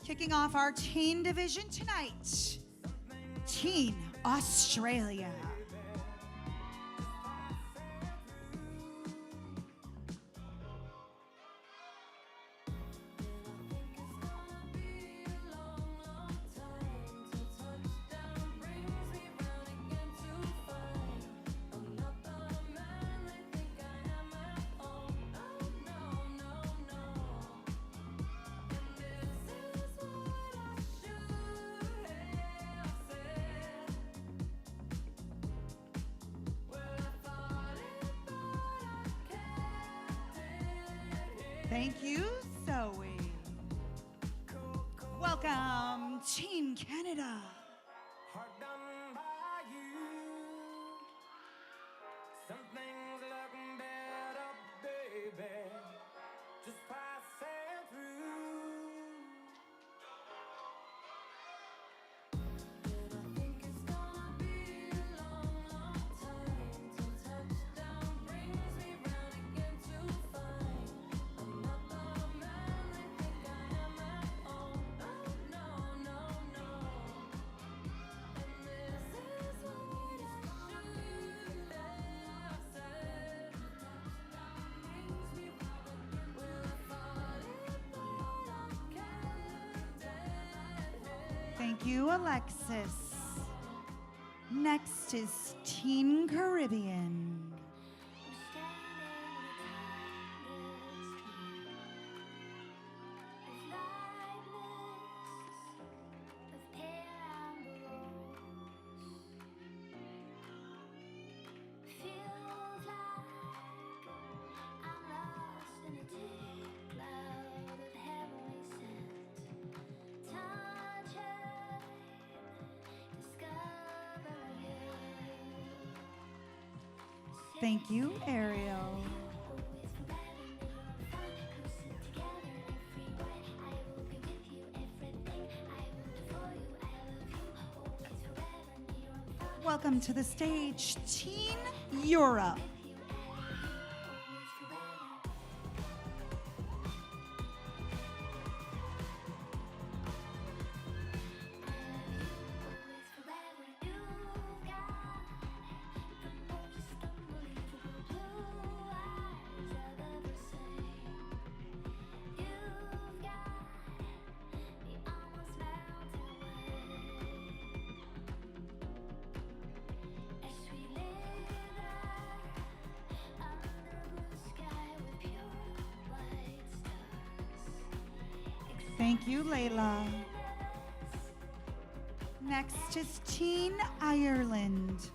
Kicking off our teen division tonight, Teen Australia. Thank you, Zoe. Welcome, Team Canada. Hard done by you. Some things look better, baby. Just passing through. Thank you, Alexis. Next is Teen Caribbean. Thank you, Ariel. Welcome to the stage, Teen Europe. Thank you, Layla. Next is Teen Ireland.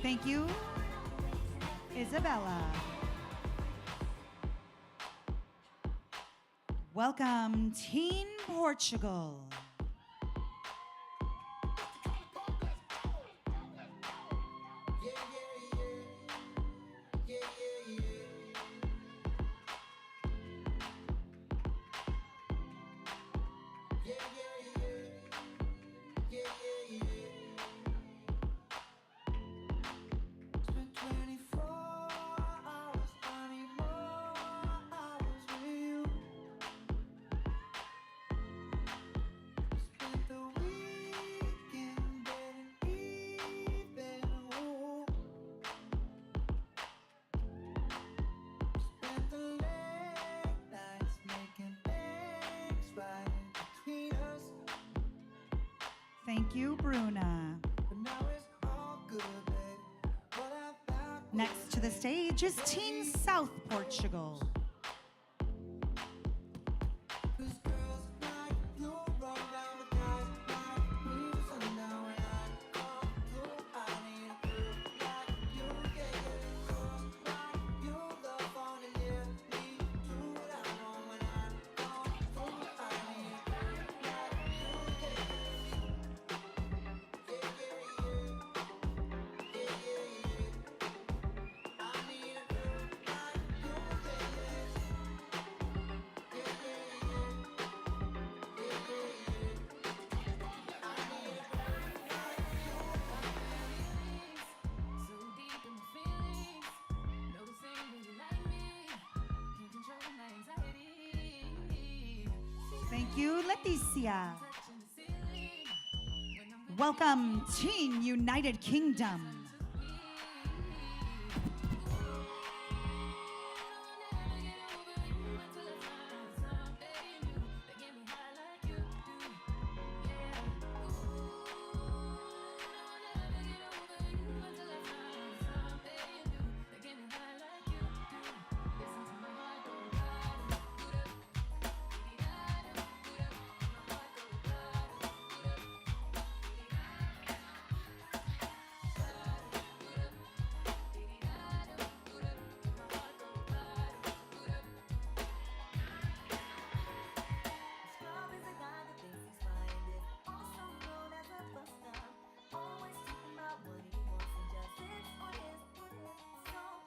Thank you, Isabella. Welcome, Teen Portugal. Thank you, Bruna. Next to the stage is Teen South Portugal. Thank you, Leticia. Welcome, Team United Kingdom.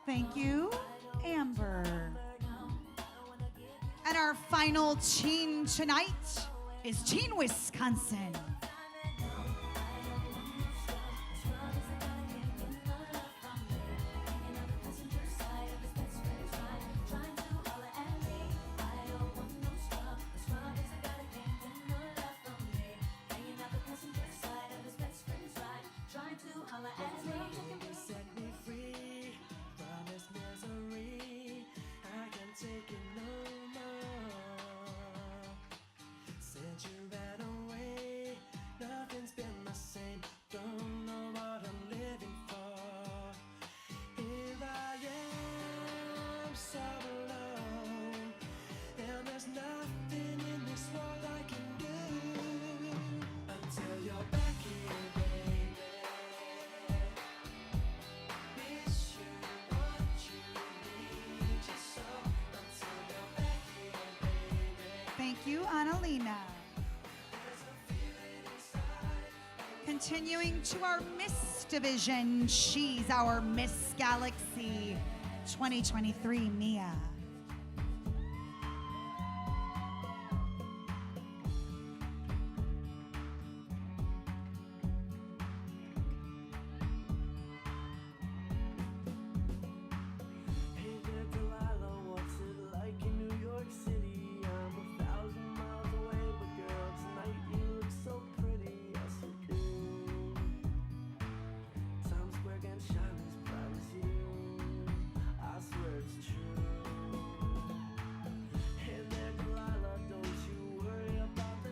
Thank you, Amber. And our final teen tonight is Teen Wisconsin. Thank you, Annalena. Continuing to our Miss Division, she's our Miss Galaxy 2023, Mia.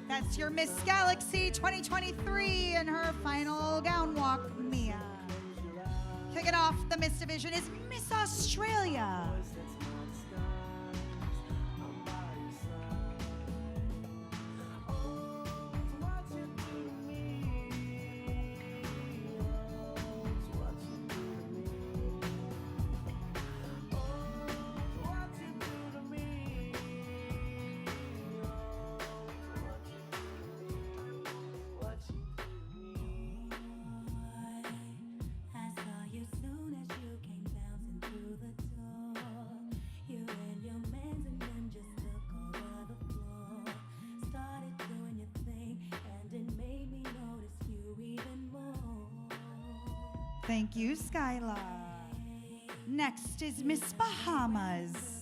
That's your Miss Galaxy 2023 in her final gown walk, Mia. Kicking off the Miss Division is Miss Australia. Thank you, Skyla. Next is Miss Bahamas.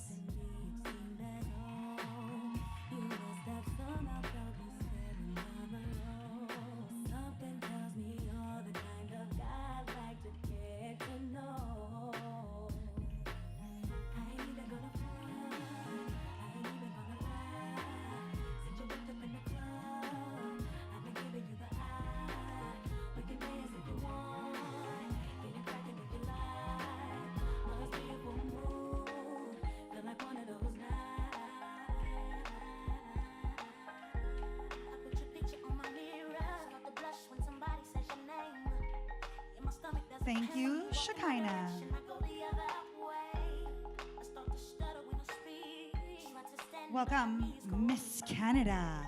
Thank you, Shekinah. Welcome, Miss Canada.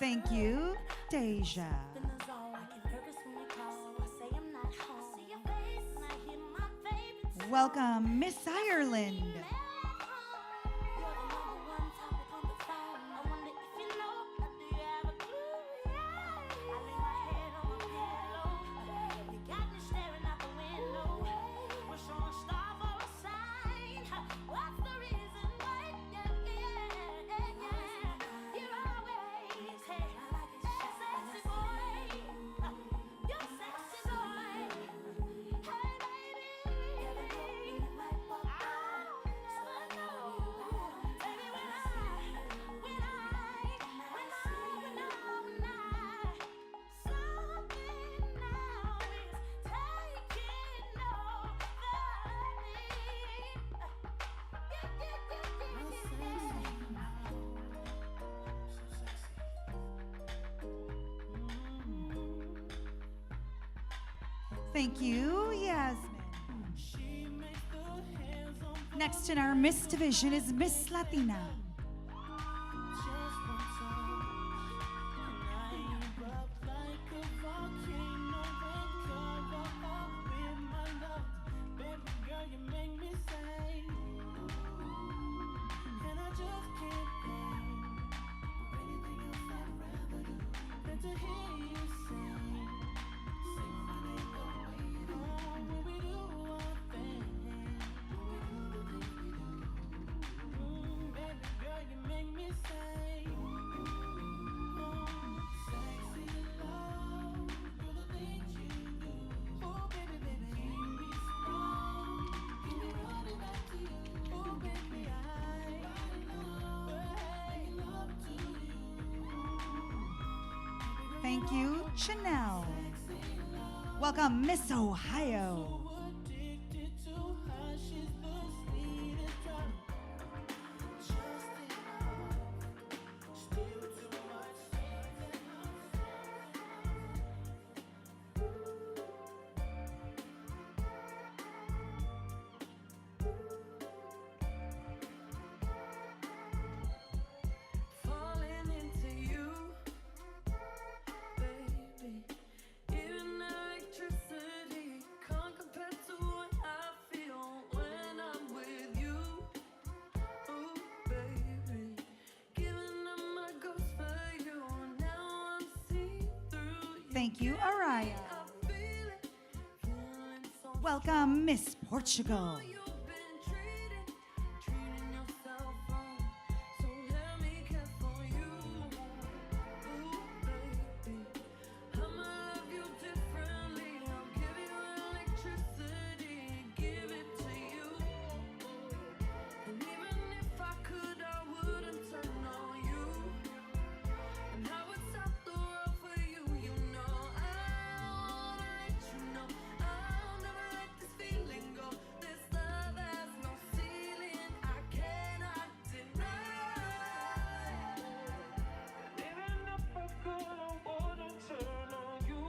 Thank you, Deja. Welcome, Miss Ireland. Thank you, Yasmin. Next in our Miss Division is Miss Latina. Thank you, Chanel. Welcome, Miss Ohio. Falling into you, baby. Even electricity can't compare to what I feel when I'm with you. Ooh, baby. Giving up my ghost for you. Now I'm see through you. Thank you, Araya. I feel it, feeling so Welcome, Miss Portugal. treating yourself wrong. So let me care for you. Ooh, baby. I'ma love you differently. I'll give you electricity, give it to you. And even if I could, I wouldn't turn on you. And I would stop the world for you. You know I wanna let you know I'll never let this feeling go. This love has no ceiling. I cannot deny. Even if I could, I wouldn't turn on you.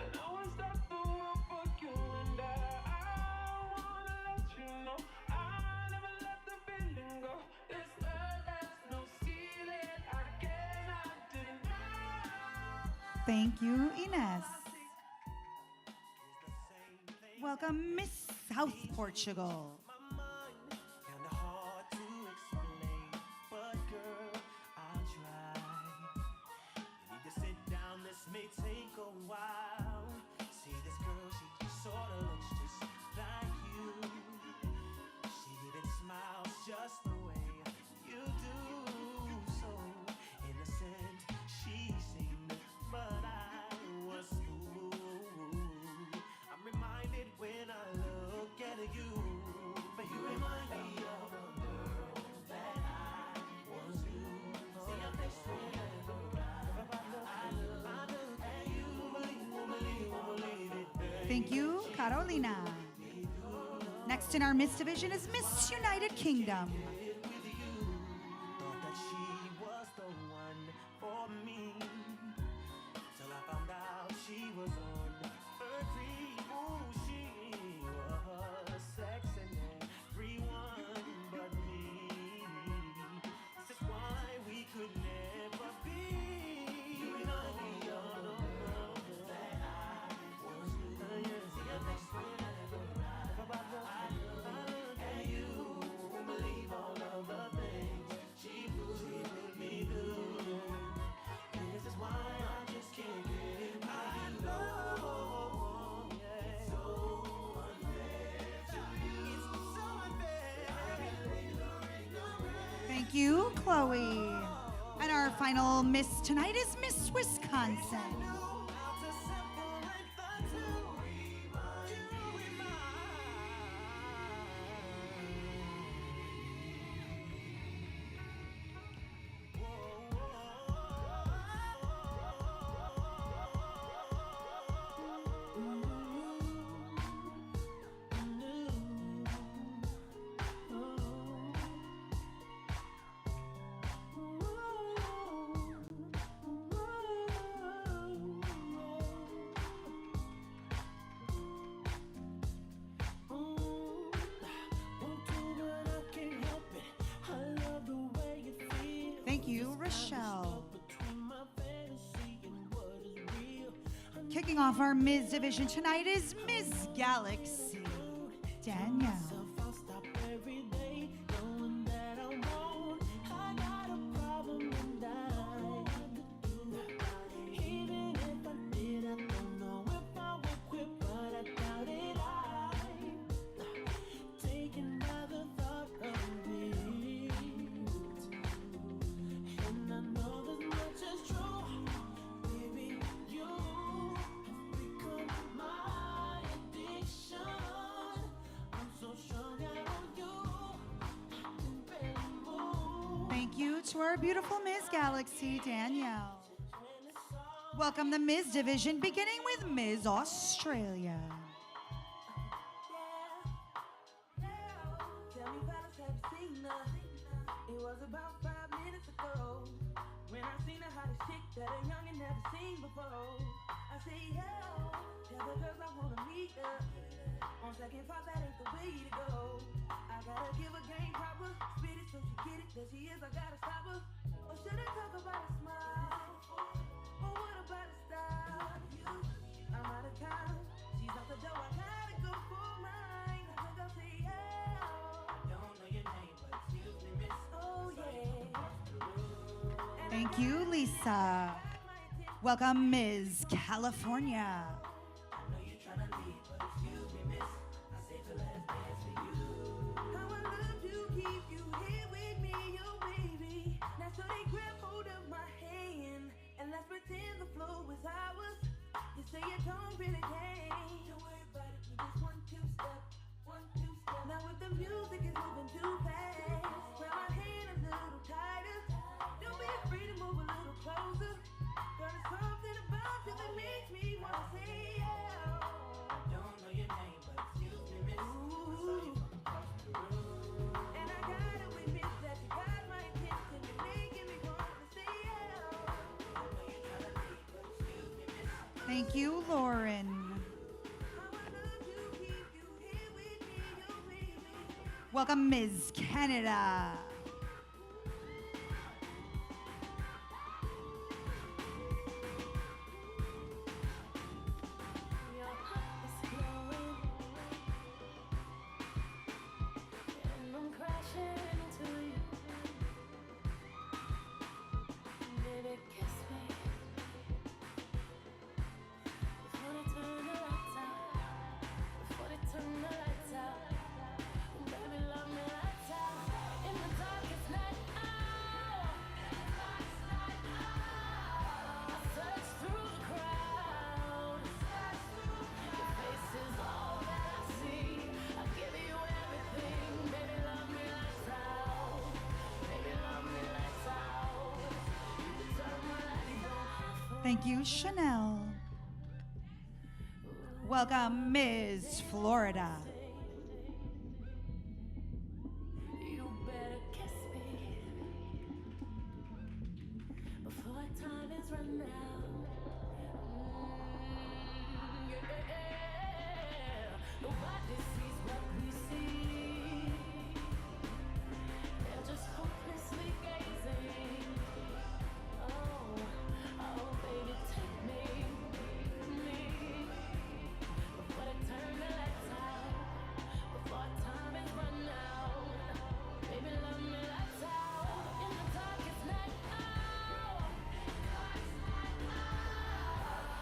And I would stop the world for you. And I wanna let you know I'll never let the feeling go. This love has no ceiling. I cannot deny. Thank you, Ines. Welcome, Miss South Portugal. Kinda hard to explain, but girl, I'll try. You need to sit down, this may take a while. See this girl, she sorta looks just like you. She even smiles just the way you do. So innocent, she seemed, but I was fooled. I'm reminded when I look at you, but you remind me of a girl that I once knew. See, I'm next to you. I look at you, won't believe it. Thank you, Carolina. Next in our Miss Division is Miss United Kingdom. Thought that she was the one for me, till I found out she was on her creep. Ooh, she was sexing everyone but me. This is why we could never be. Chloe. And our final Miss tonight is Miss Wisconsin. Thank you, Rochelle. Kicking off our Ms. division tonight is Ms. Galaxy, Danielle. Thank you to our beautiful Ms. Galaxy, Danielle. Welcome the Ms. division, beginning with Ms. Australia. Tell me, fellas, have you seen her? It was about 5 minutes ago when I seen a hottest chick that a youngin' never seen before. I say, yo, tell the girls I wanna meet her. On second thought, that ain't the way to go. I gotta give her game proper, spit it so she get it. There she is, I gotta stop her. Or should I talk about a smile? Or what about a style? I'm out of time. She's out the door, I gotta go for mine. I think I'll say, yeah. Don't know your name, but excuse me, miss. Oh, yeah. Thank you, Lisa. Welcome Ms. California. I know you're trying to leave, but excuse me, miss. I saved the last dance for you. How I love to keep you here with me, oh baby. Now so they grab hold of my hand and let's pretend the flow was ours. You say you don't really care. Don't worry about it, we just 1, 2 step, 1, 2 step. Now if the music is moving too fast, grab my hand a little tighter. Don't be afraid to move a little closer. Girl, there's something about you that makes me wanna say yeah. Don't know your name, but excuse me, miss. I saw you from across the room. And I gotta admit that you got my attention. You're making me wanna say yeah. I know you're trying to leave, but excuse me, miss. Thank you, Lauren. Welcome Ms. Canada. Your heart is glowing, and I'm crashing into you. Baby, kiss me before they turn the lights out. Before they turn the lights out, baby, love me lights out. In the darkest night, I search through the crowd. Your face is all that I see. I give you everything, baby, love me lights out. Baby, love me lights out. You turn my lights on. Thank you, Chanel. Welcome Ms. Florida. You better kiss me before time is run out. Yeah. Nobody sees what we see. They're just hopelessly gazing. Oh, baby, take me. Before they turn the lights out, before time is run out, baby, love me lights out. In the darkest night,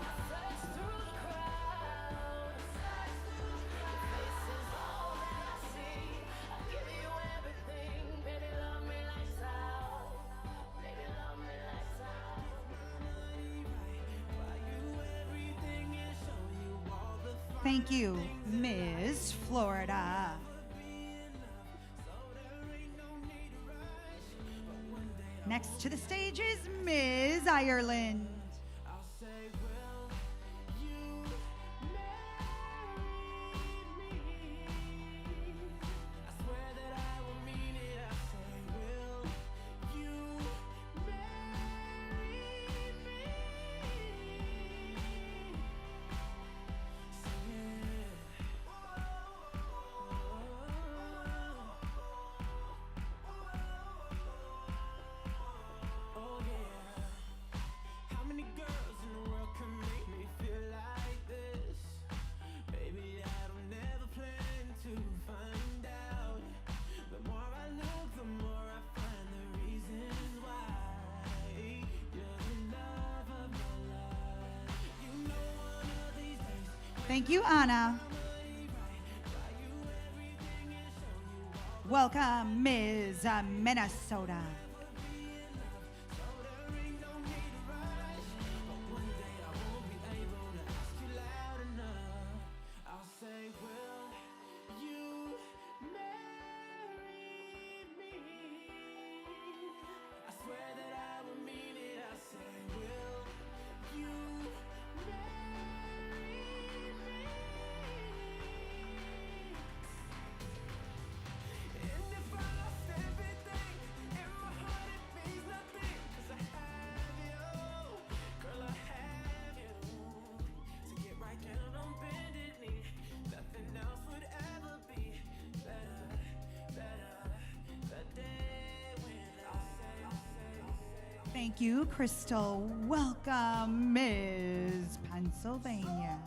I search through the crowd. Your face is all that Thank you, Ms. Florida. Next to the stage is Ms. Ireland. Thank you, Anna. Welcome, Ms. Minnesota. Thank you, Crystal. Welcome, Ms. Pennsylvania.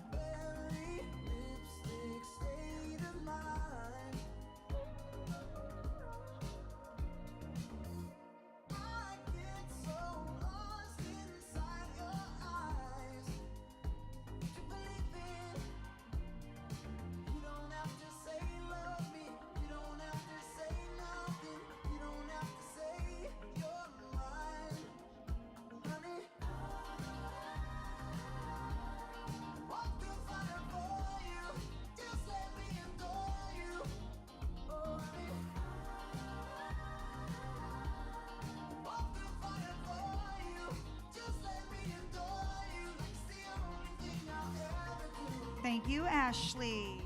Thank you, Ashley.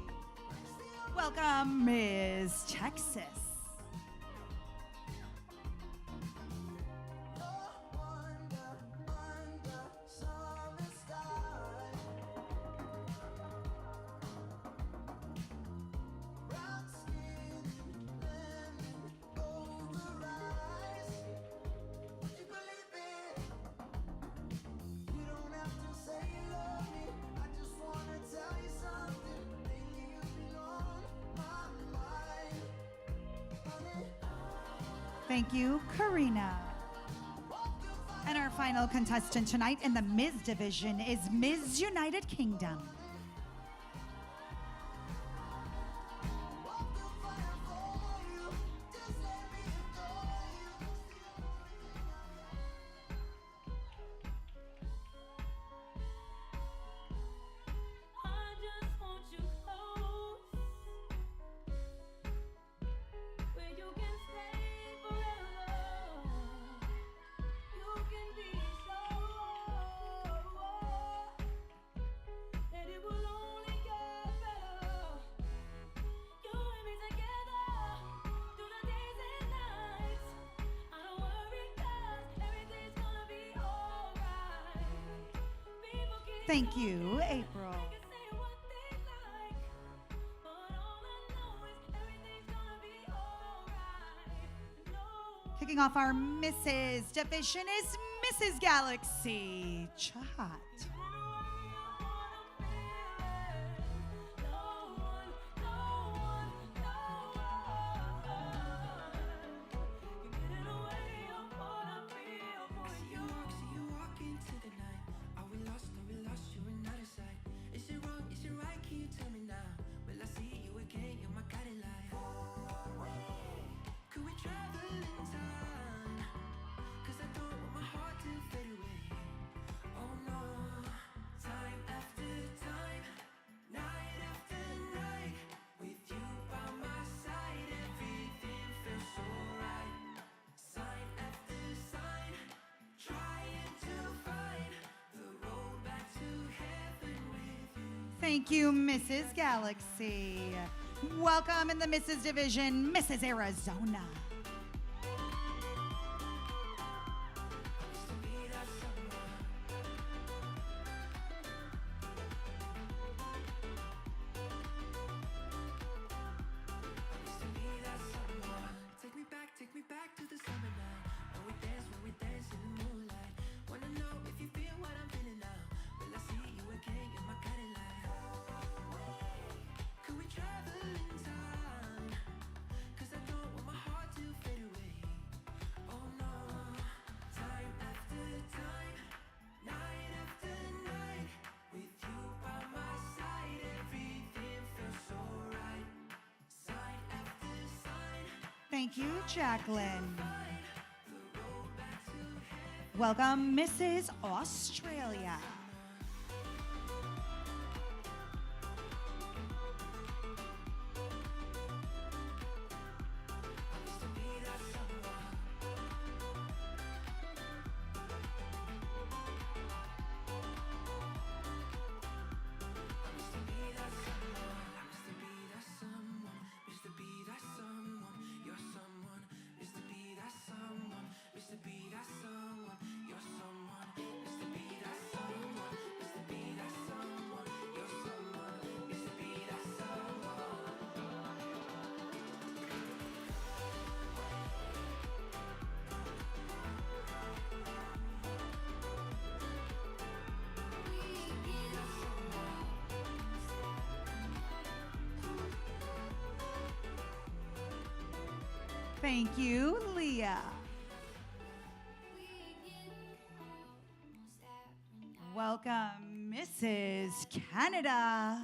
Welcome, Ms. Texas. Thank you, Karina. And our final contestant tonight in the Ms. division is Ms. United Kingdom. Thank you, April. Kicking off our Mrs. division is Mrs. Galaxy Chahat. Thank you, Mrs. Galaxy. Welcome in the Mrs. Division, Mrs. Arizona. Take me back to the summer now. When we dance in the moonlight. Wanna know if you feel what I'm feeling now. Will I see you again in my Cadillac? Could we travel in time? 'Cause I don't want my heart to fade away. Oh no. Time after time, night after night. With you by my side, everything feels so right. Sign after sign. Thank you, Jacqueline. Welcome, Mrs. Australia. Thank you, Leah. Welcome, Mrs. Canada.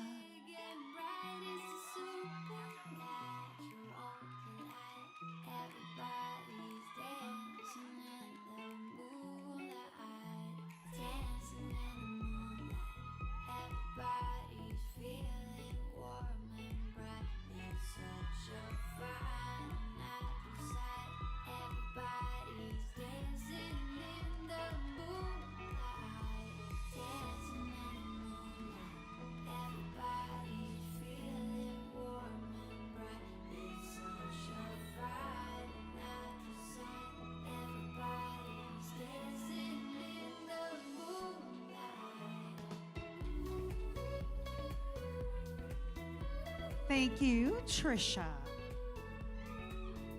Thank you, Trisha.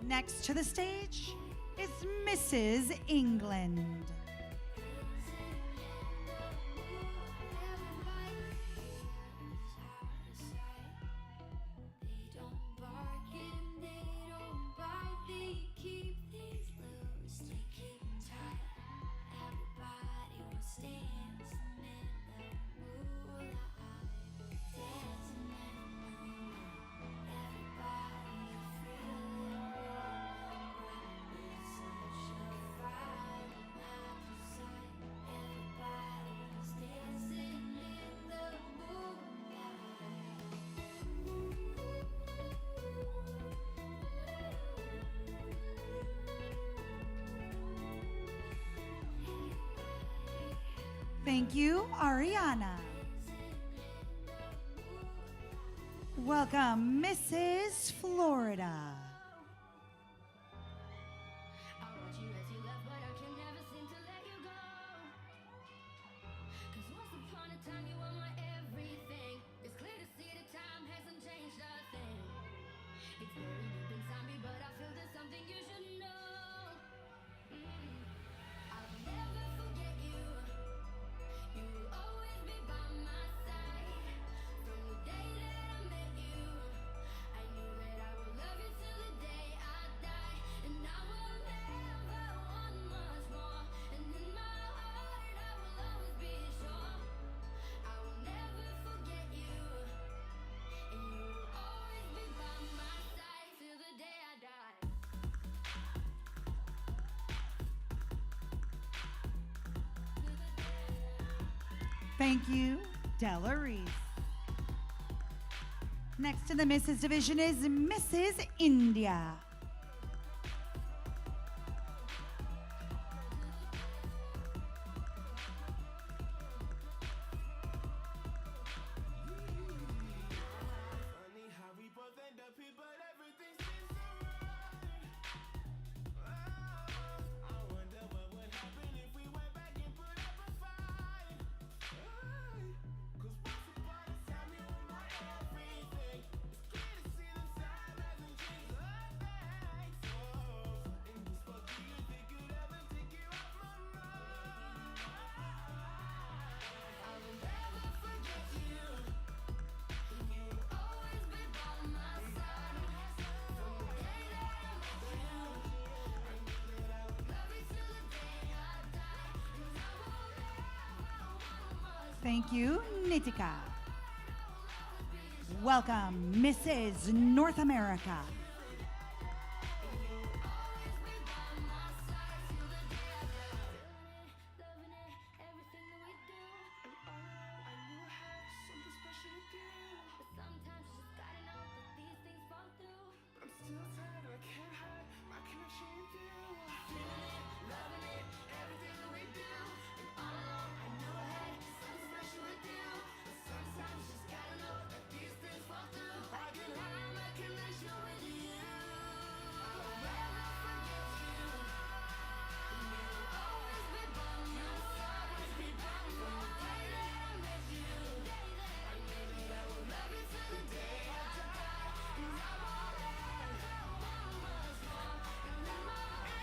Next to the stage is Mrs. England. Thank you, Ariana. Welcome, Mrs. Florida. Thank you, Della Reese. Next in the Mrs. Division is Mrs. India. Thank you, Nitika. Welcome, Mrs. North America.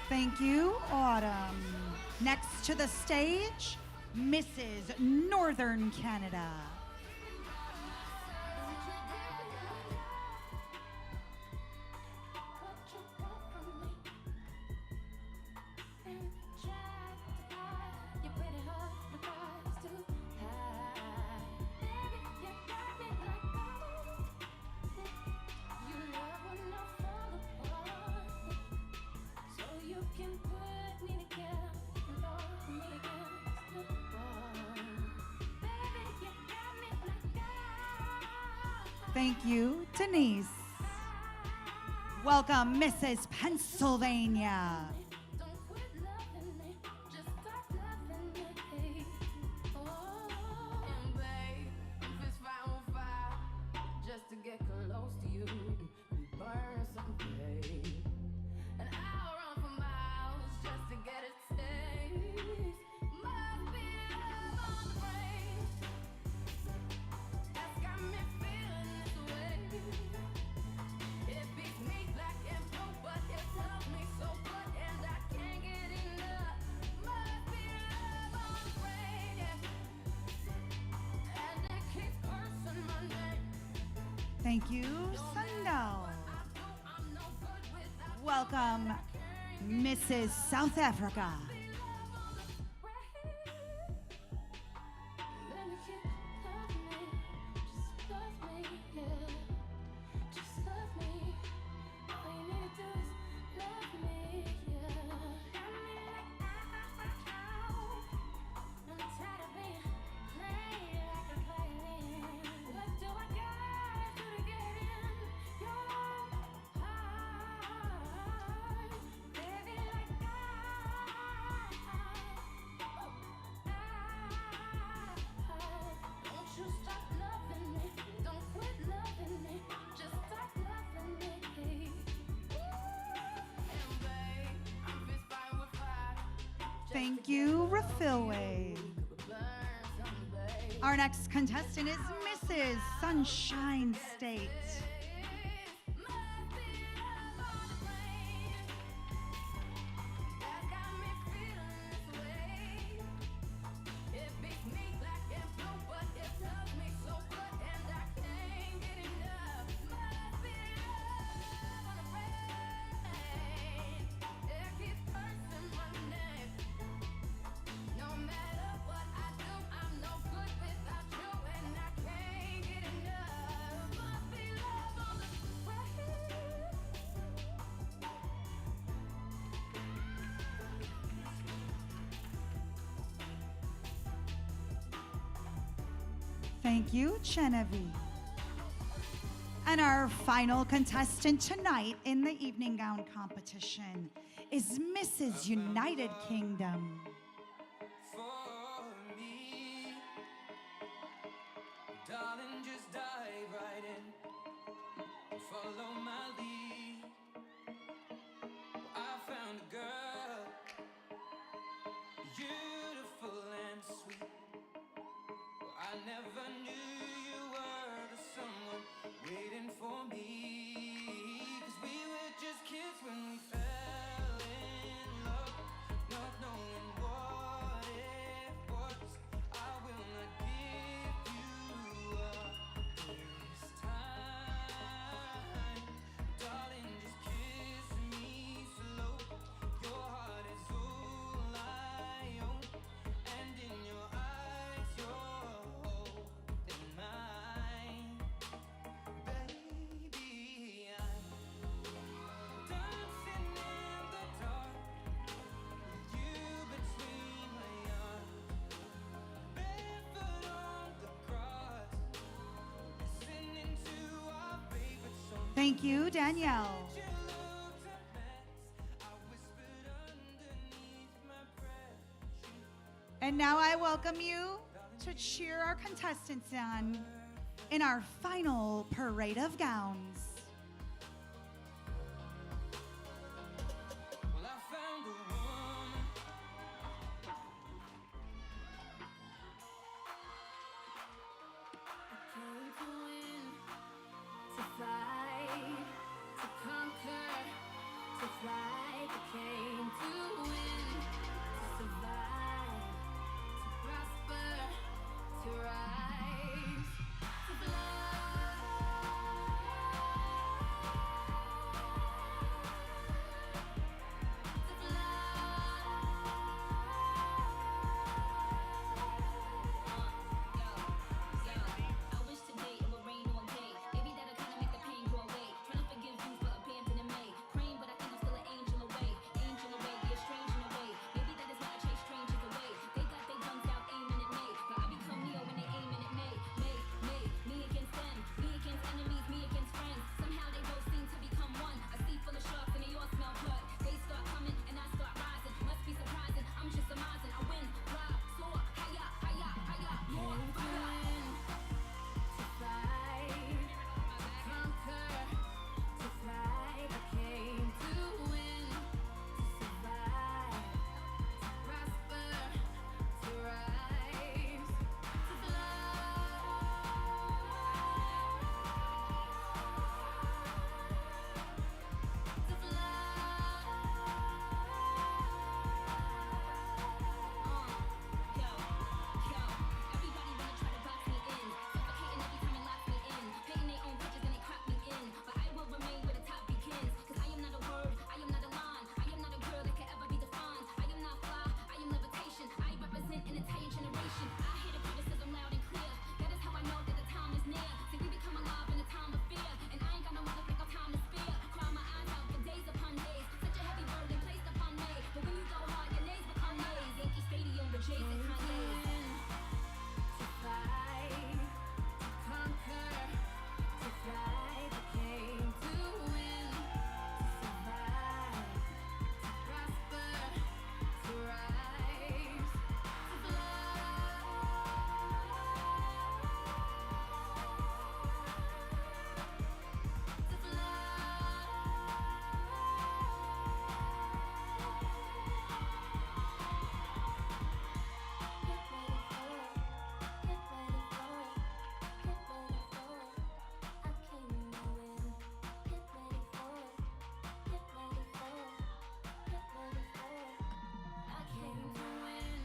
Thank you, Autumn. Next to the stage, Mrs. Northern Canada. Thank you, Denise. Welcome, Mrs. Pennsylvania. Just to get close to you, burn someday. And I'll run for miles just to get a taste. Must be love on the brain that's got me feeling this way. It beats me black and blue, but it loves me so good, and I can't get enough. Must be love on the brain, yeah. And it keeps cursing my name. Thank you, Sandal. Welcome, Mrs. South Africa. Thank you, Refillway. Our next contestant is Mrs. Sunshine State. Thank you, Genevieve. And our final contestant tonight in the evening gown competition is Mrs. United Kingdom. For me, darling, just dive right in, follow my lead. I found a girl, beautiful and sweet. I never knew you were the someone waiting for me. 'Cause we were just kids when we fell in love, not knowing what it was. I will not give you up this time, darling. Thank you, Danielle. And now I welcome you to cheer our contestants on in our final parade of gowns.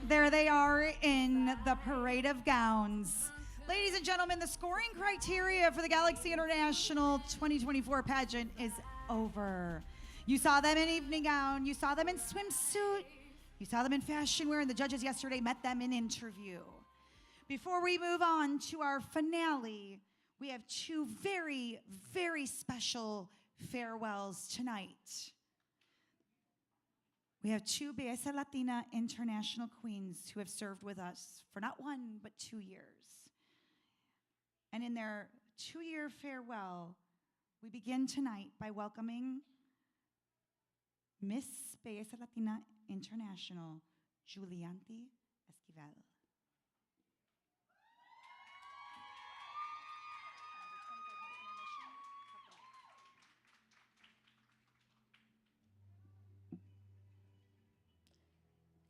There they are in the parade of gowns. Ladies and gentlemen, the scoring criteria for the Galaxy International 2024 pageant is over. You saw them in evening gown, you saw them in swimsuit, you saw them in fashion wear, and the judges yesterday met them in interview. Before we move on to our finale, we have two very, very special farewells tonight. We have two Belleza Latina international queens who have served with us for not 1, but 2 years. And in their 2-year farewell, we begin tonight by welcoming Miss Belleza Latina International, Julianti Esquivel.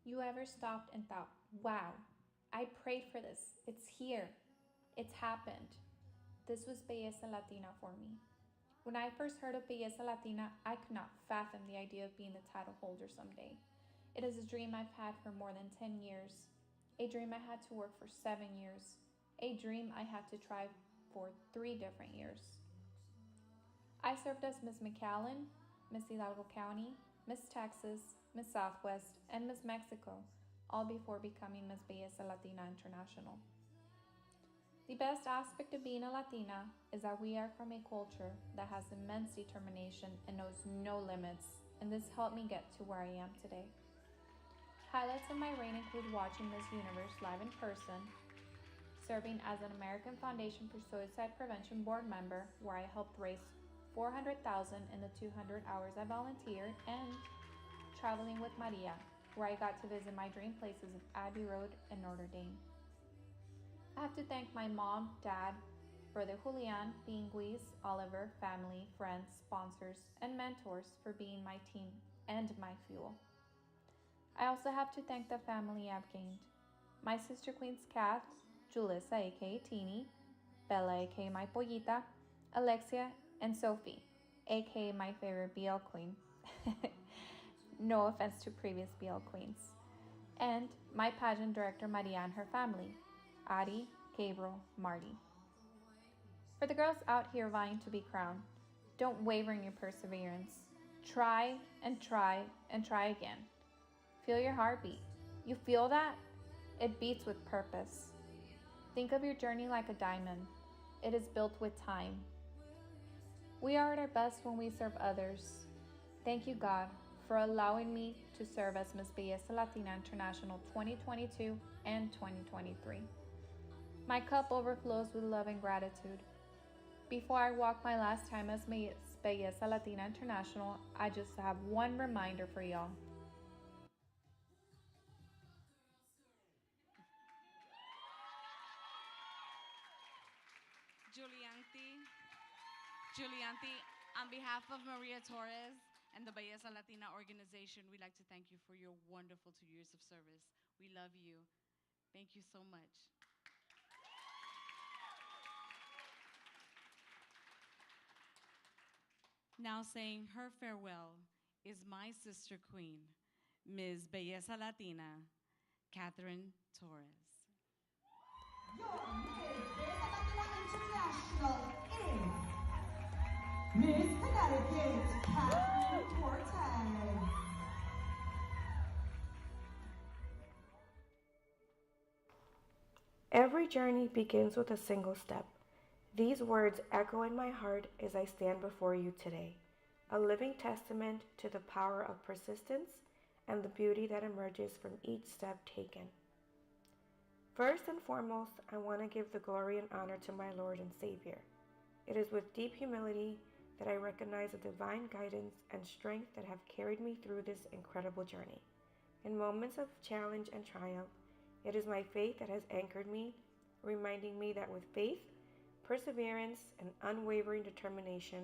You ever stopped and thought, wow, I prayed for this. It's here. It's happened. This was Belleza Latina for me. When I first heard of Belleza Latina, I could not fathom the idea of being the title holder someday. It is a dream I've had for more than 10 years. A dream I had to work for 7 years. A dream I had to try for 3 different years. I served as Miss McAllen, Miss Hidalgo County, Miss Texas, Miss Southwest, and Miss Mexico, all before becoming Miss Belleza Latina International. The best aspect of being a Latina is that we are from a culture that has immense determination and knows no limits, and this helped me get to where I am today. Highlights of my reign include watching Miss Universe live in person, serving as an American Foundation for Suicide Prevention board member where I helped raise 400,000 in the 200 hours I volunteered, and traveling with Maria, where I got to visit my dream places of Abbey Road and Notre Dame. I have to thank my mom, dad, brother Julian, Pinguis, Oliver, family, friends, sponsors, and mentors for being my team and my fuel. I also have to thank the family I've gained. My sister queens Kath, Julissa aka Teeny, Bella aka my pollita, Alexia, and Sophie, aka my favorite BL queen. No offense to previous BL queens. And my pageant director Maria and her family, Ari, Gabriel, Marty. For the girls out here vying to be crowned, don't waver in your perseverance. Try and try and try again. Feel your heartbeat. You feel that? It beats with purpose. Think of your journey like a diamond. It is built with time. We are at our best when we serve others. Thank you, God, for allowing me to serve as Miss Belleza Latina International 2022 and 2023. My cup overflows with love and gratitude. Before I walk my last time as Miss Belleza Latina International, I just have one reminder for y'all. Julianti, on behalf of Maria Torres and the Belleza Latina organization, we'd like to thank you for your wonderful 2 years of service. We love you. Thank you so much. Now saying her farewell is my sister queen, Ms. Belleza Latina, Catherine Torres. Your Miss Belleza Latina International is Miss Connecticut, Catherine Cortez. Every journey begins with a single step. These words echo in my heart as I stand before you today, a living testament to the power of persistence and the beauty that emerges from each step taken. First and foremost, I want to give the glory and honor to my Lord and Savior. It is with deep humility that I recognize the divine guidance and strength that have carried me through this incredible journey. In moments of challenge and triumph, it is my faith that has anchored me, reminding me that with faith, perseverance, and unwavering determination,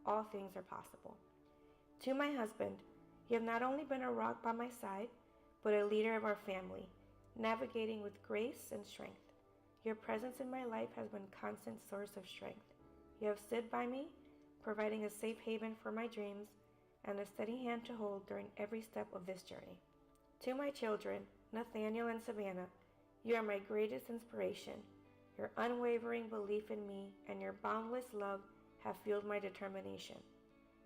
all things are possible. To my husband, you have not only been a rock by my side, but a leader of our family, navigating with grace and strength. Your presence in my life has been a constant source of strength. You have stood by me, providing a safe haven for my dreams and a steady hand to hold during every step of this journey. To my children, Nathaniel and Savannah, you are my greatest inspiration. Your unwavering belief in me and your boundless love have fueled my determination.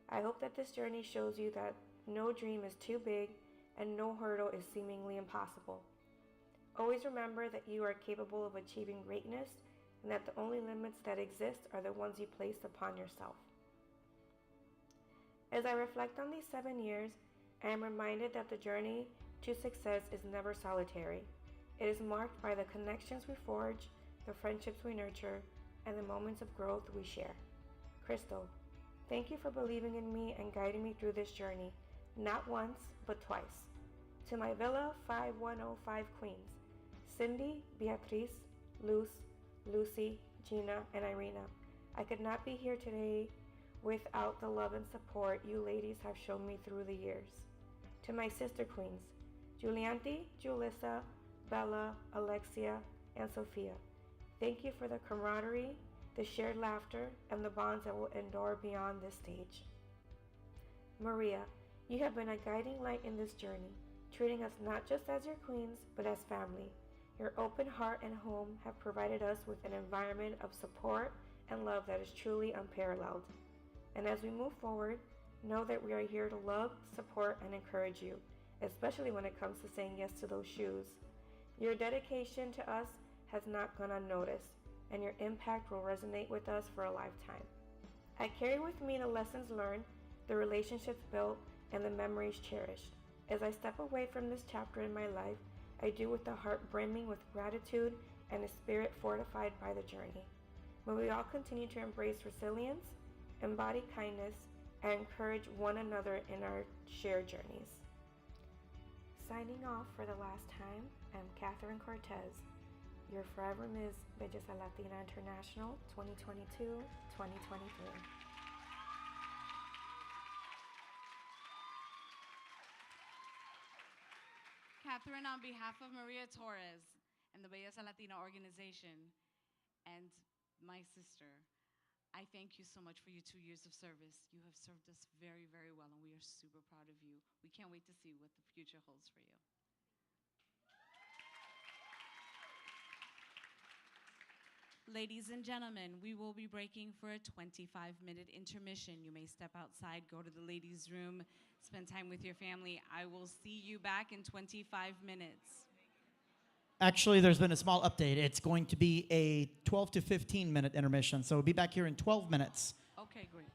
I hope that this journey shows you that no dream is too big and no hurdle is seemingly impossible. Always remember that you are capable of achieving greatness and that the only limits that exist are the ones you place upon yourself. As I reflect on these 7 years, I am reminded that the journey to success is never solitary. It is marked by the connections we forge, the friendships we nurture, and the moments of growth we share. Crystal, thank you for believing in me and guiding me through this journey, not once, but twice. To my Villa 5105 queens, Cindy, Beatriz, Luz, Lucy, Gina, and Irina, I could not be here today without the love and support you ladies have shown me through the years. To my sister queens, Julianti, Julissa, Bella, Alexia, and Sophia, thank you for the camaraderie, the shared laughter, and the bonds that will endure beyond this stage. Maria, you have been a guiding light in this journey, treating us not just as your queens, but as family. Your open heart and home have provided us with an environment of support and love that is truly unparalleled. And as we move forward, know that we are here to love, support, and encourage you, especially when it comes to saying yes to those shoes. Your dedication to us has not gone unnoticed, and your impact will resonate with us for a lifetime. I carry with me the lessons learned, the relationships built, and the memories cherished. As I step away from this chapter in my life, I do with a heart brimming with gratitude and a spirit fortified by the journey. May we all continue to embrace resilience, embody kindness, and encourage one another in our shared journeys. Signing off for the last time, I'm Catherine Cortez, your forever Ms. Belleza Latina International 2022-2023. Catherine, on behalf of Maria Torres and the Belleza Latina organization and my sister, I thank you so much for your 2 years of service. You have served us very, very well, and we are super proud of you. We can't wait to see what the future holds for you. Ladies and gentlemen, we will be breaking for a 25-minute intermission. You may step outside, go to the ladies' room, spend time with your family. I will see you back in 25 minutes. Actually, there's been a small update. It's going to be a 12 to 15-minute intermission, so we'll be back here in 12 minutes. Okay, great.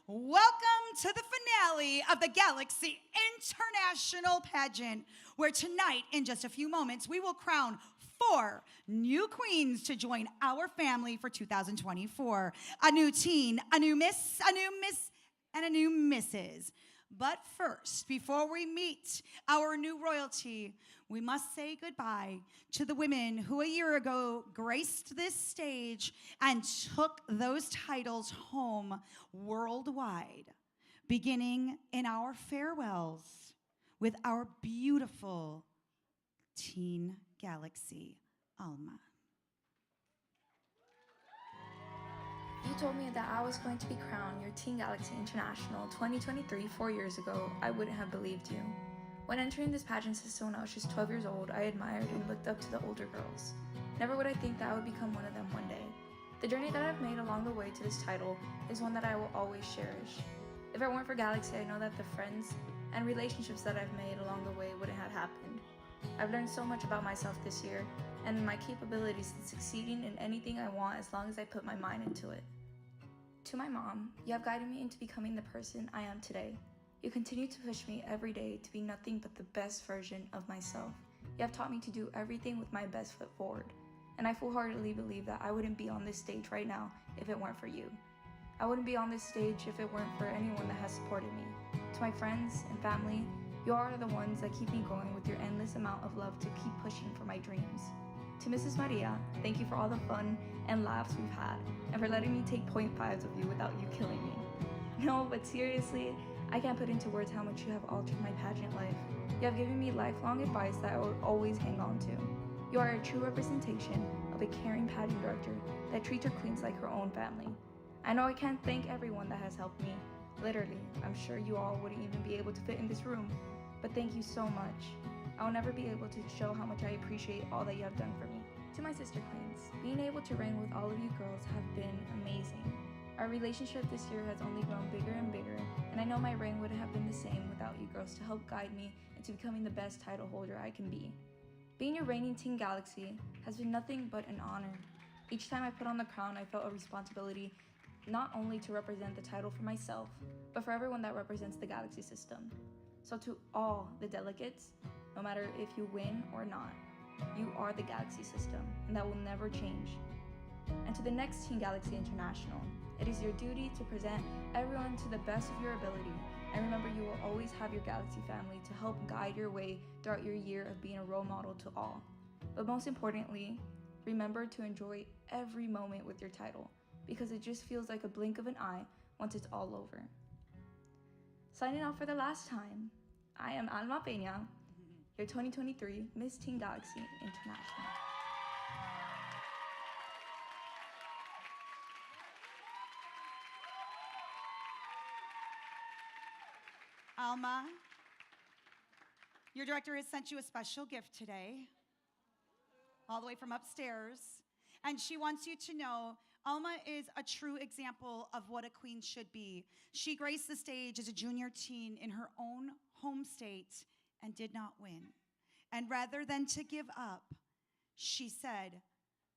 Welcome to the finale of the Galaxy International Pageant, where tonight, in just a few moments, we will crown 4 new queens to join our family for 2024. A new teen, a new miss, and a new Mrs. But first, before we meet our new royalty, we must say goodbye to the women who a year ago graced this stage and took those titles home worldwide, beginning in our farewells with our beautiful Teen Galaxy, Alma. You told me that I was going to be crowned your Teen Galaxy International 2023 4 years ago. I wouldn't have believed you. When entering this pageant system when I was just 12 years old, I admired and looked up to the older girls. Never would I think that I would become one of them one day. The journey that I've made along the way to this title is one that I will always cherish. If it weren't for Galaxy, I know that the friends and relationships that I've made along the way wouldn't have happened. I've learned so much about myself this year and my capabilities in succeeding in anything I want as long as I put my mind into it. To my mom, you have guided me into becoming the person I am today. You continue to push me every day to be nothing but the best version of myself. You have taught me to do everything with my best foot forward. And I full-heartedly believe that I wouldn't be on this stage right now if it weren't for you. I wouldn't be on this stage if it weren't for anyone that has supported me. To my friends and family, you are the ones that keep me going with your endless amount of love to keep pushing for my dreams. To Mrs. Maria, thank you for all the fun and laughs we've had, and for letting me take 0.5s of you without you killing me. No, but seriously, I can't put into words how much you have altered my pageant life. You have given me lifelong advice that I will always hang on to. You are a true representation of a caring pageant director that treats her queens like her own family. I know I can't thank everyone that has helped me. Literally, I'm sure you all wouldn't even be able to fit in this room, but thank you so much. I will never be able to show how much I appreciate all that you have done for me. To my sister queens, being able to reign with all of you girls have been amazing. Our relationship this year has only grown bigger and bigger, and I know my reign wouldn't have been the same without you girls to help guide me into becoming the best title holder I can be. Being your reigning Teen Galaxy has been nothing but an honor. Each time I put on the crown, I felt a responsibility not only to represent the title for myself, but for everyone that represents the Galaxy system. So to all the delegates, no matter if you win or not, you are the Galaxy system, and that will never change. And to the next Teen Galaxy International, it is your duty to present everyone to the best of your ability. And remember, you will always have your Galaxy family to help guide your way throughout your year of being a role model to all. But most importantly, remember to enjoy every moment with your title, because it just feels like a blink of an eye once it's all over. Signing off for the last time, I am Alma Peña, your 2023 Miss Teen Galaxy International. Alma, your director has sent you a special gift today, all the way from upstairs, and she wants you to know Alma is a true example of what a queen should be. She graced the stage as a junior teen in her own home state and did not win. And rather than to give up, she said,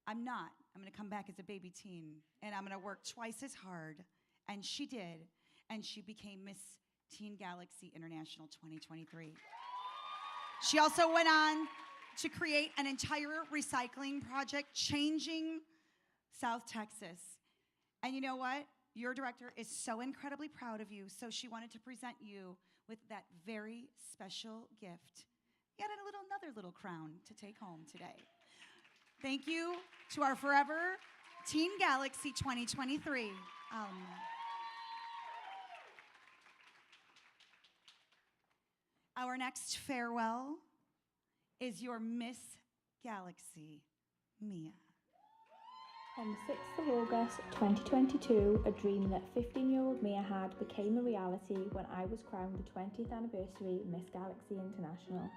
I'm going to come back as a baby teen, and I'm going to work twice as hard. And she did, and she became Miss Teen Galaxy International 2023. She also went on to create an entire recycling project, changing South Texas. And you know what? Your director is so incredibly proud of you, so she wanted to present you with that very special gift. Yet another little crown to take home today. Thank you to our forever Teen Galaxy 2023. Our next farewell is your Miss Galaxy, Mia. On the 6th of August 2022, a dream that 15-year-old Mia had became a reality when I was crowned the 20th anniversary Miss Galaxy International.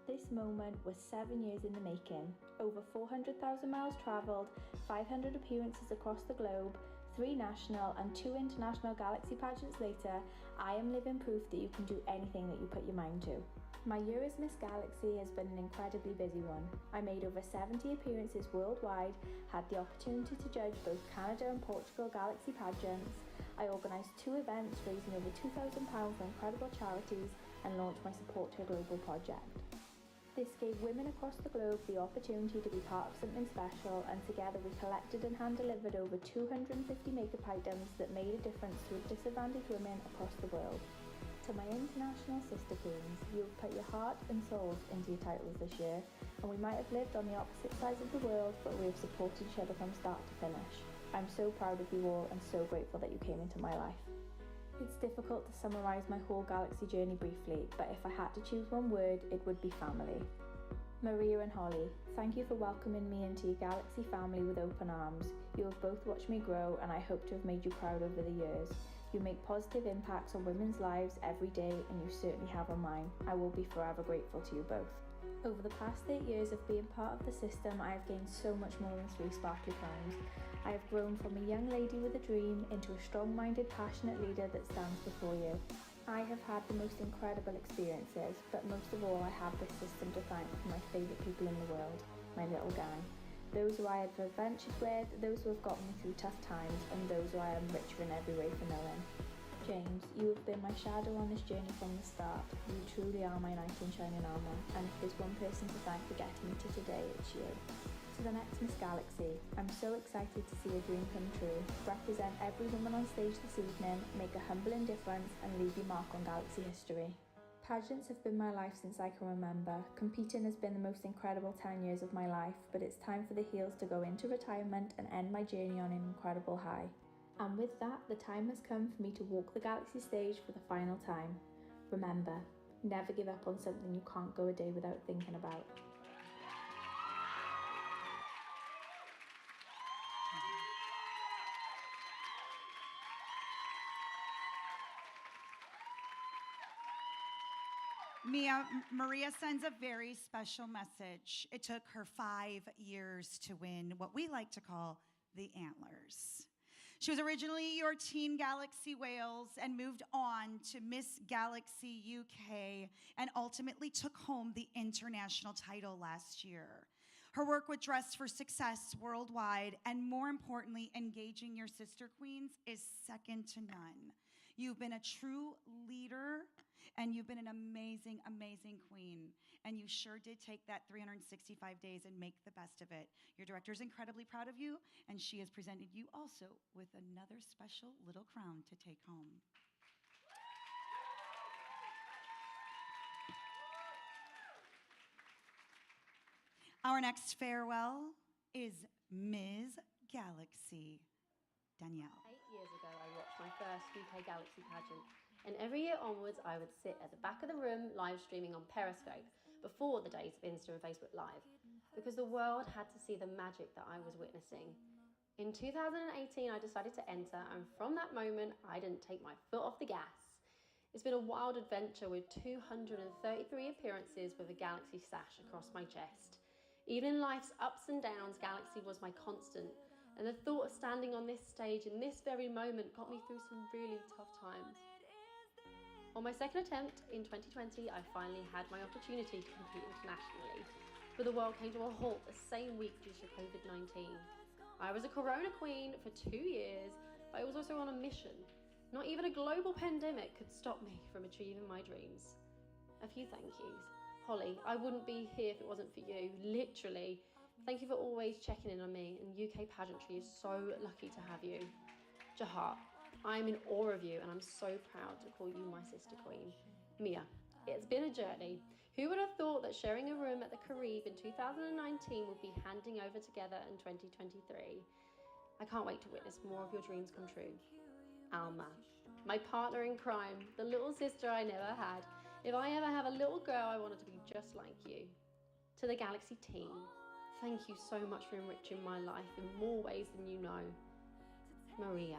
This moment was 7 years in the making. Over 400,000 miles travelled, 500 appearances across the globe, 3 national and 2 international Galaxy pageants later, I am living proof that you can do anything that you put your mind to. My year as Miss Galaxy has been an incredibly busy one. I made over 70 appearances worldwide, had the opportunity to judge both Canada and Portugal Galaxy pageants. I organised 2 events raising over £2,000 for incredible charities and launched my Support Her Global project. This gave women across the globe the opportunity to be part of something special, and together we collected and hand-delivered over 250 makeup items that made a difference to disadvantaged women across the world. To my international sister queens, you have put your heart and souls into your titles this year, and we might have lived on the opposite sides of the world, but we have supported each other from start to finish. I'm so proud of you all and so grateful that you came into my life. It's difficult to summarise my whole Galaxy journey briefly, but if I had to choose one word, it would be family. Maria and Holly, thank you for welcoming me into your Galaxy family with open arms. You have both watched me grow, and I hope to have made you proud over the years. You make positive impacts on women's lives every day, and you certainly have on mine. I will be forever grateful to you both. Over the past 8 years of being part of the system, I have gained so much more than 3 sparkly crowns. I have grown from a young lady with a dream into a strong-minded, passionate leader that stands before you. I have had the most incredible experiences, but most of all I have this system to thank for my favourite people in the world, my little gang. Those who I have adventured with, those who have gotten me through tough times, and those who I am richer in every way for knowing. James, you have been my shadow on this journey from the start. You truly are my knight in shining armour, and if there's one person to thank for getting me to today, it's you. To the next Miss Galaxy, I'm so excited to see a dream come true, represent every woman on stage this evening, make a humbling difference, and leave your mark on Galaxy history. Pageants have been my life since I can remember. Competing has been the most incredible 10 years of my life, but it's time for the heels to go into retirement and end my journey on an incredible high. And with that, the time has come for me to walk the Galaxy stage for the final time. Remember, never give up on something you can't go a day without thinking about. Maria sends a very special message. It took her 5 years to win what we like to call the Antlers. She was originally your Teen Galaxy Wales and moved on to Miss Galaxy UK and ultimately took home the international title last year. Her work with Dress for Success worldwide, and more importantly, engaging your sister queens, is second to none. You've been a true leader, and you've been an amazing, amazing queen. And you sure did take that 365 days and make the best of it. Your director is incredibly proud of you, and she has presented you also with another special little crown to take home. Our next farewell is Ms. Galaxy. Danielle. 8 years ago, I watched my first UK Galaxy pageant, and every year onwards, I would sit at the back of the room live streaming on Periscope before the days of Insta and Facebook Live, because the world had to see the magic that I was witnessing. In 2018, I decided to enter, and from that moment, I didn't take my foot off the gas. It's been a wild adventure with 233 appearances with a Galaxy sash across my chest. Even in life's ups and downs, Galaxy was my constant. And the thought of standing on this stage in this very moment got me through some really tough times. On my second attempt in 2020, I finally had my opportunity to compete internationally, but the world came to a halt the same week due to COVID-19. I was a Corona queen for 2 years, but I was also on a mission. Not even a global pandemic could stop me from achieving my dreams. A few thank yous. Holly, I wouldn't be here if it wasn't for you, literally. Thank you for always checking in on me, and UK Pageantry is so lucky to have you. Jahat, I'm in awe of you, and I'm so proud to call you my sister queen. Mia, it's been a journey. Who would have thought that sharing a room at the Carib in 2019 would be handing over together in 2023? I can't wait to witness more of your dreams come true. Alma, my partner in crime, the little sister I never had. If I ever have a little girl, I want her to be just like you. To the Galaxy team, thank you so much for enriching my life in more ways than you know. Maria,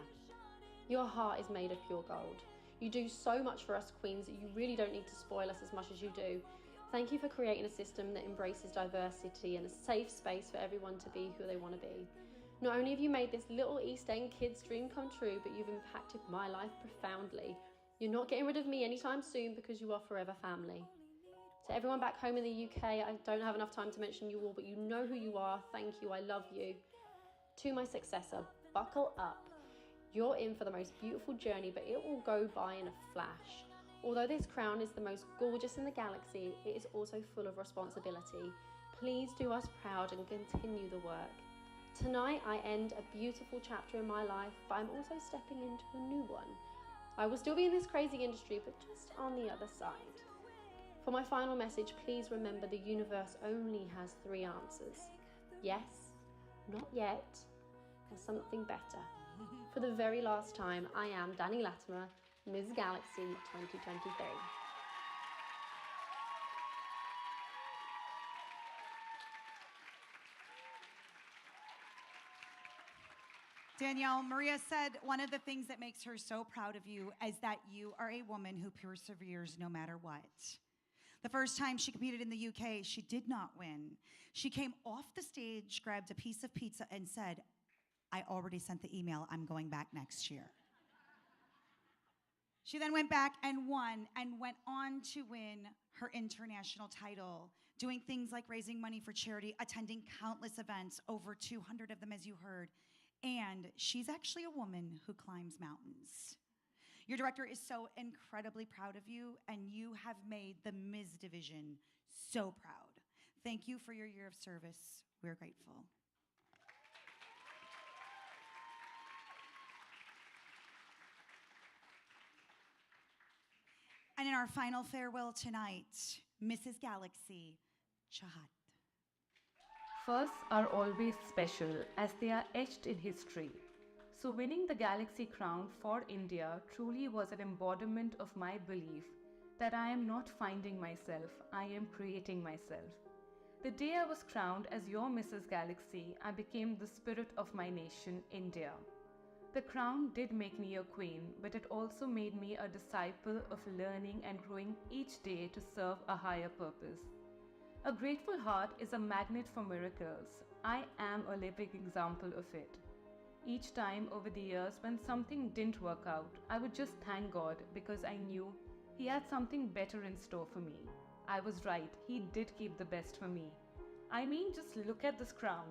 your heart is made of pure gold. You do so much for us queens that you really don't need to spoil us as much as you do. Thank you for creating a system that embraces diversity and a safe space for everyone to be who they want to be. Not only have you made this little East End kid's dream come true, but you've impacted my life profoundly. You're not getting rid of me anytime soon because you are forever family. To everyone back home in the UK, I don't have enough time to mention you all, but you know who you are. Thank you, I love you. To my successor, buckle up. You're in for the most beautiful journey, but it will go by in a flash. Although this crown is the most gorgeous in the galaxy, it is also full of responsibility. Please do us proud and continue the work. Tonight I end a beautiful chapter in my life, but I'm also stepping into a new one. I will still be in this crazy industry, but just on the other side. For my final message, please remember the universe only has 3 answers. Yes, not yet, or something better. For the very last time, I am Danny Latimer, Ms. Galaxy 2023. Danielle, Maria said one of the things that makes her so proud of you is that you are a woman who perseveres no matter what. The first time she competed in the UK, she did not win. She came off the stage, grabbed a piece of pizza, and said, "I already sent the email. I'm going back next year." She then went back and won and went on to win her international title, doing things like raising money for charity, attending countless events, over 200 of them, as you heard. And she's actually a woman who climbs mountains. Your director is so incredibly proud of you, and you have made the Ms. Division so proud. Thank you for your year of service. We're grateful. And in our final farewell tonight, Mrs. Galaxy, Chahat. Firsts are always special as they are etched in history. So winning the Galaxy crown for India truly was an embodiment of my belief that I am not finding myself, I am creating myself. The day I was crowned as your Mrs. Galaxy, I became the spirit of my nation, India. The crown did make me a queen, but it also made me a disciple of learning and growing each day to serve a higher purpose. A grateful heart is a magnet for miracles. I am a living example of it. Each time over the years when something didn't work out, I would just thank God because I knew He had something better in store for me. I was right, He did keep the best for me. I mean, just look at this crown.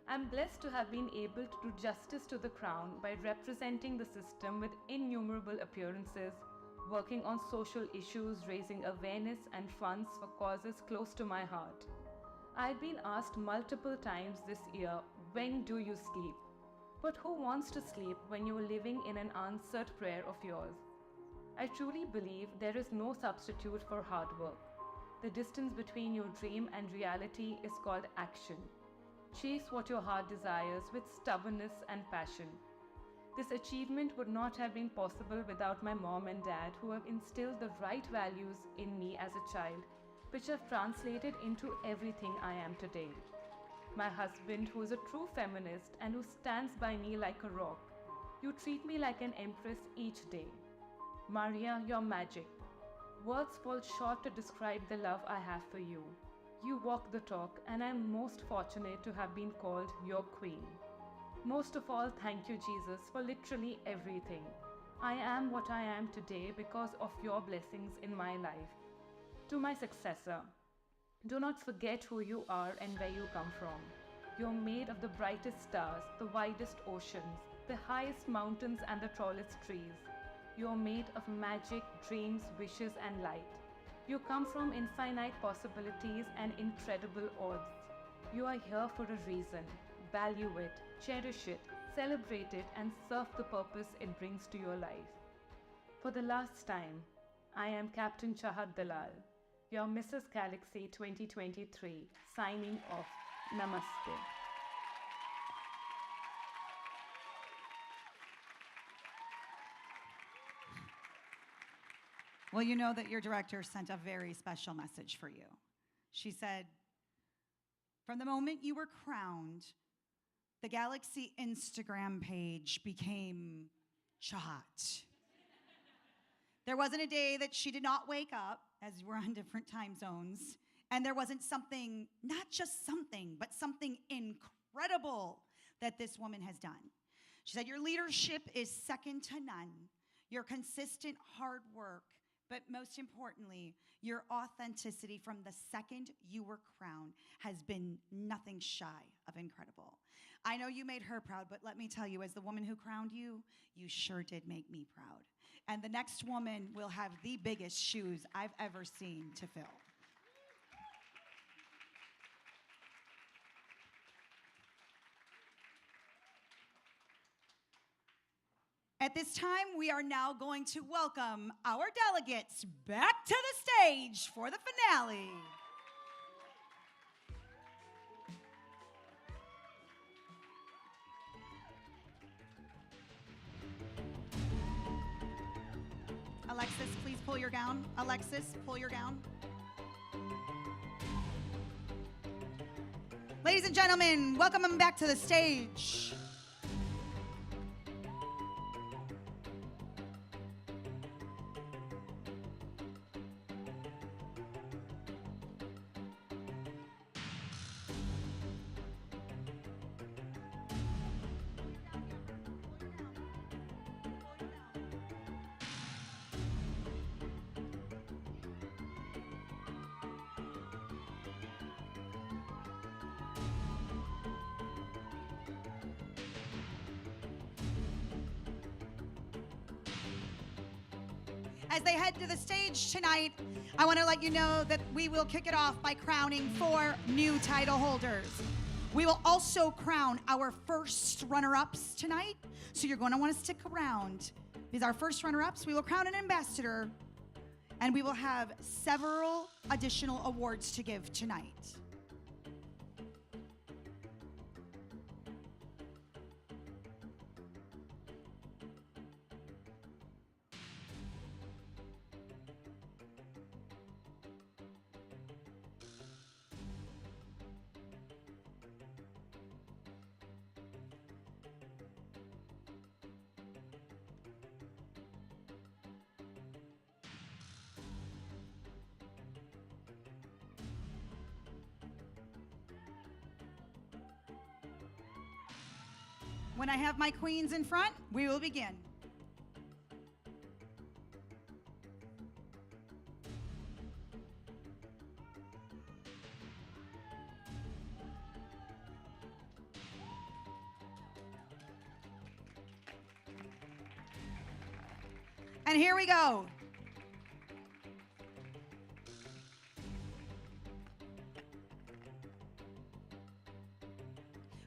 I'm blessed to have been able to do justice to the crown by representing the system with innumerable appearances, working on social issues, raising awareness and funds for causes close to my heart. I've been asked multiple times this year, when do you sleep? But who wants to sleep when you're living in an answered prayer of yours? I truly believe there is no substitute for hard work. The distance between your dream and reality is called action. Chase what your heart desires with stubbornness and passion. This achievement would not have been possible without my mom and dad, who have instilled the right values in me as a child, which have translated into everything I am today. My husband, who is a true feminist and who stands by me like a rock. You treat me like an empress each day. Maria, you're magic. Words fall short to describe the love I have for you. You walk the talk, and I am most fortunate to have been called your queen. Most of all, thank you, Jesus, for literally everything. I am what I am today because of your blessings in my life. To my successor, do not forget who you are and where you come from. You're made of the brightest stars, the widest oceans, the highest mountains and the tallest trees. You're made of magic, dreams, wishes and light. You come from infinite possibilities and incredible odds. You are here for a reason. Value it, cherish it, celebrate it, and serve the purpose it brings to your life. For the last time, I am Captain Chahat Dalal, your Mrs. Galaxy 2023, signing off. Namaste. Well, you know that your director sent a very special message for you. She said, from the moment you were crowned, the Galaxy Instagram page became Chahat. There wasn't a day that she did not wake up, as we're on different time zones, and there wasn't something, not just something, but something incredible that this woman has done. She said, your leadership is second to none. Your consistent hard work, but most importantly, your authenticity from the second you were crowned has been nothing shy of incredible. I know you made her proud, but let me tell you, as the woman who crowned you, you sure did make me proud. And the next woman will have the biggest shoes I've ever seen to fill. At this time, we are now going to welcome our delegates back to the stage for the finale. Alexis, please pull your gown. Alexis, pull your gown. Ladies and gentlemen, welcome them back to the stage. As they head to the stage tonight, I want to let you know that we will kick it off by crowning 4 new title holders. We will also crown our first runner-ups tonight, so you're going to want to stick around. These are our first runner-ups. We will crown an ambassador, and we will have several additional awards to give tonight. When I have my queens in front, we will begin. And here we go.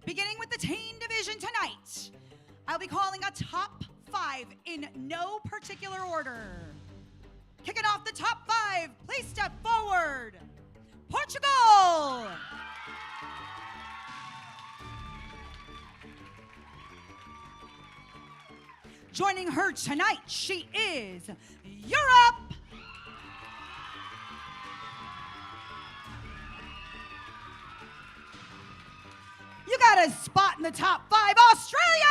Beginning with the teen division tonight, I'll be calling a top 5 in no particular order. Kicking off the top 5, please step forward. Portugal. Joining her tonight, she is Europe. You got a spot in the top 5, Australia!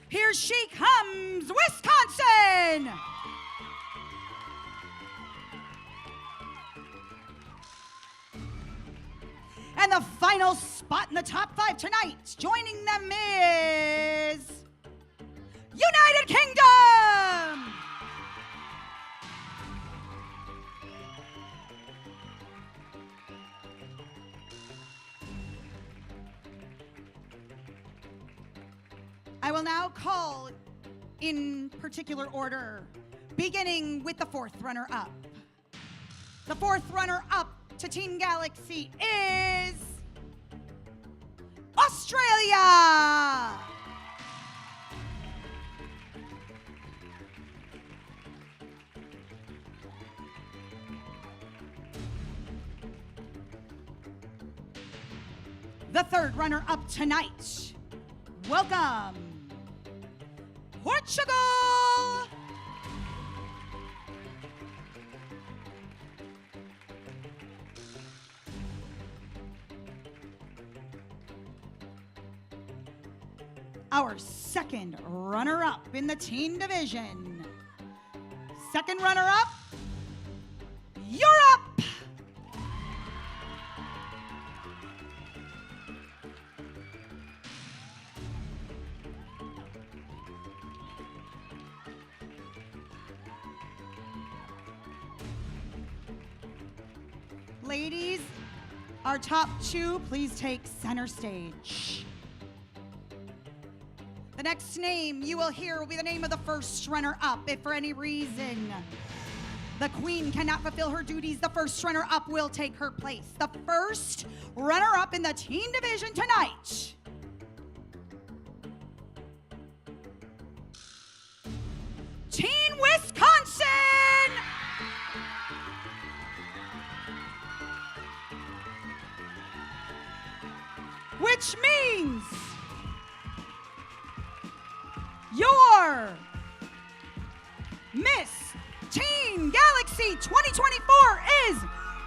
Here she comes, Wisconsin! And the final spot in the top 5 tonight, joining them is United Kingdom! I will now call in particular order, beginning with the 4th runner-up. The 4th runner-up to Team Galaxy is Australia! The 3rd runner-up tonight, welcome, Portugal! Our 2nd runner-up in the teen division. 2nd runner-up, Europe! Ladies, our top two, please take center stage. The next name you will hear will be the name of the first runner-up. If for any reason the queen cannot fulfill her duties, the first runner-up will take her place. The first runner-up in the teen division tonight. Teen Wisconsin! Which means your Miss Teen Galaxy 2024 is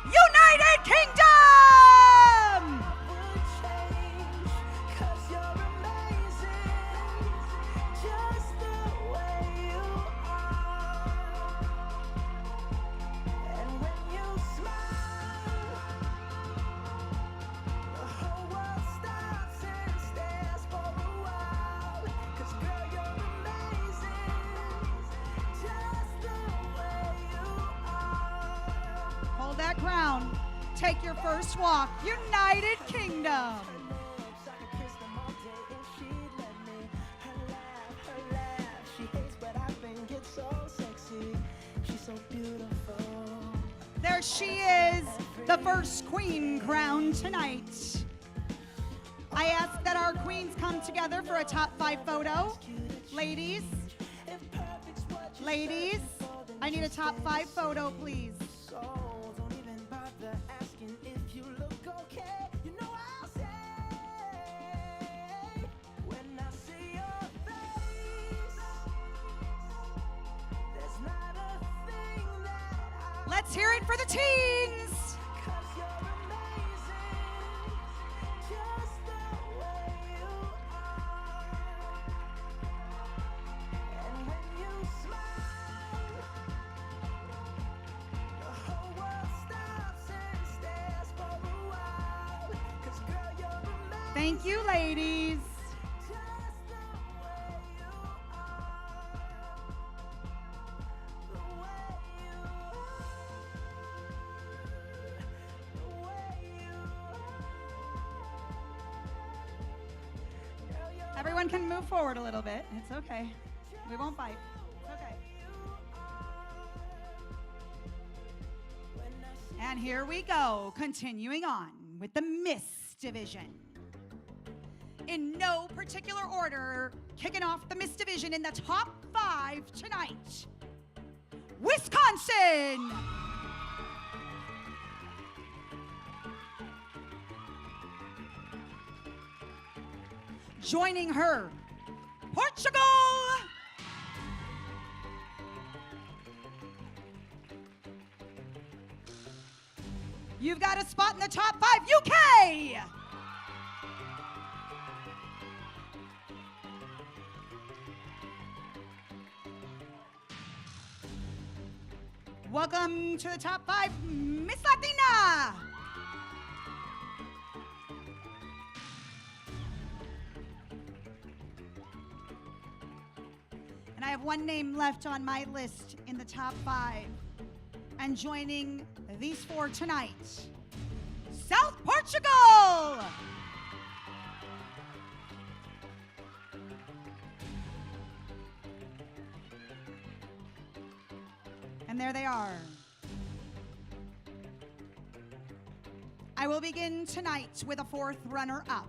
United Kingdom! Hold that crown. Take your first walk. United Kingdom. There she is, the first queen crowned tonight. I ask that our queens come together for a top 5 photo. Ladies, I need a top 5 photo, please. Let's hear it for the teens. Thank you, ladies. Everyone can move forward a little bit. It's okay. We won't bite. It's okay. And here we go, continuing on with the Miss Division. In no particular order, kicking off the Miss Division in the top 5 tonight. Wisconsin! Joining her, Portugal! You've got a spot in the top 5, UK! Welcome to the top 5, Miss Latina! And I have one name left on my list in the top 5. And joining these 4 tonight, South Portugal! And there they are. I will begin tonight with a 4th runner-up.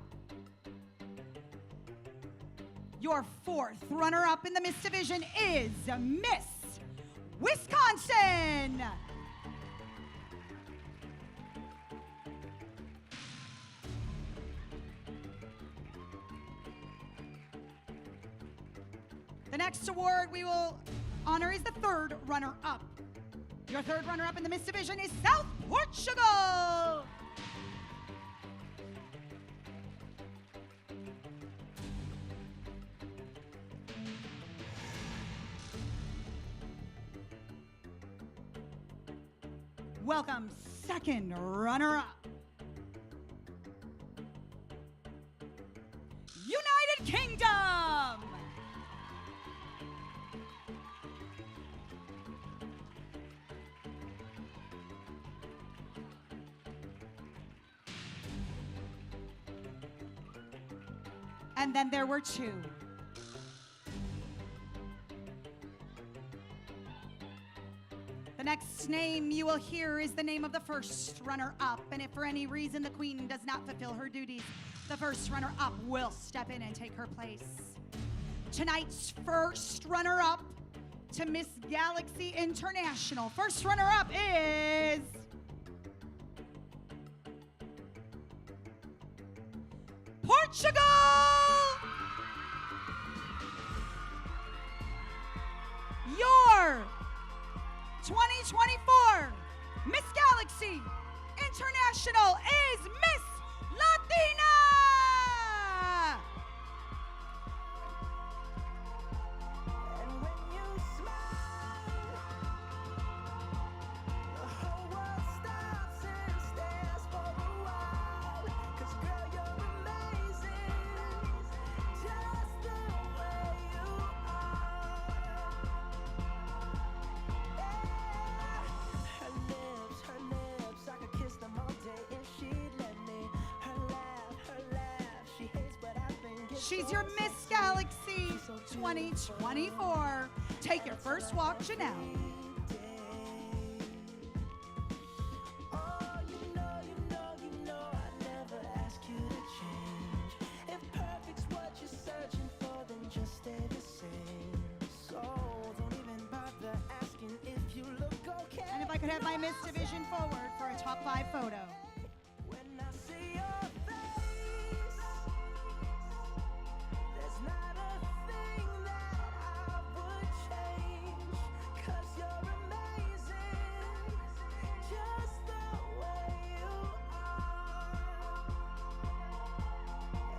Your 4th runner-up in the Miss Division is Miss Wisconsin. The next award we will honor is the 3rd runner-up. Your 3rd runner-up in the Miss Division is South Portugal. Welcome, 2nd runner-up. United Kingdom. And then there were 2. The next name you will hear is the name of the first runner-up, and if for any reason the queen does not fulfill her duties, the first runner-up will step in and take her place. Tonight's first runner-up to Miss Galaxy International. First runner-up is Portugal! Your 2024 Miss Galaxy International is Miss Latina! And when you smile, the whole world stops and stares for a while. 'Cause girl, you're amazing, just the way you are. Her lips, I could kiss them all day if she'd let me. Her laugh, she hates but I think it's She's so your Miss sexy. Galaxy She's so 2024. Take your first walk, Janelle. Oh, you know, I never ask you to change. If perfect's what you're searching for, then just stay the same. So don't even bother asking if you look okay. And if I could have my Miss Division forward for a top 5 photo. When I see your face, there's not a thing that I would change. 'Cause you're amazing, just the way you are.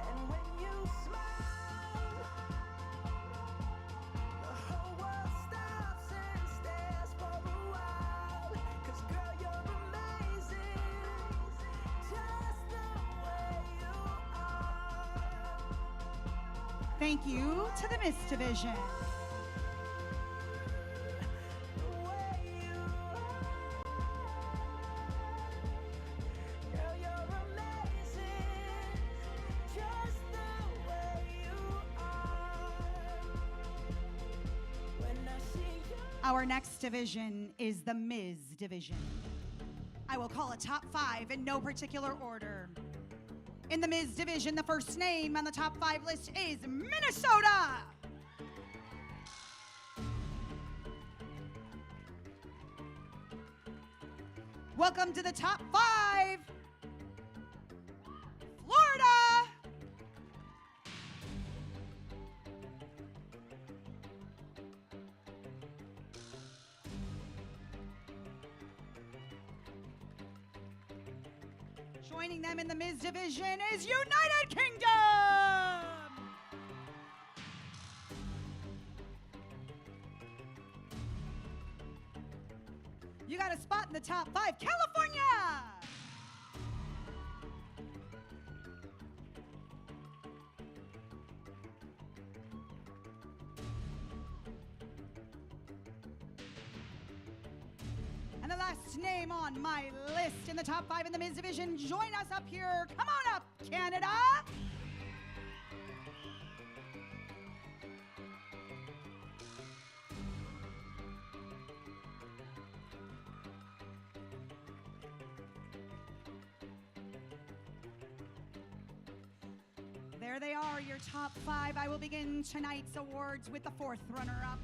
And when you smile, the whole world stops and stares for a while. 'Cause girl, you're amazing, just the way you are. Thank you to the Miss Division. Girl, you're amazing, just the way you are. When I see you. Our next division is the Ms. Division. I will call a top 5 in no particular order. In the Ms. Division, the first name on the top 5 list is Minnesota. Welcome to the top 5, Florida. Joining them in the Ms. Division is United Kingdom. You got a spot in the top 5, California. And the last name on my list in the top 5 in the Ms. Division, join us up here. Come on up, Canada. There they are, your top 5. I will begin tonight's awards with the 4th runner-up.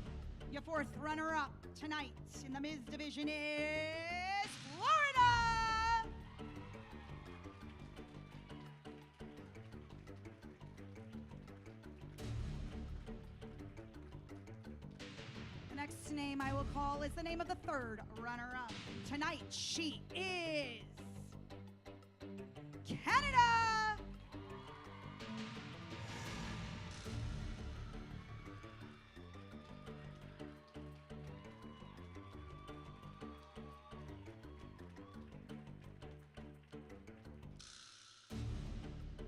Your 4th runner-up tonight in the Ms. Division is Florida. The next name I will call is the name of the 3rd runner-up. Tonight she is Canada.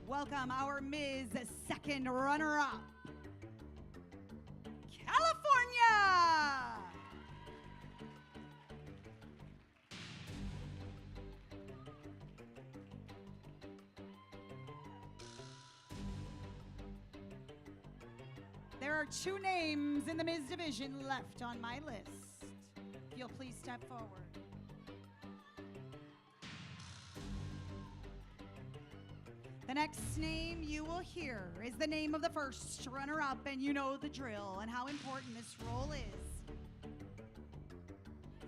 Welcome our Ms. 2nd runner-up, California. are 2 names in the Ms. Division left on my list. If you'll please step forward. The next name you will hear is the name of the first runner-up, and you know the drill and how important this role is.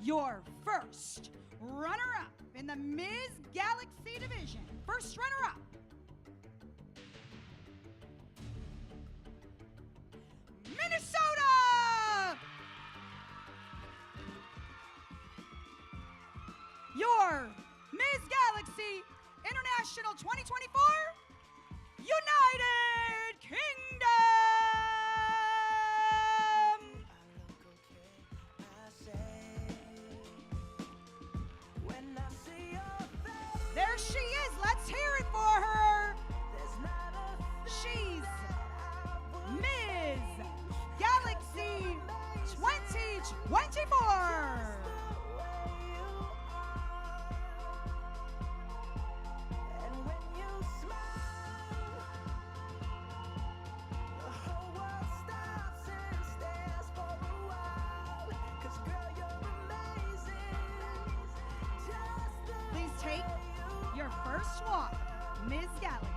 Your first runner-up in the Ms. Galaxy Division. First runner-up. Minnesota! Your Ms. Galaxy International 2024 United Kingdom! There she is. Let's hear it for her. She's Ms. Galaxy 2024. Please take your first walk, Ms. Galaxy.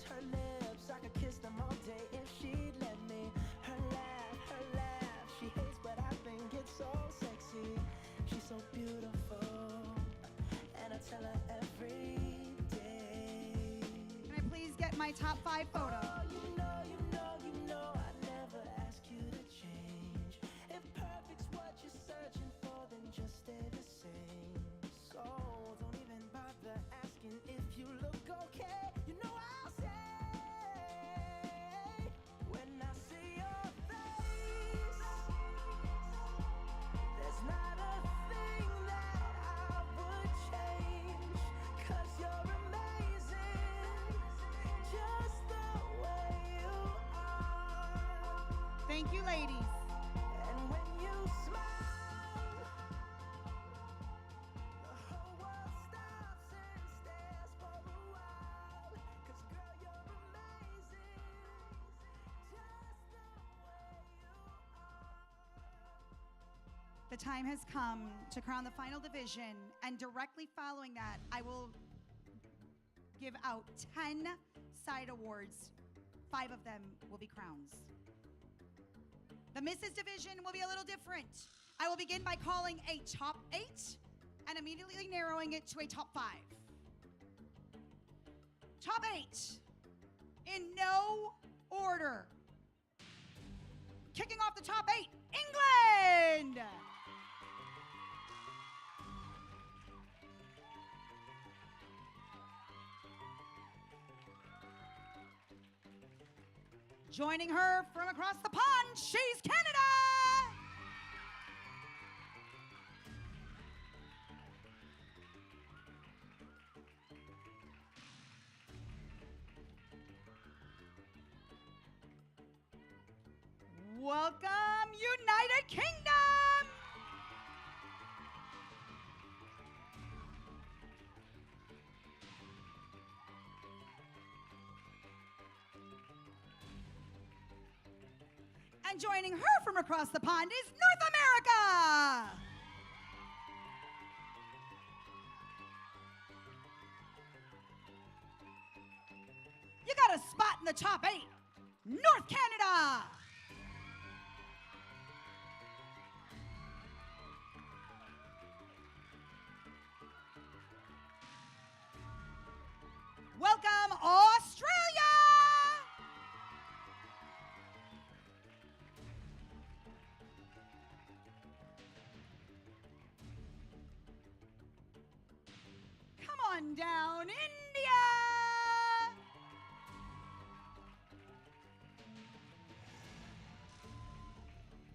Her lips, I could kiss them all day if she'd let me. Her laugh, she hates but I think it's so sexy. She's so beautiful, and I tell her every day. Can I please get my top 5 photo? You know, I never ask you to change. If perfect's what you're searching for, then just stay the same. So don't even bother asking if you look okay. You know I'll say when I see your face, there's not a thing that I would change. 'Cause you're amazing, just the way you are. Thank you, ladies. And when you smile, the whole world stops and stares for a while. 'Cause girl, you're amazing, just the way you are. The time has come to crown the final division, and directly following that, I will give out 10 side awards. 5 of them will be crowns. The Mrs. Division will be a little different. I will begin by calling a top 8 and immediately narrowing it to a top 5. Top 8, in no order. Kicking off the top 8, England! Joining her from across the pond, she's Canada! Welcome, United Kingdom! And joining her from across the pond is North America! You got a spot in the top 8, North Canada! Welcome, Australia! Come on down, India!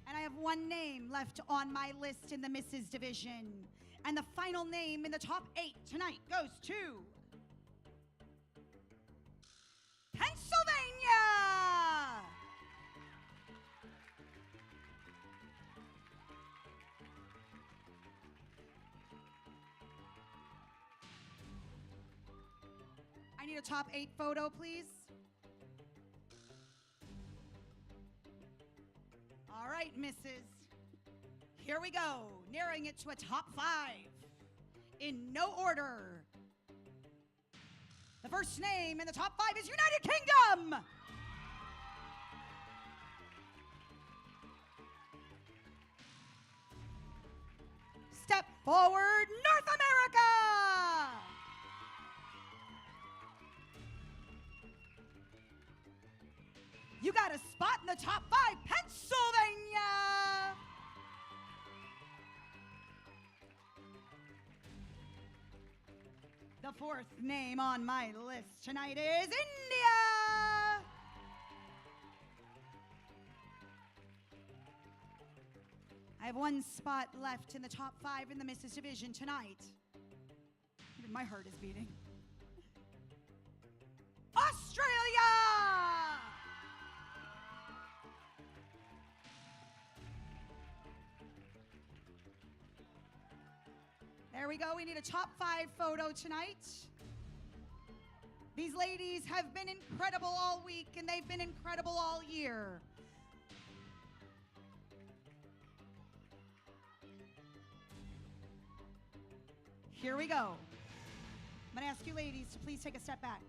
And I have one name left on my list in the Mrs. Division. And the final name in the top 8 tonight goes to Pennsylvania! I need a top 8 photo, please. All right, misses. Here we go. Narrowing it to a top 5. In no order. The first name in the top 5 is United Kingdom. Step forward, North America. You got a spot in the top 5, Pennsylvania. The fourth name on my list tonight is India. I have one spot left in the top 5 in the Misses Division tonight. Even my heart is beating. Australia! There we go. We need a top 5 photo tonight. These ladies have been incredible all week, and they've been incredible all year. Here we go. I'm going to ask you ladies to please take a step back.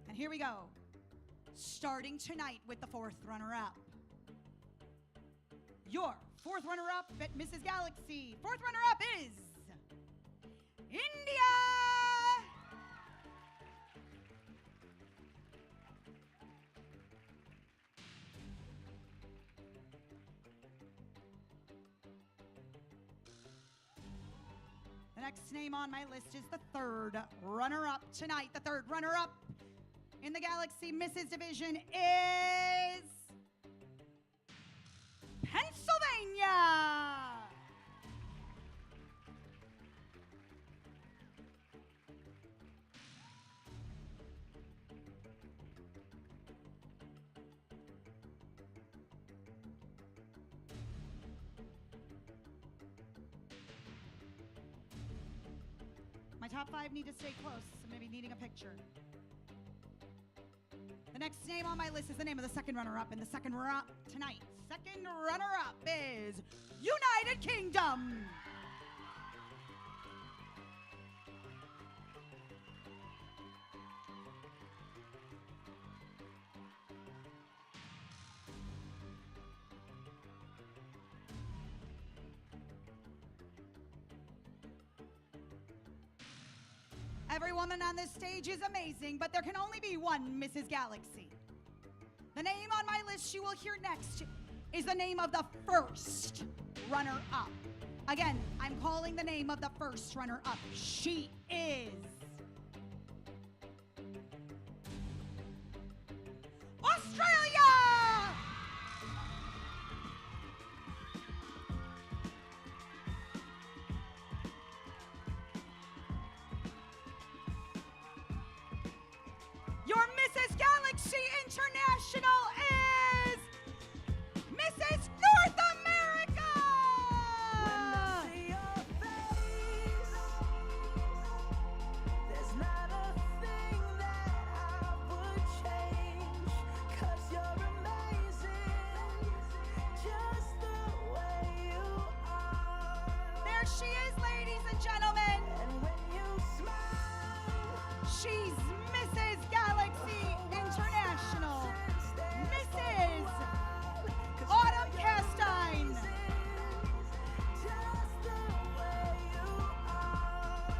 And here we go. Starting tonight with the 4th runner-up. Your 4th runner-up at Mrs. Galaxy. 4th runner-up is India. The next name on my list is the 3rd runner-up tonight. The 3rd runner-up in the Galaxy Misses Division is Pennsylvania. My top 5 need to stay close, so maybe needing a picture. The next name on my list is the name of the 2nd runner-up, and the 2nd runner-up tonight. 2nd runner-up is United Kingdom. Every woman on this stage is amazing, but there can only be one Mrs. Galaxy. The name on my list you will hear next is the name of the 1st runner-up. Again, I'm calling the name of the 1st runner-up. She is Australia! Your Mrs. Galaxy International is Mrs. North America! When I see your face, there's not a thing that I would change, 'cause you're amazing, just the way you are. There she is, ladies and gentlemen. And when you smile, she's Mrs. Galaxy International. Mrs. Autumn Castine. just the way you are.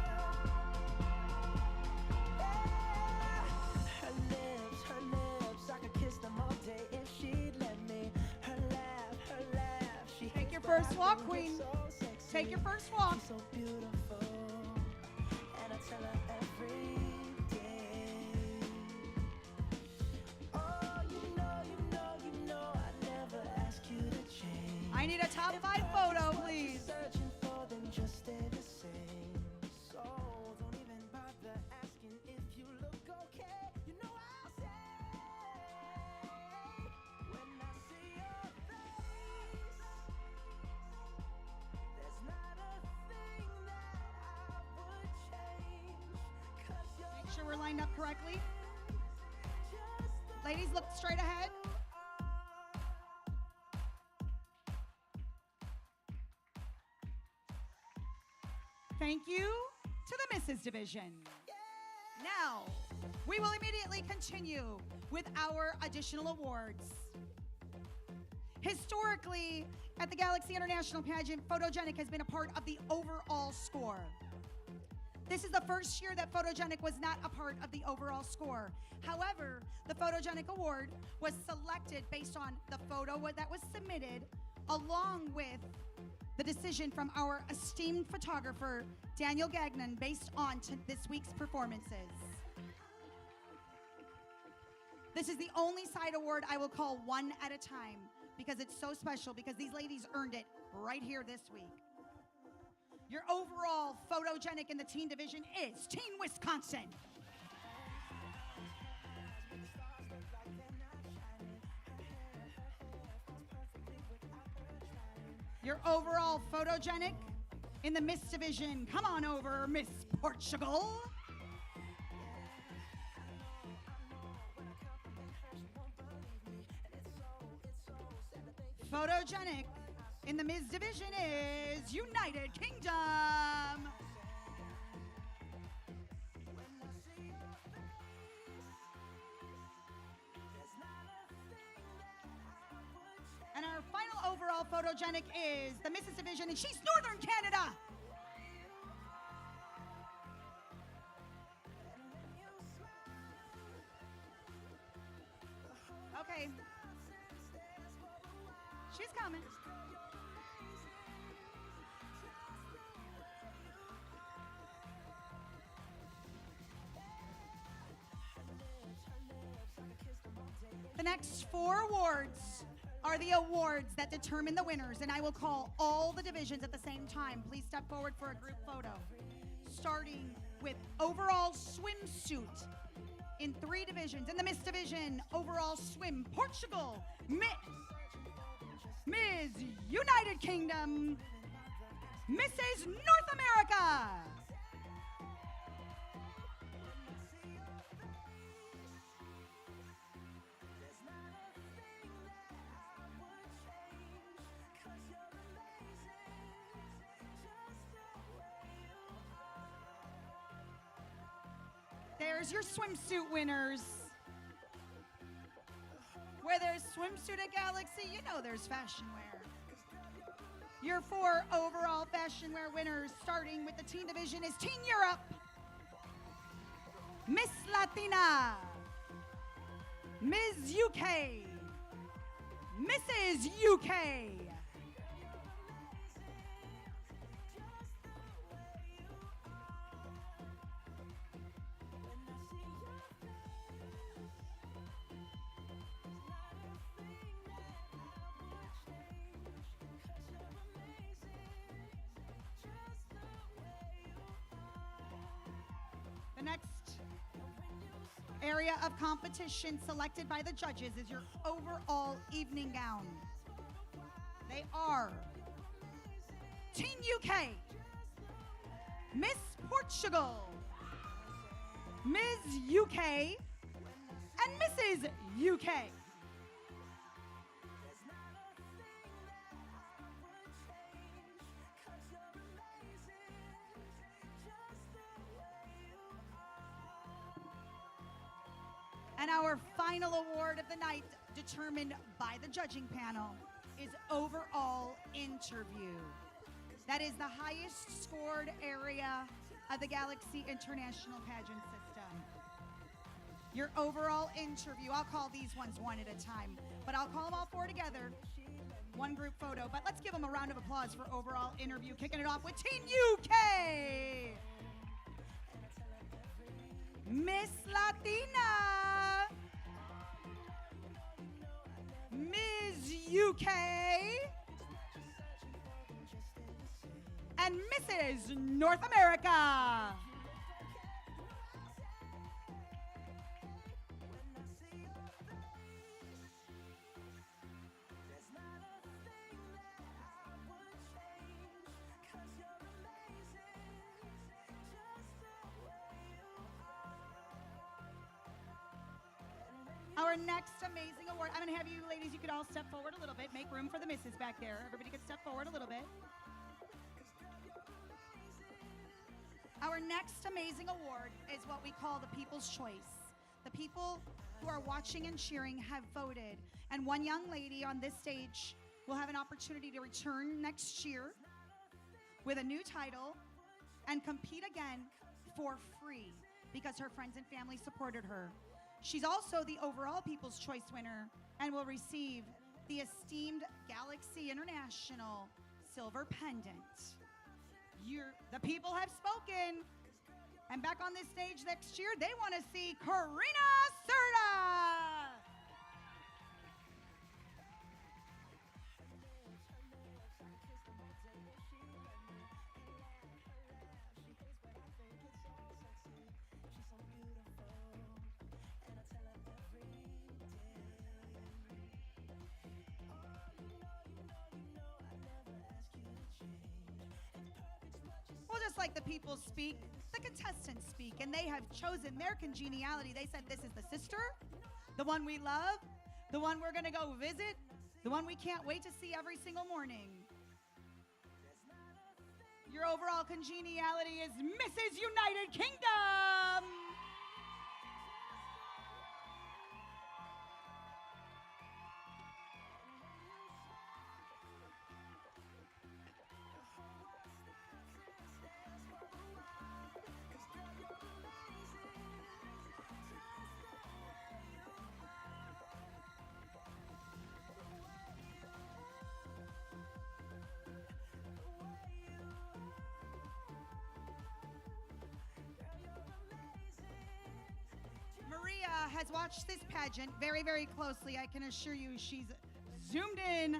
Her lips, I could kiss them all day if she'd let me. Her laugh, she Take your first walk, queen. Take your first walk. She's so beautiful, and I tell her every day. Oh, you know, I never ask you to change. I need a top 5 photo, please. Searching for them, just stay the same. So don't even bother asking if you look okay. You know I'll say when I see your face, there's not a thing that I would change, 'cause you're Make sure we're lined up correctly. Ladies, look straight ahead. Thank you to the Mrs. Division. Now, we will immediately continue with our additional awards. Historically, at the Galaxy International Pageant, photogenic has been a part of the overall score. This is the first year that photogenic was not a part of the overall score. However, the photogenic award was selected based on the photo that was submitted, along with the decision from our esteemed photographer, Daniel Gagnon, based on this week's performances. This is the only side award I will call one at a time because it's so special, because these ladies earned it right here this week. Your overall photogenic in the teen division is Teen Wisconsin. Your overall photogenic in the Miss division, come on over, Miss Portugal. Photogenic in the Ms. division is United Kingdom. And our final overall photogenic is the Mrs. division, and she's Northern Canada. Okay. She's coming. The next 4 awards are the awards that determine the winners, and I will call all the divisions at the same time. Please step forward for a group photo. Starting with overall swimsuit in 3 divisions. In the Miss division, overall swim, Portugal, Ms. United Kingdom, Mrs. North America. There's your swimsuit winners. Where there's swimsuit at Galaxy, you know there's fashion wear. Your 4 overall fashion wear winners, starting with the teen division, is Teen Europe, Miss Latina, Ms. UK, Mrs. UK. The next area of competition selected by the judges is your overall evening gown. They are Teen UK, Miss Portugal, Ms. UK, and Mrs. UK. And our final award of the night, determined by the judging panel, is overall interview. That is the highest scored area of the Galaxy International Pageant System. Your overall interview, I'll call these ones one at a time, but I'll call them all 4 together, one group photo. But let's give them a round of applause for overall interview, kicking it off with Teen UK. Miss Latina, Ms. UK, and Mrs. North America. Our next amazing award, I'm going to have you ladies, you could all step forward a little bit. Make room for the misses back there. Everybody could step forward a little bit. Our next amazing award is what we call the People's Choice. The people who are watching and cheering have voted, and one young lady on this stage will have an opportunity to return next year with a new title and compete again for free because her friends and family supported her. She's also the overall People's Choice winner and will receive the esteemed Galaxy International Silver Pendant. The people have spoken. And back on this stage next year, they want to see Karina Serta. Well, just like the people speak, the contestants speak, and they have chosen their congeniality. They said this is the sister, the one we love, the one we're gonna go visit, the one we can't wait to see every single morning. Your overall congeniality is Mrs. United Kingdom. Maria has watched this pageant very, very closely. I can assure you she's zoomed in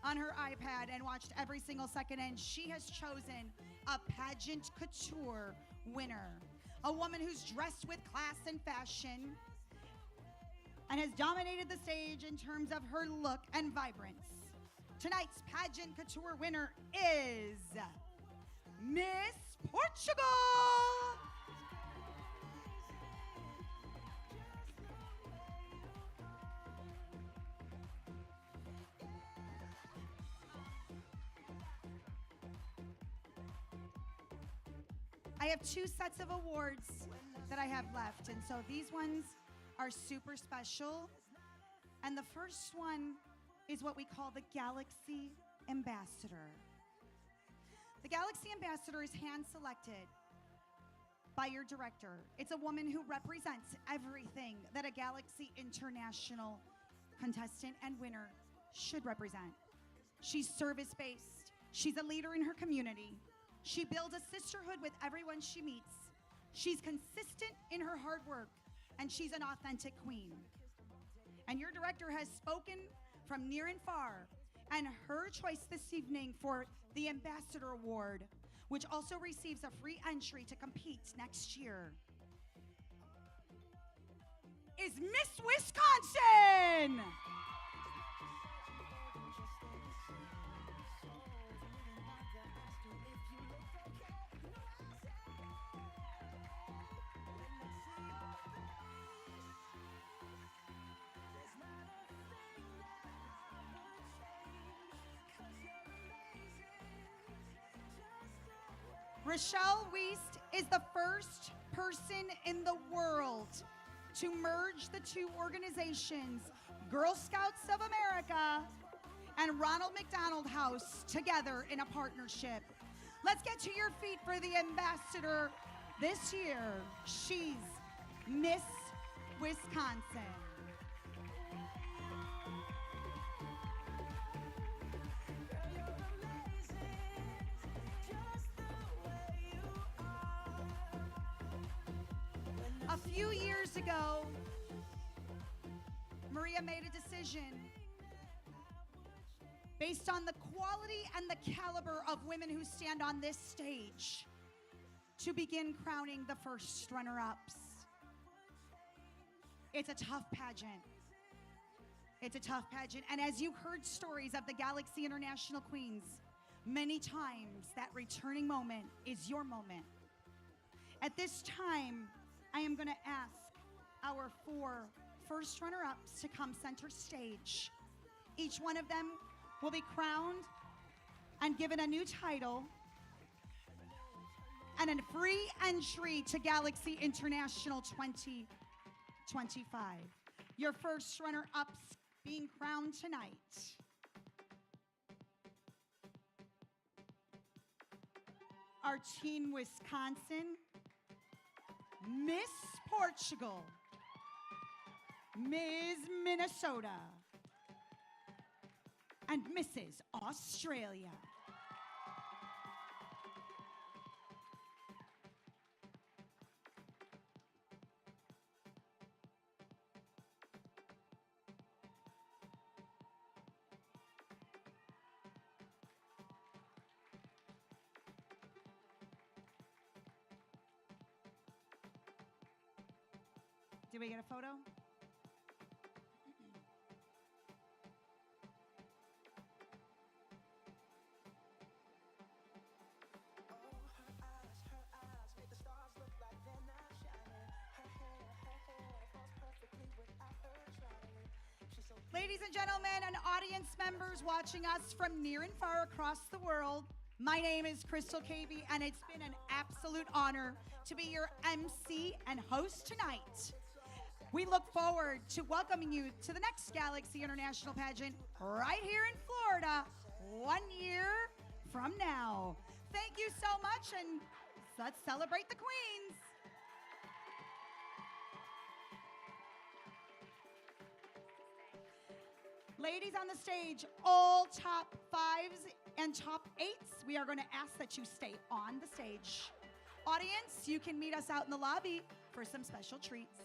on her iPad and watched every single second, and she has chosen a Pageant Couture winner, a woman who's dressed with class and fashion and has dominated the stage in terms of her look and vibrance. Tonight's Pageant Couture winner is Miss Portugal. I have two sets of awards that I have left, and so these ones are super special. And the first one is what we call the Galaxy Ambassador. The Galaxy Ambassador is hand-selected by your director. It's a woman who represents everything that a Galaxy International contestant and winner should represent. She's service-based. She's a leader in her community. She builds a sisterhood with everyone she meets. She's consistent in her hard work, and she's an authentic queen. And your director has spoken from near and far, and her choice this evening for the Ambassador Award, which also receives a free entry to compete next year, is Miss Wisconsin! Rochelle Wiest is the first person in the world to merge the two organizations, Girl Scouts of America and Ronald McDonald House, together in a partnership. Let's get to your feet for the ambassador this year. She's Miss Wisconsin. A few years ago, Maria made a decision based on the quality and the caliber of women who stand on this stage to begin crowning the first runner-ups. It's a tough pageant. It's a tough pageant. And as you heard stories of the Galaxy International Queens, many times that returning moment is your moment. At this time, I am going to ask our 4 first runner-ups to come center stage. Each one of them will be crowned and given a new title and a free entry to Galaxy International 2025. Your first runner-ups being crowned tonight. Our Teen Wisconsin, Miss Portugal, Ms. Minnesota, and Mrs. Australia. Did we get a photo? Ladies and gentlemen, and audience members watching us from near and far across the world, my name is Crystal Cavey, and it's been an absolute honor to be your MC and host tonight. We look forward to welcoming you to the next Galaxy International Pageant right here in Florida 1 year from now. Thank you so much, and let's celebrate the Queens. Ladies on the stage, all top 5s and top 8s, we are going to ask that you stay on the stage. Audience, you can meet us out in the lobby for some special treats.